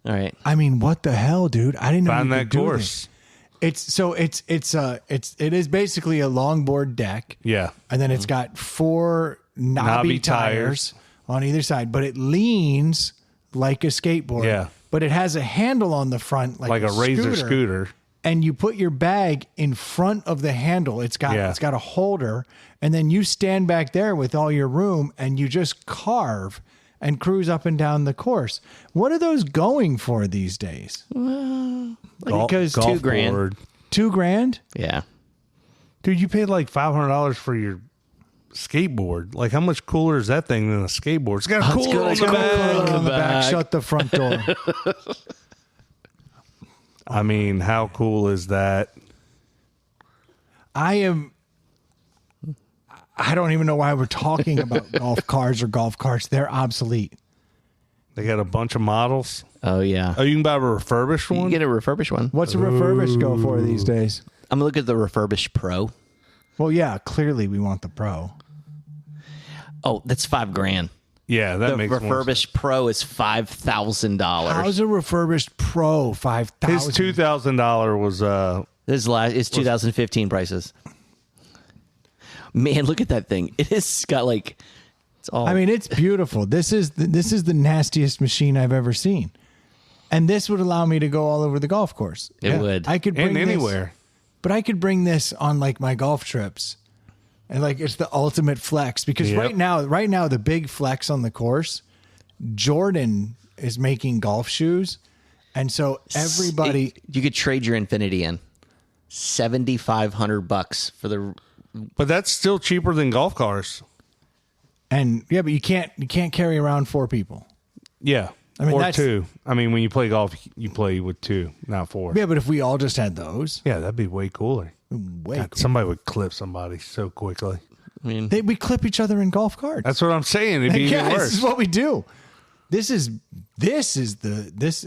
[SPEAKER 4] All right.
[SPEAKER 3] I mean, what the hell, dude? I didn't know
[SPEAKER 1] Find
[SPEAKER 3] you
[SPEAKER 1] that
[SPEAKER 3] could do
[SPEAKER 1] course.
[SPEAKER 3] this. It is basically a longboard deck.
[SPEAKER 1] Yeah.
[SPEAKER 3] And then it's got four knobby
[SPEAKER 1] Knobby
[SPEAKER 3] tires on either side, but it leans like a skateboard.
[SPEAKER 1] Yeah.
[SPEAKER 3] But it has a handle on the front
[SPEAKER 1] Like a razor scooter.
[SPEAKER 3] And you put your bag in front of the handle. It's got a holder, and then you stand back there with all your room and you just carve and cruise up and down the course. What are those going for these days? Because
[SPEAKER 1] golf
[SPEAKER 4] $2,000.
[SPEAKER 1] board.
[SPEAKER 3] $2,000?
[SPEAKER 4] Yeah.
[SPEAKER 1] Dude, you paid like $500 for your skateboard. Like, how much cooler is that thing than a skateboard? It's got a cooler on the back.
[SPEAKER 3] On the back. Shut the front door.
[SPEAKER 1] I mean, how cool is that?
[SPEAKER 3] I don't even know why we're talking about golf cars or golf carts. They're obsolete.
[SPEAKER 1] They got a bunch of models.
[SPEAKER 4] Oh, yeah.
[SPEAKER 1] Oh, you can buy a refurbished
[SPEAKER 4] You
[SPEAKER 1] one?
[SPEAKER 4] can get a refurbished one.
[SPEAKER 3] What's a refurbished go for these days?
[SPEAKER 4] I'm going to look at the refurbished Pro.
[SPEAKER 3] Well, yeah, clearly we want the Pro.
[SPEAKER 4] Oh, that's $5,000.
[SPEAKER 1] Yeah, that
[SPEAKER 4] The
[SPEAKER 1] makes more sense.
[SPEAKER 4] refurbished Pro is $5,000.
[SPEAKER 3] How's a refurbished Pro
[SPEAKER 1] His
[SPEAKER 3] $5,000?
[SPEAKER 1] $2,000 was
[SPEAKER 4] This is 2015 prices. Man, look at that thing. It has got like it's all.
[SPEAKER 3] I mean, it's beautiful. This is the nastiest machine I've ever seen, and this would allow me to go all over the golf course.
[SPEAKER 4] It would.
[SPEAKER 3] I could bring
[SPEAKER 1] And
[SPEAKER 3] this-
[SPEAKER 1] anywhere.
[SPEAKER 3] but I could bring this on like my golf trips, and like it's the ultimate flex because
[SPEAKER 1] Yep.
[SPEAKER 3] right now the big flex on the course, Jordan is making golf shoes, and so everybody.
[SPEAKER 4] you could trade your Infinity in $7,500 for the.
[SPEAKER 1] But that's still cheaper than golf cars.
[SPEAKER 3] And yeah, but you can't carry around 4 people.
[SPEAKER 1] Yeah.
[SPEAKER 3] I mean,
[SPEAKER 1] or
[SPEAKER 3] that's-
[SPEAKER 1] 2. I mean, when you play golf, you play with 2, not 4.
[SPEAKER 3] Yeah, but if we all just had those,
[SPEAKER 1] Yeah, that'd be way cooler.
[SPEAKER 3] way
[SPEAKER 1] God,
[SPEAKER 3] cool.
[SPEAKER 1] somebody would clip somebody so quickly.
[SPEAKER 4] I mean,
[SPEAKER 3] We clip each other in golf carts.
[SPEAKER 1] That's what I'm saying. It'd be
[SPEAKER 3] yeah,
[SPEAKER 1] even
[SPEAKER 3] this
[SPEAKER 1] worse.
[SPEAKER 3] is what we do. This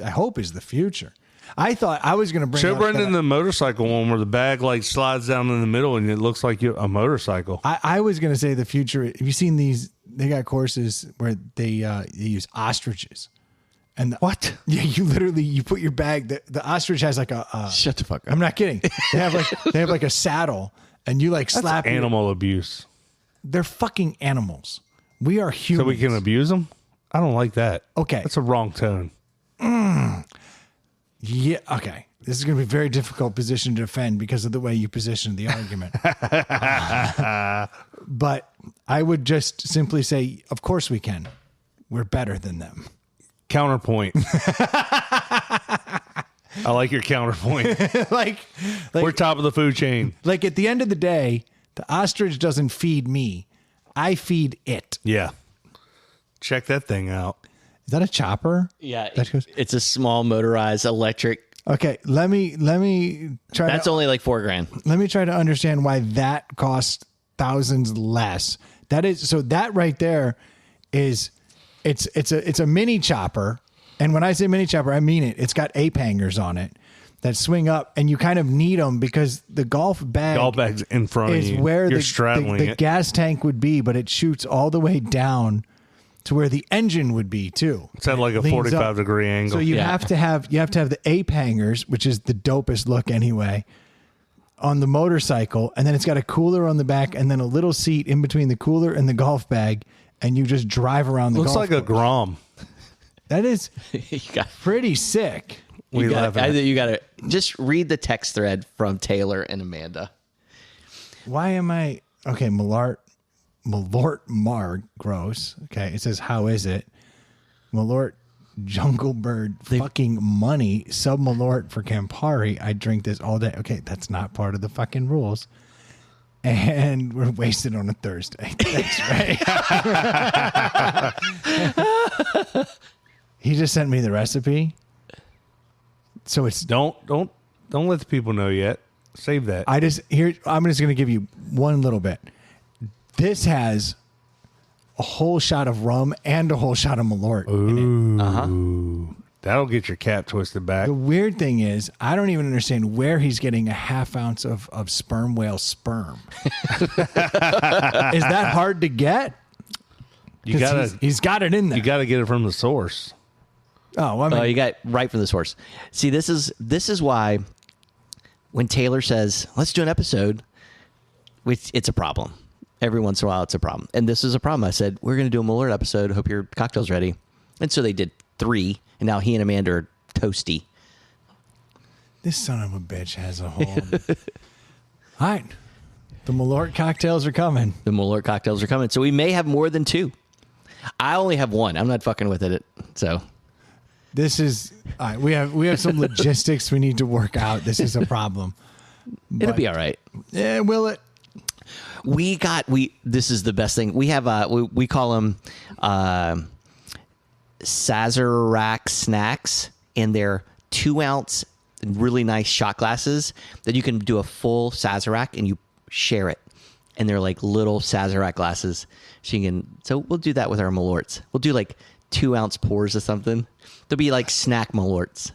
[SPEAKER 3] I hope is the future. I thought I was going to bring
[SPEAKER 1] Show
[SPEAKER 3] up
[SPEAKER 1] Brendan
[SPEAKER 3] that
[SPEAKER 1] the motorcycle one where the bag like slides down in the middle and it looks like a motorcycle.
[SPEAKER 3] I was going to say the future. Have you seen these? They got courses where they use ostriches. And
[SPEAKER 1] What?
[SPEAKER 3] Yeah, you put your bag. The ostrich has like a.
[SPEAKER 4] shut the fuck up.
[SPEAKER 3] I'm not kidding. They have like a saddle, and you like slap.
[SPEAKER 1] That's animal abuse.
[SPEAKER 3] They're fucking animals. We are humans.
[SPEAKER 1] So we can abuse them? I don't like that.
[SPEAKER 3] Okay.
[SPEAKER 1] That's a wrong tone.
[SPEAKER 3] Yeah. Okay. This is going to be a very difficult position to defend because of the way you position the argument. But I would just simply say, of course we can. We're better than them.
[SPEAKER 1] Counterpoint. I like your counterpoint.
[SPEAKER 3] like
[SPEAKER 1] We're top of the food chain.
[SPEAKER 3] Like at the end of the day, the ostrich doesn't feed me. I feed it.
[SPEAKER 1] Yeah. Check that thing out.
[SPEAKER 3] Is that a chopper?
[SPEAKER 4] Yeah,
[SPEAKER 3] That goes-
[SPEAKER 4] it's a small motorized electric.
[SPEAKER 3] Okay, let me try.
[SPEAKER 4] That's only like $4,000.
[SPEAKER 3] Let me try to understand why that costs thousands less. That is so that right there is it's a mini chopper, and when I say mini chopper, I mean it. It's got ape hangers on it that swing up, and you kind of need them because the golf
[SPEAKER 1] Bag's in front of
[SPEAKER 3] is
[SPEAKER 1] you.
[SPEAKER 3] where
[SPEAKER 1] You're
[SPEAKER 3] the
[SPEAKER 1] straddling it.
[SPEAKER 3] gas tank would be, but it shoots all the way down to where the engine would be too.
[SPEAKER 1] It's at like a
[SPEAKER 3] Leans
[SPEAKER 1] 45-degree angle.
[SPEAKER 3] So you
[SPEAKER 4] Yeah.
[SPEAKER 3] have to have the ape hangers, which is the dopest look anyway, on the motorcycle, and then it's got a cooler on the back, and then a little seat in between the cooler and the golf bag, and you just drive around the
[SPEAKER 1] Looks
[SPEAKER 3] golf
[SPEAKER 1] like a
[SPEAKER 3] course.
[SPEAKER 1] Grom.
[SPEAKER 3] That is
[SPEAKER 4] you got.
[SPEAKER 3] pretty sick.
[SPEAKER 1] We laugh at it.
[SPEAKER 4] You got to just read the text thread from Taylor and Amanda.
[SPEAKER 3] Why am I okay? Malort Mar gross. Okay, it says how is it? Malort Jungle Bird fucking money sub Malort for Campari. I drink this all day. Okay, that's not part of the fucking rules. And we're wasted on a Thursday. Thanks, Ray. He just sent me the recipe. So it's
[SPEAKER 1] Don't let the people know yet. Save that.
[SPEAKER 3] I'm just going to give you one little bit. This has a whole shot of rum and a whole shot of Malort in it.
[SPEAKER 1] That'll get your cap twisted back.
[SPEAKER 3] The weird thing is, I don't even understand where he's getting a half ounce of sperm whale sperm. Is that hard to get?
[SPEAKER 1] You
[SPEAKER 3] 'Cause
[SPEAKER 1] gotta
[SPEAKER 3] he's got it in there.
[SPEAKER 1] you gotta get it from the source.
[SPEAKER 3] Oh, I mean,
[SPEAKER 4] You got right from the source. See, this is why when Taylor says, let's do an episode, it's a problem. Every once in a while, it's a problem. And this is a problem. I said, we're going to do a Malort episode. Hope your cocktail's ready. And so they did 3. And now he and Amanda are toasty.
[SPEAKER 3] this son of a bitch has a whole. All right. The Malort cocktails are coming.
[SPEAKER 4] The Malort cocktails are coming. So we may have more than 2. I only have 1. I'm not fucking with it. So
[SPEAKER 3] This is all right, we have some logistics we need to work out. This is a problem.
[SPEAKER 4] it'll be all right.
[SPEAKER 3] Yeah, will it?
[SPEAKER 4] This is the best thing. We have we call them Sazerac snacks, and they're 2-ounce really nice shot glasses that you can do a full Sazerac and you share it. And they're like little Sazerac glasses. So we'll do that with our Malorts. We'll do like 2-ounce pours or something. They'll be like snack Malorts.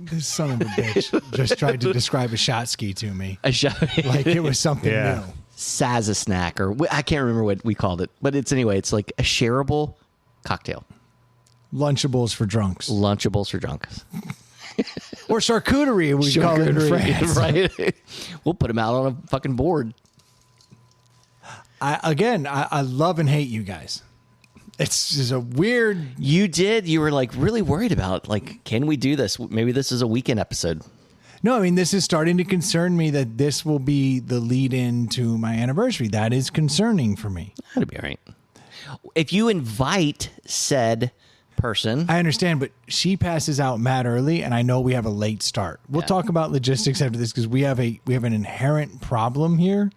[SPEAKER 3] This son of a bitch just tried to describe a shot ski to me
[SPEAKER 4] A shot.
[SPEAKER 3] like it was something
[SPEAKER 1] Yeah.
[SPEAKER 3] new.
[SPEAKER 4] Saz a snack, or I can't remember what we called it, but it's like a shareable cocktail.
[SPEAKER 3] Lunchables for drunks
[SPEAKER 4] Lunchables for drunks.
[SPEAKER 3] or charcuterie, we call it in France.
[SPEAKER 4] Right. We'll put them out on a fucking board.
[SPEAKER 3] I love and hate you guys. It's just a weird.
[SPEAKER 4] You were like really worried about like, can we do this? Maybe this is a weekend episode.
[SPEAKER 3] No, I mean, this is starting to concern me that this will be the lead in to my anniversary. That is concerning for me.
[SPEAKER 4] That'll be all right. If you invite said person,
[SPEAKER 3] I understand, but she passes out mad early, and I know we have a late start. We'll talk about logistics after this because we have an inherent problem here.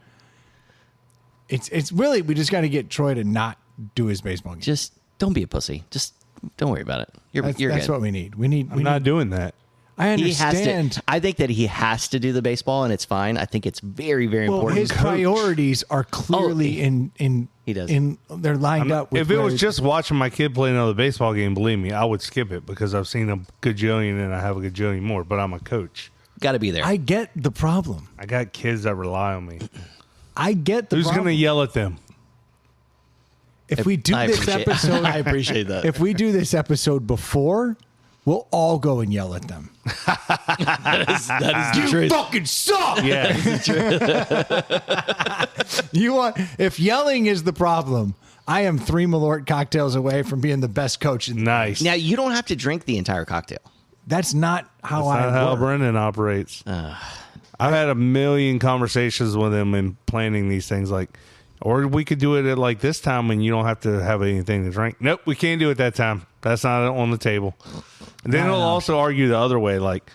[SPEAKER 3] It's really, we just got to get Troy to not do his baseball game.
[SPEAKER 4] just don't be a pussy. Just don't worry about it. You're
[SPEAKER 3] That's
[SPEAKER 4] good.
[SPEAKER 3] what we need. I'm
[SPEAKER 1] not doing that.
[SPEAKER 3] I
[SPEAKER 4] He has
[SPEAKER 3] understand.
[SPEAKER 4] to. I think that he has to do the baseball, and it's fine. I think it's very, very
[SPEAKER 3] Well,
[SPEAKER 4] important.
[SPEAKER 3] his priorities are clearly
[SPEAKER 4] He does.
[SPEAKER 3] they're lined up. With
[SPEAKER 1] If it
[SPEAKER 3] where
[SPEAKER 1] was just watching my kid play another baseball game, believe me, I would skip it because I've seen a gajillion and I have a gajillion more. But I'm a coach.
[SPEAKER 4] Got to be there.
[SPEAKER 3] I get the problem.
[SPEAKER 1] I got kids that rely on me.
[SPEAKER 3] I get the
[SPEAKER 1] Who's
[SPEAKER 3] problem.
[SPEAKER 1] going to yell at them?
[SPEAKER 3] If we do
[SPEAKER 4] I
[SPEAKER 3] this
[SPEAKER 4] appreciate-
[SPEAKER 3] episode,
[SPEAKER 4] I appreciate that.
[SPEAKER 3] If we do this episode before, we'll all go and yell at them.
[SPEAKER 4] that is the
[SPEAKER 3] You
[SPEAKER 4] truth.
[SPEAKER 3] fucking suck.
[SPEAKER 1] Yeah.
[SPEAKER 3] If yelling is the problem, I am 3 Malort cocktails away from being the best coach.
[SPEAKER 1] Nice.
[SPEAKER 4] Now you don't have to drink the entire cocktail.
[SPEAKER 3] That's not how
[SPEAKER 1] That's
[SPEAKER 3] I
[SPEAKER 1] not how
[SPEAKER 3] work.
[SPEAKER 1] Brendan operates. I've had a million conversations with him and planning these things like, or we could do it at like this time when you don't have to have anything to drink. Nope, we can't do it that time. That's not on the table. And then he'll also argue the other way, like,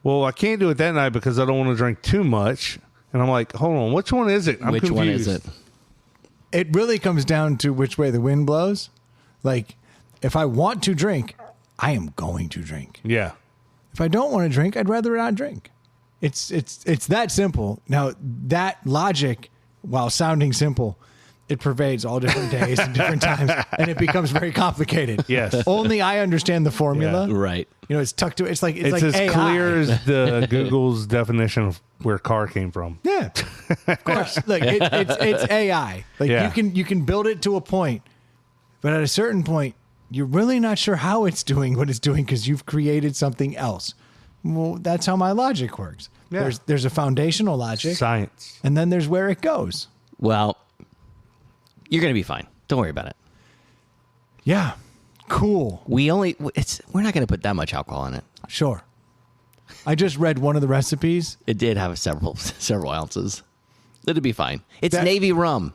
[SPEAKER 1] well, I can't do it that night because I don't want to drink too much. And I'm like, hold on, which one is it? I'm
[SPEAKER 4] Which
[SPEAKER 1] confused.
[SPEAKER 4] one is it?
[SPEAKER 3] It really comes down to which way the wind blows. Like, if I want to drink, I am going to drink.
[SPEAKER 1] Yeah.
[SPEAKER 3] If I don't want to drink, I'd rather not drink. It's that simple. Now, that logic, while sounding simple, it pervades all different days and different times, and it becomes very complicated.
[SPEAKER 1] Yes.
[SPEAKER 3] Only I understand the formula.
[SPEAKER 1] Yeah.
[SPEAKER 4] Right.
[SPEAKER 3] You know, it's tucked to. It's like
[SPEAKER 1] It's
[SPEAKER 3] like
[SPEAKER 1] as
[SPEAKER 3] AI.
[SPEAKER 1] clear as the Google's definition of where car came from.
[SPEAKER 3] Yeah, of course. Look, it's AI. Like
[SPEAKER 1] Yeah.
[SPEAKER 3] you can build it to a point, but at a certain point, you're really not sure how it's doing what it's doing because you've created something else. Well, that's how my logic works.
[SPEAKER 1] Yeah.
[SPEAKER 3] There's a foundational logic,
[SPEAKER 1] Science.
[SPEAKER 3] and then there's where it goes.
[SPEAKER 4] Well, you're going to be fine. Don't worry about it.
[SPEAKER 3] Yeah, cool,
[SPEAKER 4] We're not going to put that much alcohol in it.
[SPEAKER 3] sure. I just read one of the recipes.
[SPEAKER 4] It did have several ounces. It'll be fine. It's
[SPEAKER 3] That-
[SPEAKER 4] Navy rum.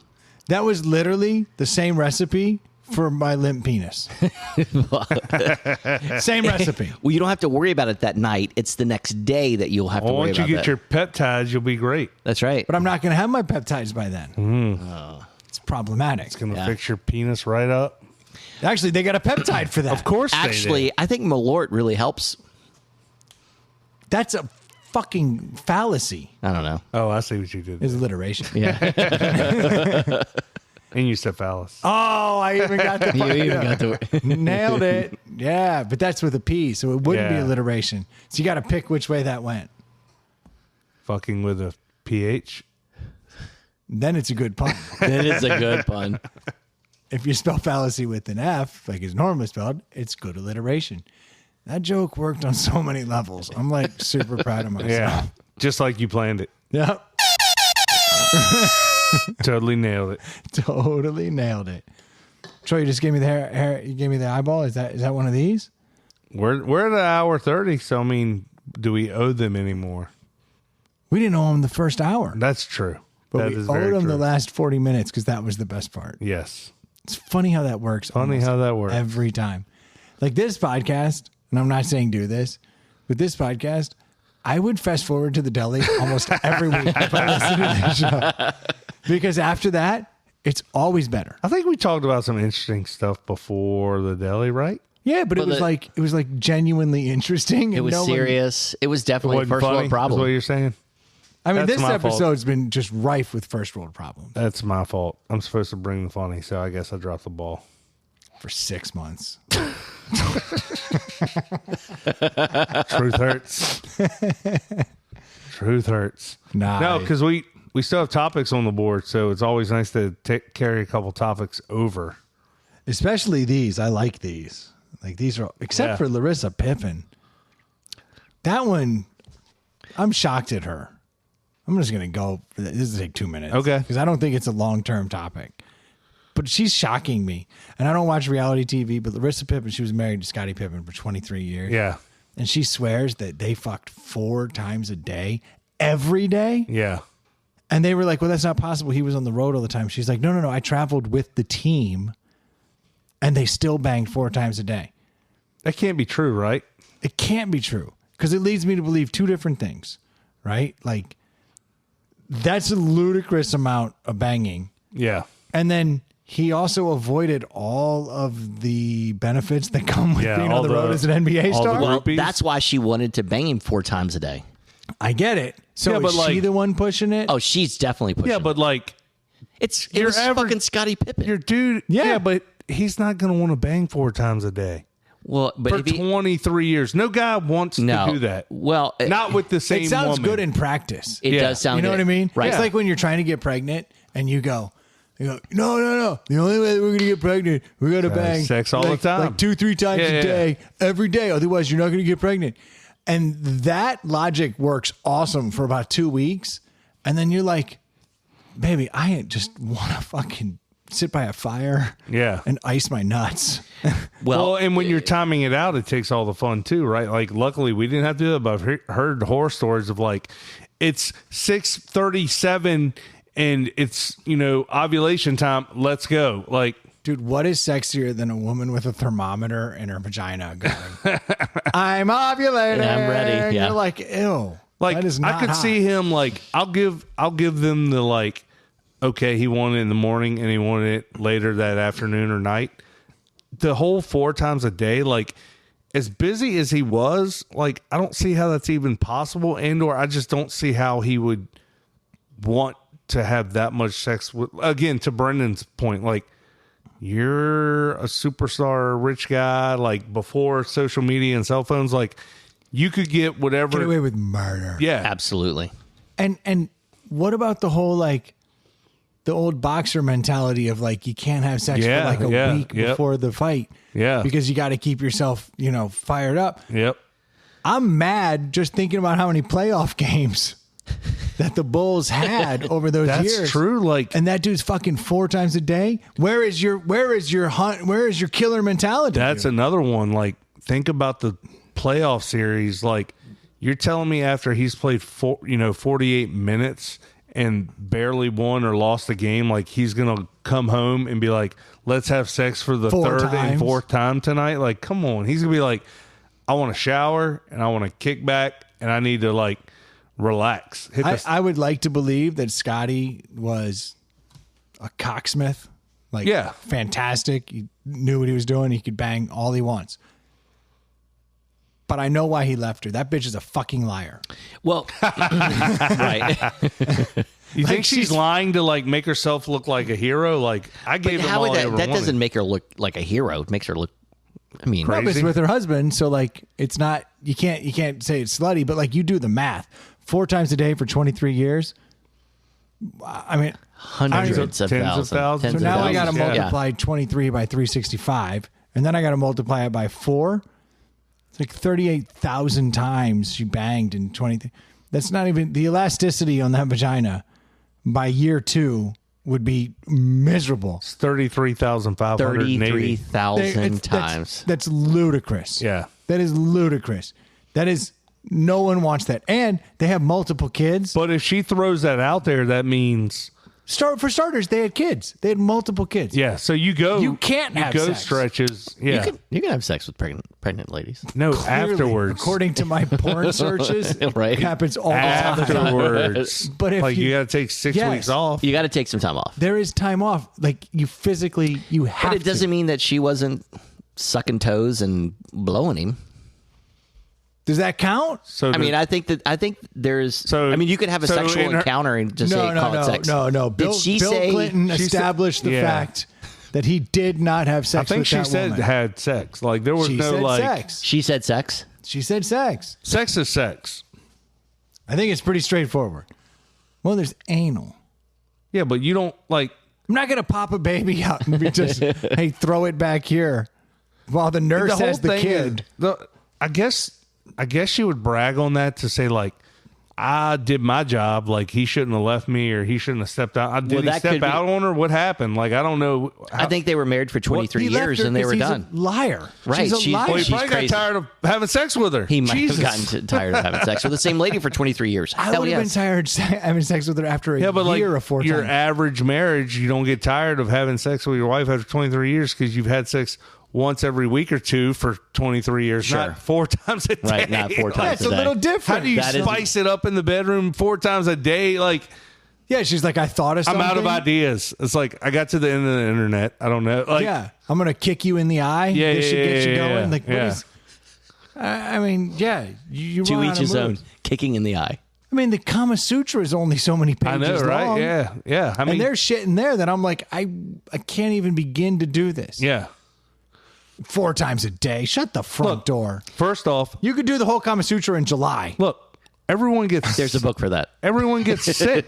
[SPEAKER 3] That was literally the same recipe for my limp penis. Same recipe.
[SPEAKER 4] Well, you don't have to worry about it that night. It's the next day that you'll have to
[SPEAKER 1] Well,
[SPEAKER 4] worry
[SPEAKER 1] once you
[SPEAKER 4] about
[SPEAKER 1] get
[SPEAKER 4] that.
[SPEAKER 1] your peptides, you'll be great.
[SPEAKER 4] That's right.
[SPEAKER 3] But I'm not going to have my peptides by then. It's problematic.
[SPEAKER 1] It's going to
[SPEAKER 4] Yeah.
[SPEAKER 1] fix your penis right up.
[SPEAKER 3] Actually, they got a peptide for that.
[SPEAKER 1] Of course
[SPEAKER 4] Actually,
[SPEAKER 1] they
[SPEAKER 4] I think Malort really helps.
[SPEAKER 3] That's a fucking fallacy.
[SPEAKER 4] I don't know.
[SPEAKER 1] did. Oh, I see what you did.
[SPEAKER 3] Is alliteration.
[SPEAKER 4] Yeah.
[SPEAKER 1] And you said phallus.
[SPEAKER 3] Oh, I even got the
[SPEAKER 4] You even got to.
[SPEAKER 3] nailed it. Yeah, but that's with a P, so it wouldn't be
[SPEAKER 1] Yeah.
[SPEAKER 3] alliteration. So you got to pick which way that went.
[SPEAKER 1] Fucking with a PH.
[SPEAKER 3] Then it's a good pun.
[SPEAKER 4] It is a good pun.
[SPEAKER 3] If you spell fallacy with an F, like it's normally spelled, it's good alliteration. That joke worked on so many levels. I'm like super proud of myself.
[SPEAKER 1] Yeah. Just like you planned it.
[SPEAKER 3] Yep.
[SPEAKER 1] Totally nailed it.
[SPEAKER 3] Totally nailed it. Troy, you just gave me the hair. You gave me the eyeball. Is that one of these?
[SPEAKER 1] We're at an hour 30, so I mean, do we owe them anymore?
[SPEAKER 3] We didn't owe them the first hour,
[SPEAKER 1] That's true.
[SPEAKER 3] but
[SPEAKER 1] That
[SPEAKER 3] we
[SPEAKER 1] is very
[SPEAKER 3] owed them
[SPEAKER 1] true.
[SPEAKER 3] the last 40 minutes because that was the best part.
[SPEAKER 1] Yes.
[SPEAKER 3] It's funny how that works.
[SPEAKER 1] Funny
[SPEAKER 3] almost
[SPEAKER 1] how that works.
[SPEAKER 3] every time. Like this podcast, and I'm not saying do this, but this podcast, I would fast forward to the deli almost every week if I listened to this show. Because after that, it's always better.
[SPEAKER 1] I think we talked about some interesting stuff before the deli, right?
[SPEAKER 3] Yeah, but
[SPEAKER 4] Well,
[SPEAKER 3] it was like genuinely interesting.
[SPEAKER 4] It
[SPEAKER 3] and
[SPEAKER 4] was
[SPEAKER 3] no one-
[SPEAKER 4] serious. It was definitely a
[SPEAKER 1] Wasn't
[SPEAKER 4] first
[SPEAKER 1] funny,
[SPEAKER 4] world
[SPEAKER 1] is
[SPEAKER 4] problem.
[SPEAKER 1] what you're saying?
[SPEAKER 3] I mean,
[SPEAKER 1] That's
[SPEAKER 3] this
[SPEAKER 1] my fault.
[SPEAKER 3] episode's been just rife with first world problems
[SPEAKER 1] That's my fault. I'm supposed to bring the funny, so I guess I dropped the ball.
[SPEAKER 3] for 6 months.
[SPEAKER 1] Truth hurts. Truth hurts.
[SPEAKER 3] Nah,
[SPEAKER 1] No, because we still have topics on the board, so it's always nice to carry a couple topics over.
[SPEAKER 3] especially these. I like these. Like these are, except
[SPEAKER 1] Yeah.
[SPEAKER 3] for Larissa Pippen. That one, I'm shocked at her. I'm just going to go. This will take 2 minutes.
[SPEAKER 1] Okay.
[SPEAKER 3] Because I don't think it's a long-term topic. But she's shocking me. And I don't watch reality TV, but Larissa Pippen, she was married to Scottie Pippen for 23 years.
[SPEAKER 1] Yeah.
[SPEAKER 3] And she swears that they fucked 4 times a day, every day.
[SPEAKER 1] Yeah.
[SPEAKER 3] And they were like, well, that's not possible. He was on the road all the time. She's like, no. I traveled with the team, and they still banged 4 times a day.
[SPEAKER 1] That can't be true, right?
[SPEAKER 3] It can't be true because it leads me to believe 2 different things, right? Like, that's a ludicrous amount of banging.
[SPEAKER 1] Yeah.
[SPEAKER 3] And then he also avoided all of the benefits that come with being on the road as an NBA
[SPEAKER 1] all the
[SPEAKER 3] star.
[SPEAKER 4] Well,
[SPEAKER 1] groupies.
[SPEAKER 4] that's why she wanted to bang him 4 times a day.
[SPEAKER 3] I get it. So
[SPEAKER 1] Yeah, but
[SPEAKER 3] is she
[SPEAKER 1] like-
[SPEAKER 3] the one pushing it?
[SPEAKER 4] Oh, she's definitely pushing.
[SPEAKER 1] Yeah, but like
[SPEAKER 4] it
[SPEAKER 1] your
[SPEAKER 4] was
[SPEAKER 1] average-
[SPEAKER 4] fucking Scottie Pippen.
[SPEAKER 1] your dude.
[SPEAKER 3] Yeah.
[SPEAKER 1] But he's not going to want to bang 4 times a day
[SPEAKER 4] Well, but
[SPEAKER 1] for
[SPEAKER 4] if he,
[SPEAKER 1] 23 years. No guy wants
[SPEAKER 4] no,
[SPEAKER 1] to do that.
[SPEAKER 4] Well,
[SPEAKER 1] Not with the same
[SPEAKER 3] it sounds
[SPEAKER 1] woman.
[SPEAKER 3] good in practice.
[SPEAKER 4] it
[SPEAKER 1] Yeah.
[SPEAKER 4] does sound.
[SPEAKER 3] You know
[SPEAKER 4] good.
[SPEAKER 3] what I mean?
[SPEAKER 4] Right.
[SPEAKER 3] It's like when you're trying to get pregnant and you go, no. The only way that we're going to get pregnant, we got to bang
[SPEAKER 1] sex all
[SPEAKER 3] like,
[SPEAKER 1] the time.
[SPEAKER 3] like 2-3 times a day, every day. Otherwise, you're not going to get pregnant. And that logic works awesome for about 2 weeks. And then you're like, baby, I just want to fucking sit by a fire
[SPEAKER 1] Yeah.
[SPEAKER 3] and ice my nuts.
[SPEAKER 1] Well, and when you're timing it out, it takes all the fun too, right? Like, luckily we didn't have to do it, but I've heard horror stories of like, it's 6:37 and it's, ovulation time. Let's go. Like,
[SPEAKER 3] Dude, what is sexier than a woman with a thermometer in her vagina going, I'm ovulating.
[SPEAKER 4] And I'm ready, yeah.
[SPEAKER 3] You're like, ew.
[SPEAKER 1] like
[SPEAKER 3] that is not
[SPEAKER 1] I could
[SPEAKER 3] hot.
[SPEAKER 1] see him like, I'll give them the like, okay, he wanted it in the morning and he wanted it later that afternoon or night. The whole 4 times a day, like, as busy as he was, like, I don't see how that's even possible, or I just don't see how he would want to have that much sex with. Again, to Brendan's point, like, you're a superstar, rich guy. Like, before social media and cell phones, like, you could get whatever.
[SPEAKER 3] Get away with murder.
[SPEAKER 1] Yeah,
[SPEAKER 4] Absolutely.
[SPEAKER 3] And what about the whole like the old boxer mentality of like you can't have sex for like a week before the fight.
[SPEAKER 1] Yeah.
[SPEAKER 3] Because you got to keep yourself, fired up.
[SPEAKER 1] Yep.
[SPEAKER 3] I'm mad just thinking about how many playoff games that the Bulls had over those
[SPEAKER 1] That's
[SPEAKER 3] years.
[SPEAKER 1] true. Like,
[SPEAKER 3] And that dude's fucking 4 times a day. Where is your killer mentality?
[SPEAKER 1] that's another one. Like, think about the playoff series. Like, you're telling me after he's played 48 minutes and barely won or lost a game, like, he's gonna come home and be like, let's have sex for the
[SPEAKER 3] 4
[SPEAKER 1] third and
[SPEAKER 3] times.
[SPEAKER 1] 4th time tonight? Like, come on. He's gonna be like, I want to shower and I want to kick back and I need to like relax. Hit the
[SPEAKER 3] I would like to believe that Scotty was a cocksmith. Like,
[SPEAKER 1] Yeah.
[SPEAKER 3] fantastic. He knew what he was doing. He could bang all he wants. But I know why he left her. That bitch is a fucking liar.
[SPEAKER 4] Well, right.
[SPEAKER 1] You think she's lying to like make herself look like a hero? Like, I gave him
[SPEAKER 4] How
[SPEAKER 1] all
[SPEAKER 4] would
[SPEAKER 1] I ever
[SPEAKER 4] that
[SPEAKER 1] wanted.
[SPEAKER 4] doesn't make her look like a hero. It makes her look. I mean,
[SPEAKER 3] No, but it's
[SPEAKER 1] Crazy.
[SPEAKER 3] with her husband, so like it's not. You can't say it's slutty, but like you do the math. 4 times a day for 23 years. I mean,
[SPEAKER 4] hundreds of
[SPEAKER 1] Tens of
[SPEAKER 4] thousands.
[SPEAKER 1] thousands.
[SPEAKER 4] Tens
[SPEAKER 3] so
[SPEAKER 4] of
[SPEAKER 3] now I got to
[SPEAKER 4] thousands.
[SPEAKER 3] multiply 23 by 365, and then I got to multiply it by 4. It's like 38,000 times she banged in 20. That's not even the elasticity on that vagina. By year 2 would be miserable.
[SPEAKER 1] It's 33,580.
[SPEAKER 4] 33,000 times.
[SPEAKER 3] That's ludicrous.
[SPEAKER 1] Yeah.
[SPEAKER 3] That is ludicrous. That is, no one wants that. And they have multiple kids.
[SPEAKER 1] But if she throws that out there, that means
[SPEAKER 3] For starters, they had kids. They had multiple kids.
[SPEAKER 1] yeah. So you go.
[SPEAKER 3] You can't have
[SPEAKER 1] go
[SPEAKER 3] sex.
[SPEAKER 1] stretches. Yeah.
[SPEAKER 4] You can have sex with pregnant ladies.
[SPEAKER 1] no,
[SPEAKER 3] Clearly,
[SPEAKER 1] afterwards.
[SPEAKER 3] according to my porn searches,
[SPEAKER 4] Right.
[SPEAKER 3] it happens all the time.
[SPEAKER 1] Afterwards.
[SPEAKER 3] But if
[SPEAKER 1] like you
[SPEAKER 3] you-
[SPEAKER 1] got to take 6
[SPEAKER 3] Yes.
[SPEAKER 1] weeks off.
[SPEAKER 4] You got to take some time off.
[SPEAKER 3] There is time off. Like you physically, you have
[SPEAKER 4] But it doesn't
[SPEAKER 3] to.
[SPEAKER 4] mean that she wasn't sucking toes and blowing him.
[SPEAKER 3] Does that count?
[SPEAKER 1] So
[SPEAKER 4] I mean, I think there's.
[SPEAKER 1] So-
[SPEAKER 4] I mean, you could have a
[SPEAKER 1] so
[SPEAKER 4] sexual
[SPEAKER 1] in her-
[SPEAKER 4] encounter and just call it sex.
[SPEAKER 3] No. Bill,
[SPEAKER 4] Did she
[SPEAKER 3] Bill
[SPEAKER 4] say?
[SPEAKER 3] Clinton
[SPEAKER 1] She said-
[SPEAKER 3] established the
[SPEAKER 1] yeah.
[SPEAKER 3] fact that he did not have
[SPEAKER 1] I
[SPEAKER 3] sex
[SPEAKER 1] think
[SPEAKER 3] with
[SPEAKER 1] she
[SPEAKER 3] that
[SPEAKER 1] said
[SPEAKER 3] woman.
[SPEAKER 1] had sex. Like there was
[SPEAKER 3] She
[SPEAKER 1] no
[SPEAKER 3] said
[SPEAKER 1] like
[SPEAKER 3] sex.
[SPEAKER 4] She said sex.
[SPEAKER 3] She said sex.
[SPEAKER 1] sex is sex.
[SPEAKER 3] I think it's pretty straightforward. Well, there's anal.
[SPEAKER 1] Yeah, but you don't like.
[SPEAKER 3] I'm not going to pop a baby out and be just, hey, throw it back here while the nurse has the kid.
[SPEAKER 1] I guess she would brag on that to say like, I did my job. Like, he shouldn't have left me, or he shouldn't have stepped out. Did he step out on her? What happened? Like, I don't know.
[SPEAKER 4] I think they were married for 23 years and they were done.
[SPEAKER 3] He's a liar.
[SPEAKER 4] Right.
[SPEAKER 3] She's a liar.
[SPEAKER 1] Well, he
[SPEAKER 4] She's
[SPEAKER 1] probably
[SPEAKER 4] crazy.
[SPEAKER 1] got tired of having sex with her.
[SPEAKER 4] He might
[SPEAKER 1] Jesus.
[SPEAKER 4] have gotten tired of having sex with the same lady for 23 years.
[SPEAKER 3] I
[SPEAKER 4] Hell
[SPEAKER 3] would have
[SPEAKER 4] yes.
[SPEAKER 3] been tired having sex with her after a
[SPEAKER 1] Yeah, but like
[SPEAKER 3] year or 4
[SPEAKER 1] your
[SPEAKER 3] times.
[SPEAKER 1] average marriage, you don't get tired of having sex with your wife after 23 years because you've had sex once every week or two for 23 years,
[SPEAKER 4] Sure.
[SPEAKER 1] not 4 times a day.
[SPEAKER 4] Right, not 4 times
[SPEAKER 3] That's
[SPEAKER 4] a
[SPEAKER 3] a
[SPEAKER 4] day.
[SPEAKER 3] little different.
[SPEAKER 1] How do you
[SPEAKER 4] That is-
[SPEAKER 1] spice it up in the bedroom 4 times a day? Like,
[SPEAKER 3] Yeah, she's like, I thought of
[SPEAKER 1] I'm
[SPEAKER 3] something.
[SPEAKER 1] out of ideas. It's like I got to the end of the internet. I don't know. Like,
[SPEAKER 3] Yeah, I'm gonna kick you in the eye.
[SPEAKER 1] Yeah,
[SPEAKER 3] This should get you
[SPEAKER 1] yeah,
[SPEAKER 3] going.
[SPEAKER 1] yeah,
[SPEAKER 3] Like, what
[SPEAKER 1] yeah.
[SPEAKER 3] is? I mean, yeah, you
[SPEAKER 4] To
[SPEAKER 3] run
[SPEAKER 4] each
[SPEAKER 3] out of
[SPEAKER 4] his own.
[SPEAKER 3] moves.
[SPEAKER 4] Kicking in the eye.
[SPEAKER 3] I mean, the Kama Sutra is only so many
[SPEAKER 1] I
[SPEAKER 3] pages
[SPEAKER 1] know, right?
[SPEAKER 3] long.
[SPEAKER 1] Yeah, yeah. I mean,
[SPEAKER 3] and there's shit in there that I'm like, I can't even begin to do this.
[SPEAKER 1] yeah.
[SPEAKER 3] 4 times a day. Shut the front
[SPEAKER 1] Look.
[SPEAKER 3] door.
[SPEAKER 1] First off,
[SPEAKER 3] You could do the whole Kama Sutra in July.
[SPEAKER 1] look, everyone gets
[SPEAKER 4] There's a book for that.
[SPEAKER 1] everyone gets sick.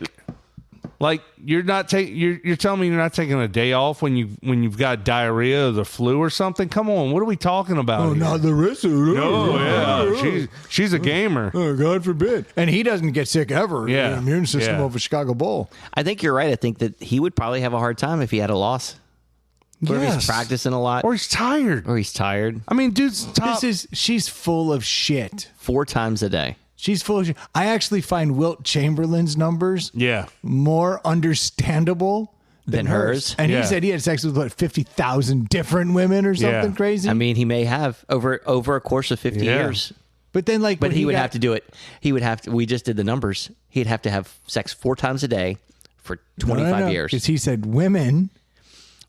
[SPEAKER 1] Like, you're not taking. You're telling me you're not taking a day off when you've got diarrhea or the flu or something. Come on, what are we talking about?
[SPEAKER 3] Oh,
[SPEAKER 1] here?
[SPEAKER 3] not the rest of it.
[SPEAKER 1] No, yeah, she's a gamer.
[SPEAKER 3] Oh, God forbid. And he doesn't get sick ever.
[SPEAKER 1] Yeah.
[SPEAKER 3] The immune system
[SPEAKER 1] Yeah.
[SPEAKER 3] of a Chicago Bull.
[SPEAKER 4] I think you're right. I think that he would probably have a hard time if he had a loss. Or if
[SPEAKER 1] Yes.
[SPEAKER 4] he's practicing a lot.
[SPEAKER 1] Or he's tired.
[SPEAKER 4] Or he's tired.
[SPEAKER 1] I mean, dude's top.
[SPEAKER 3] She's full of shit.
[SPEAKER 4] 4 times a day.
[SPEAKER 3] She's full of shit. I actually find Wilt Chamberlain's numbers
[SPEAKER 1] yeah,
[SPEAKER 3] more understandable
[SPEAKER 4] Than hers?
[SPEAKER 3] And
[SPEAKER 1] Yeah.
[SPEAKER 3] he said he had sex with, what, 50,000 different women or something
[SPEAKER 1] Yeah.
[SPEAKER 3] crazy?
[SPEAKER 4] I mean, he may have over a course of 50
[SPEAKER 1] Yeah.
[SPEAKER 4] years.
[SPEAKER 3] but then, like,
[SPEAKER 4] But
[SPEAKER 3] when
[SPEAKER 4] he would
[SPEAKER 3] got-
[SPEAKER 4] have to do it. He would have to. We just did the numbers. He'd have to have sex 4 times a day for 25 years.
[SPEAKER 3] Because he said women,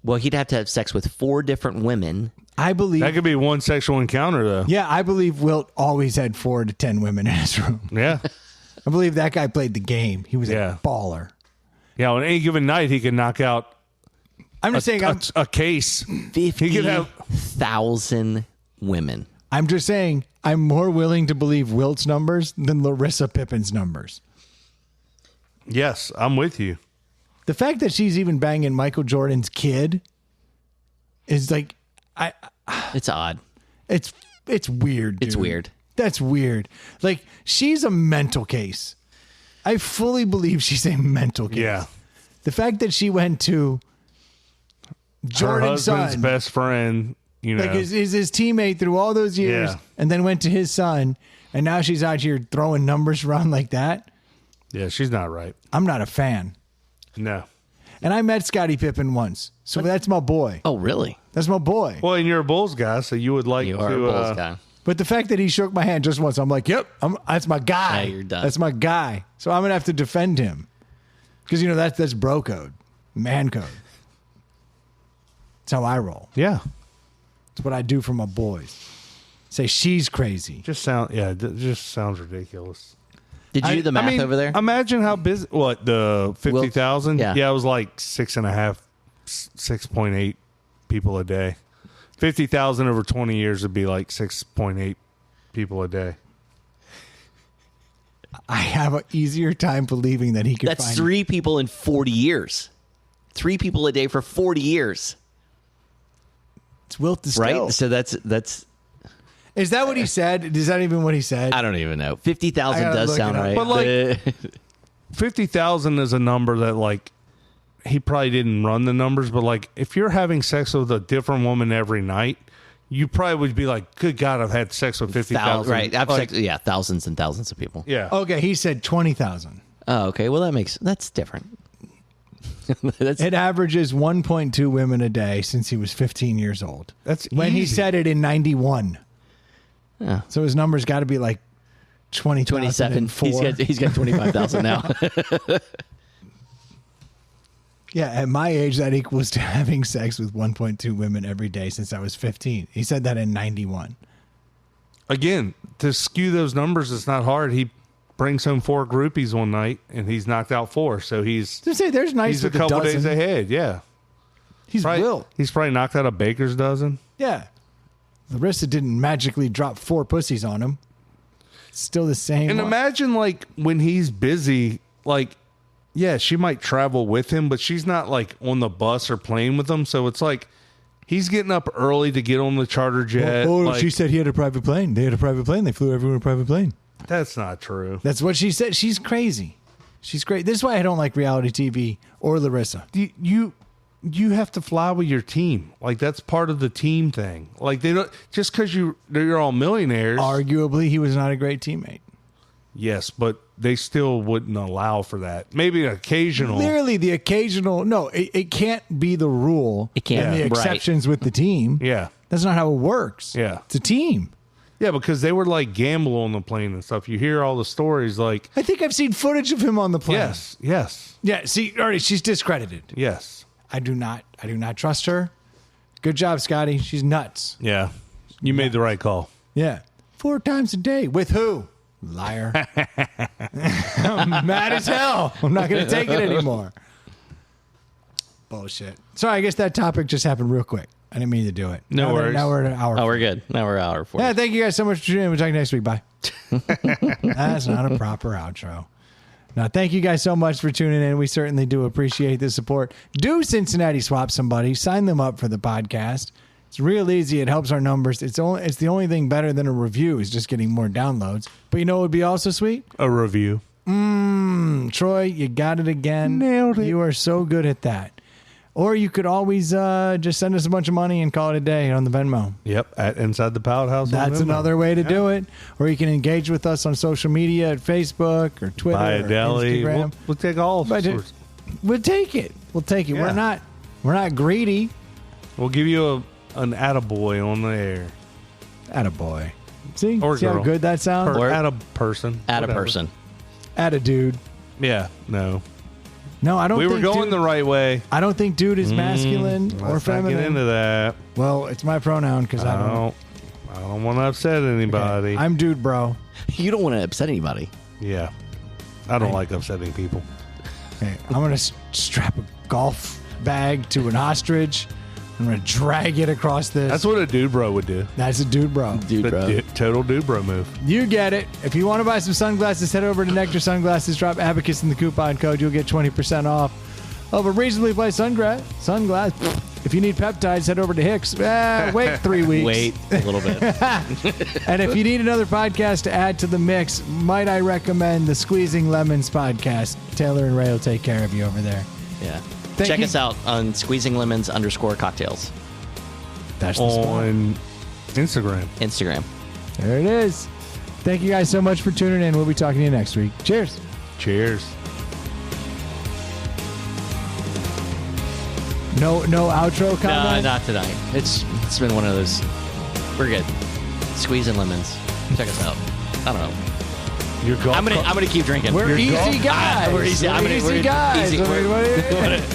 [SPEAKER 4] Well, he'd have to have sex with 4 different women.
[SPEAKER 3] I believe.
[SPEAKER 1] that could be one sexual encounter though.
[SPEAKER 3] Yeah, I believe Wilt always had 4 to 10 women in his room.
[SPEAKER 1] Yeah,
[SPEAKER 3] I believe that guy played the game. He was
[SPEAKER 1] Yeah.
[SPEAKER 3] a baller.
[SPEAKER 1] yeah. On any given night, he could knock out
[SPEAKER 3] I'm just saying.
[SPEAKER 1] a case. He could have.
[SPEAKER 4] 50,000 women.
[SPEAKER 3] I'm just saying. I'm more willing to believe Wilt's numbers than Larissa Pippen's numbers.
[SPEAKER 1] Yes, I'm with you.
[SPEAKER 3] The fact that she's even banging Michael Jordan's kid is like,
[SPEAKER 4] It's odd.
[SPEAKER 3] it's weird.
[SPEAKER 4] It's
[SPEAKER 3] dude.
[SPEAKER 4] weird.
[SPEAKER 3] That's weird. Like, she's a mental case. I fully believe she's a mental case.
[SPEAKER 1] Yeah,
[SPEAKER 3] The fact that she went to
[SPEAKER 1] her
[SPEAKER 3] Jordan's
[SPEAKER 1] husband's
[SPEAKER 3] son,
[SPEAKER 1] best friend. You know,
[SPEAKER 3] like is his teammate through all those years,
[SPEAKER 1] Yeah.
[SPEAKER 3] and then went to his son, and now she's out here throwing numbers around like that.
[SPEAKER 1] yeah, she's not right.
[SPEAKER 3] I'm not a fan.
[SPEAKER 1] No.
[SPEAKER 3] And I met Scottie Pippen once, so that's my boy.
[SPEAKER 4] Oh, really?
[SPEAKER 3] That's my boy.
[SPEAKER 1] Well, and you're a Bulls guy, so you would like
[SPEAKER 4] You
[SPEAKER 1] to.
[SPEAKER 4] are a Bulls guy.
[SPEAKER 3] But the fact that he shook my hand just once, I'm like, yep, that's my guy.
[SPEAKER 4] Yeah, you're done.
[SPEAKER 3] That's my guy. So I'm gonna have to defend him because that's bro code, man code. That's how I roll.
[SPEAKER 1] Yeah,
[SPEAKER 3] It's what I do for my boys. Say she's crazy.
[SPEAKER 1] just sounds ridiculous.
[SPEAKER 4] Did you do the math over there?
[SPEAKER 1] Imagine how busy. What, the 50,000?
[SPEAKER 4] Yeah.
[SPEAKER 1] Yeah, it was like 6.8 people a day. 50,000 over 20 years would be like 6.8 people a day.
[SPEAKER 3] I have an easier time believing that he could
[SPEAKER 4] That's
[SPEAKER 3] find
[SPEAKER 4] 3 people in 40 years. 3 people a day for 40 years.
[SPEAKER 3] It's Wilt Distill.
[SPEAKER 4] Right? So that's
[SPEAKER 3] Is that what he said? Is that even what he said?
[SPEAKER 4] I don't even know. 50,000
[SPEAKER 3] I gotta
[SPEAKER 4] does
[SPEAKER 3] look
[SPEAKER 4] sound
[SPEAKER 3] it up.
[SPEAKER 4] right.
[SPEAKER 1] But, like, 50,000 is a number that, like, he probably didn't run the numbers, but, like, if you're having sex with a different woman every night, you probably would be like, good God, I've had sex with 50,000.
[SPEAKER 4] right.
[SPEAKER 1] Like,
[SPEAKER 4] Thousands and thousands of people.
[SPEAKER 1] yeah.
[SPEAKER 3] Okay, he said 20,000.
[SPEAKER 4] Oh, okay. Well, that's different. That's
[SPEAKER 3] It averages 1.2 women a day since he was 15 years old.
[SPEAKER 1] That's
[SPEAKER 3] when he
[SPEAKER 1] easy.
[SPEAKER 3] said it in 91.
[SPEAKER 4] Yeah.
[SPEAKER 3] So his numbers got to be like
[SPEAKER 4] 27.
[SPEAKER 3] 20,004.
[SPEAKER 4] He's got 25,000 now.
[SPEAKER 3] Yeah, at my age, that equals to having sex with 1.2 women every day since I was 15. He said that in 91.
[SPEAKER 1] Again, to skew those numbers, it's not hard. He brings home 4 groupies one night, and he's knocked out 4. So he's
[SPEAKER 3] To say there's nice
[SPEAKER 1] he's a
[SPEAKER 3] with
[SPEAKER 1] couple
[SPEAKER 3] dozen.
[SPEAKER 1] days ahead. Yeah,
[SPEAKER 3] He's Wilt.
[SPEAKER 1] He's probably knocked out a baker's dozen.
[SPEAKER 3] Yeah. Larissa didn't magically drop 4 pussies on him. It's still the same.
[SPEAKER 1] And
[SPEAKER 3] one.
[SPEAKER 1] imagine, like, when he's busy, like, yeah, she might travel with him, but she's not, like, on the bus or plane with him. So it's like he's getting up early to get on the charter jet.
[SPEAKER 3] Oh,
[SPEAKER 1] like,
[SPEAKER 3] she said he had a private plane. They had a private plane. They flew everyone in a private plane.
[SPEAKER 1] That's not true.
[SPEAKER 3] That's what she said. She's crazy. She's great. This is why I don't like reality TV or Larissa.
[SPEAKER 1] You have to fly with your team. Like, that's part of the team thing. Like, they don't just because you're all millionaires.
[SPEAKER 3] Arguably, he was not a great teammate.
[SPEAKER 1] Yes, but they still wouldn't allow for that. Maybe an occasional.
[SPEAKER 3] Clearly, the occasional. No, it can't be the rule.
[SPEAKER 4] It can't.
[SPEAKER 3] And the
[SPEAKER 4] Right.
[SPEAKER 3] exceptions with the team.
[SPEAKER 1] Yeah.
[SPEAKER 3] That's not how it works.
[SPEAKER 1] Yeah.
[SPEAKER 3] It's a team.
[SPEAKER 1] Yeah, because they were like gamble on the plane and stuff. You hear all the stories like.
[SPEAKER 3] I think I've seen footage of him on the plane.
[SPEAKER 1] Yes.
[SPEAKER 3] Yeah. See, already she's discredited.
[SPEAKER 1] Yes.
[SPEAKER 3] I do not trust her. Good job, Scotty. She's nuts.
[SPEAKER 1] Yeah. You made the right call.
[SPEAKER 3] Yeah. 4 times a day. With who? Liar. I'm mad as hell. I'm not going to take it anymore. Bullshit. Sorry, I guess that topic just happened real quick. I didn't mean to do it.
[SPEAKER 1] No worries.
[SPEAKER 3] Now we're at an hour.
[SPEAKER 4] Oh, we're good. Now we're hour 40.
[SPEAKER 3] Yeah, thank you guys so much for tuning in. We'll talk next week. Bye. That's not a proper outro. Now, thank you guys so much for tuning in. We certainly do appreciate the support. Do Cincinnati swap somebody. Sign them up for the podcast. It's real easy. It helps our numbers. It's the only thing better than a review is just getting more downloads. But you know what would be also sweet?
[SPEAKER 1] A review.
[SPEAKER 3] Troy, you got it again.
[SPEAKER 1] Nailed it.
[SPEAKER 3] You are so good at that. Or you could always just send us a bunch of money and call it a day on the Venmo.
[SPEAKER 1] Yep. At Inside the Pallet House.
[SPEAKER 3] That's another way to do it. Or you can engage with us on social media at Facebook or Twitter
[SPEAKER 1] Buy a
[SPEAKER 3] or
[SPEAKER 1] deli.
[SPEAKER 3] Instagram.
[SPEAKER 1] We'll take all sorts.
[SPEAKER 3] We'll take it. We'll take it.
[SPEAKER 1] Yeah.
[SPEAKER 3] We're not greedy.
[SPEAKER 1] We'll give you an attaboy on the air.
[SPEAKER 3] Attaboy. See?
[SPEAKER 1] Or
[SPEAKER 3] See how
[SPEAKER 1] girl.
[SPEAKER 3] good that sounds?
[SPEAKER 1] Or at a person.
[SPEAKER 4] Add a
[SPEAKER 1] Whatever.
[SPEAKER 4] person.
[SPEAKER 3] Atta dude.
[SPEAKER 1] Yeah. No.
[SPEAKER 3] No, I don't
[SPEAKER 1] We
[SPEAKER 3] think
[SPEAKER 1] were going
[SPEAKER 3] dude,
[SPEAKER 1] the right way.
[SPEAKER 3] I don't think dude is masculine or
[SPEAKER 1] Let's not
[SPEAKER 3] feminine.
[SPEAKER 1] get into that.
[SPEAKER 3] Well, it's my pronoun because I don't.
[SPEAKER 1] I don't want to upset anybody.
[SPEAKER 3] I'm dude, bro.
[SPEAKER 4] You don't want to upset anybody.
[SPEAKER 1] Yeah. I don't like upsetting people.
[SPEAKER 3] Okay, I'm going to strap a golf bag to an ostrich. I'm going to drag it across this.
[SPEAKER 1] That's what a dude bro would do.
[SPEAKER 3] That's a dude, bro.
[SPEAKER 4] Dude, bro.
[SPEAKER 1] Total dude bro move.
[SPEAKER 3] You get it. If you want to buy some sunglasses, head over to Nectar Sunglasses. Drop Abacus in the coupon code. You'll get 20% off of a reasonably priced sunglass. If you need peptides, head over to Hicks. Wait 3 weeks.
[SPEAKER 4] Wait a little bit.
[SPEAKER 3] And if you need another podcast to add to the mix, might I recommend the Squeezing Lemons podcast? Taylor and Ray will take care of you over there.
[SPEAKER 4] Yeah.
[SPEAKER 3] Thank
[SPEAKER 4] Check
[SPEAKER 3] you.
[SPEAKER 4] us out on squeezinglemons_cocktails.
[SPEAKER 3] That's the spot.
[SPEAKER 1] On Instagram.
[SPEAKER 4] Instagram.
[SPEAKER 3] There it is. Thank you guys so much for tuning in. We'll be talking to you next week. Cheers.
[SPEAKER 1] Cheers.
[SPEAKER 3] No outro
[SPEAKER 4] No,
[SPEAKER 3] comment?
[SPEAKER 4] not tonight. It's been one of those. We're good. Squeezing lemons. Check us out. I don't know.
[SPEAKER 1] Your golf
[SPEAKER 4] I'm gonna keep drinking.
[SPEAKER 3] We're easy guys.
[SPEAKER 4] We're easy.
[SPEAKER 3] We're easy
[SPEAKER 4] we're
[SPEAKER 3] guys.
[SPEAKER 4] easy.
[SPEAKER 3] I mean, what do you-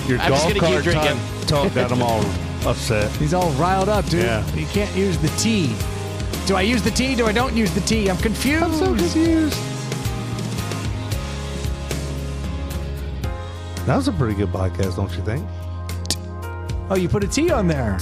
[SPEAKER 1] Your
[SPEAKER 4] I'm just
[SPEAKER 1] golf
[SPEAKER 4] gonna
[SPEAKER 1] cart
[SPEAKER 4] keep drinking.
[SPEAKER 1] talk got them all upset.
[SPEAKER 3] He's all riled up, dude.
[SPEAKER 1] Yeah.
[SPEAKER 3] You can't use the T. Do I use the T? Do I don't use the T? I'm confused.
[SPEAKER 1] I'm so confused. That was a pretty good podcast, don't you think?
[SPEAKER 3] Oh, you put a T on there.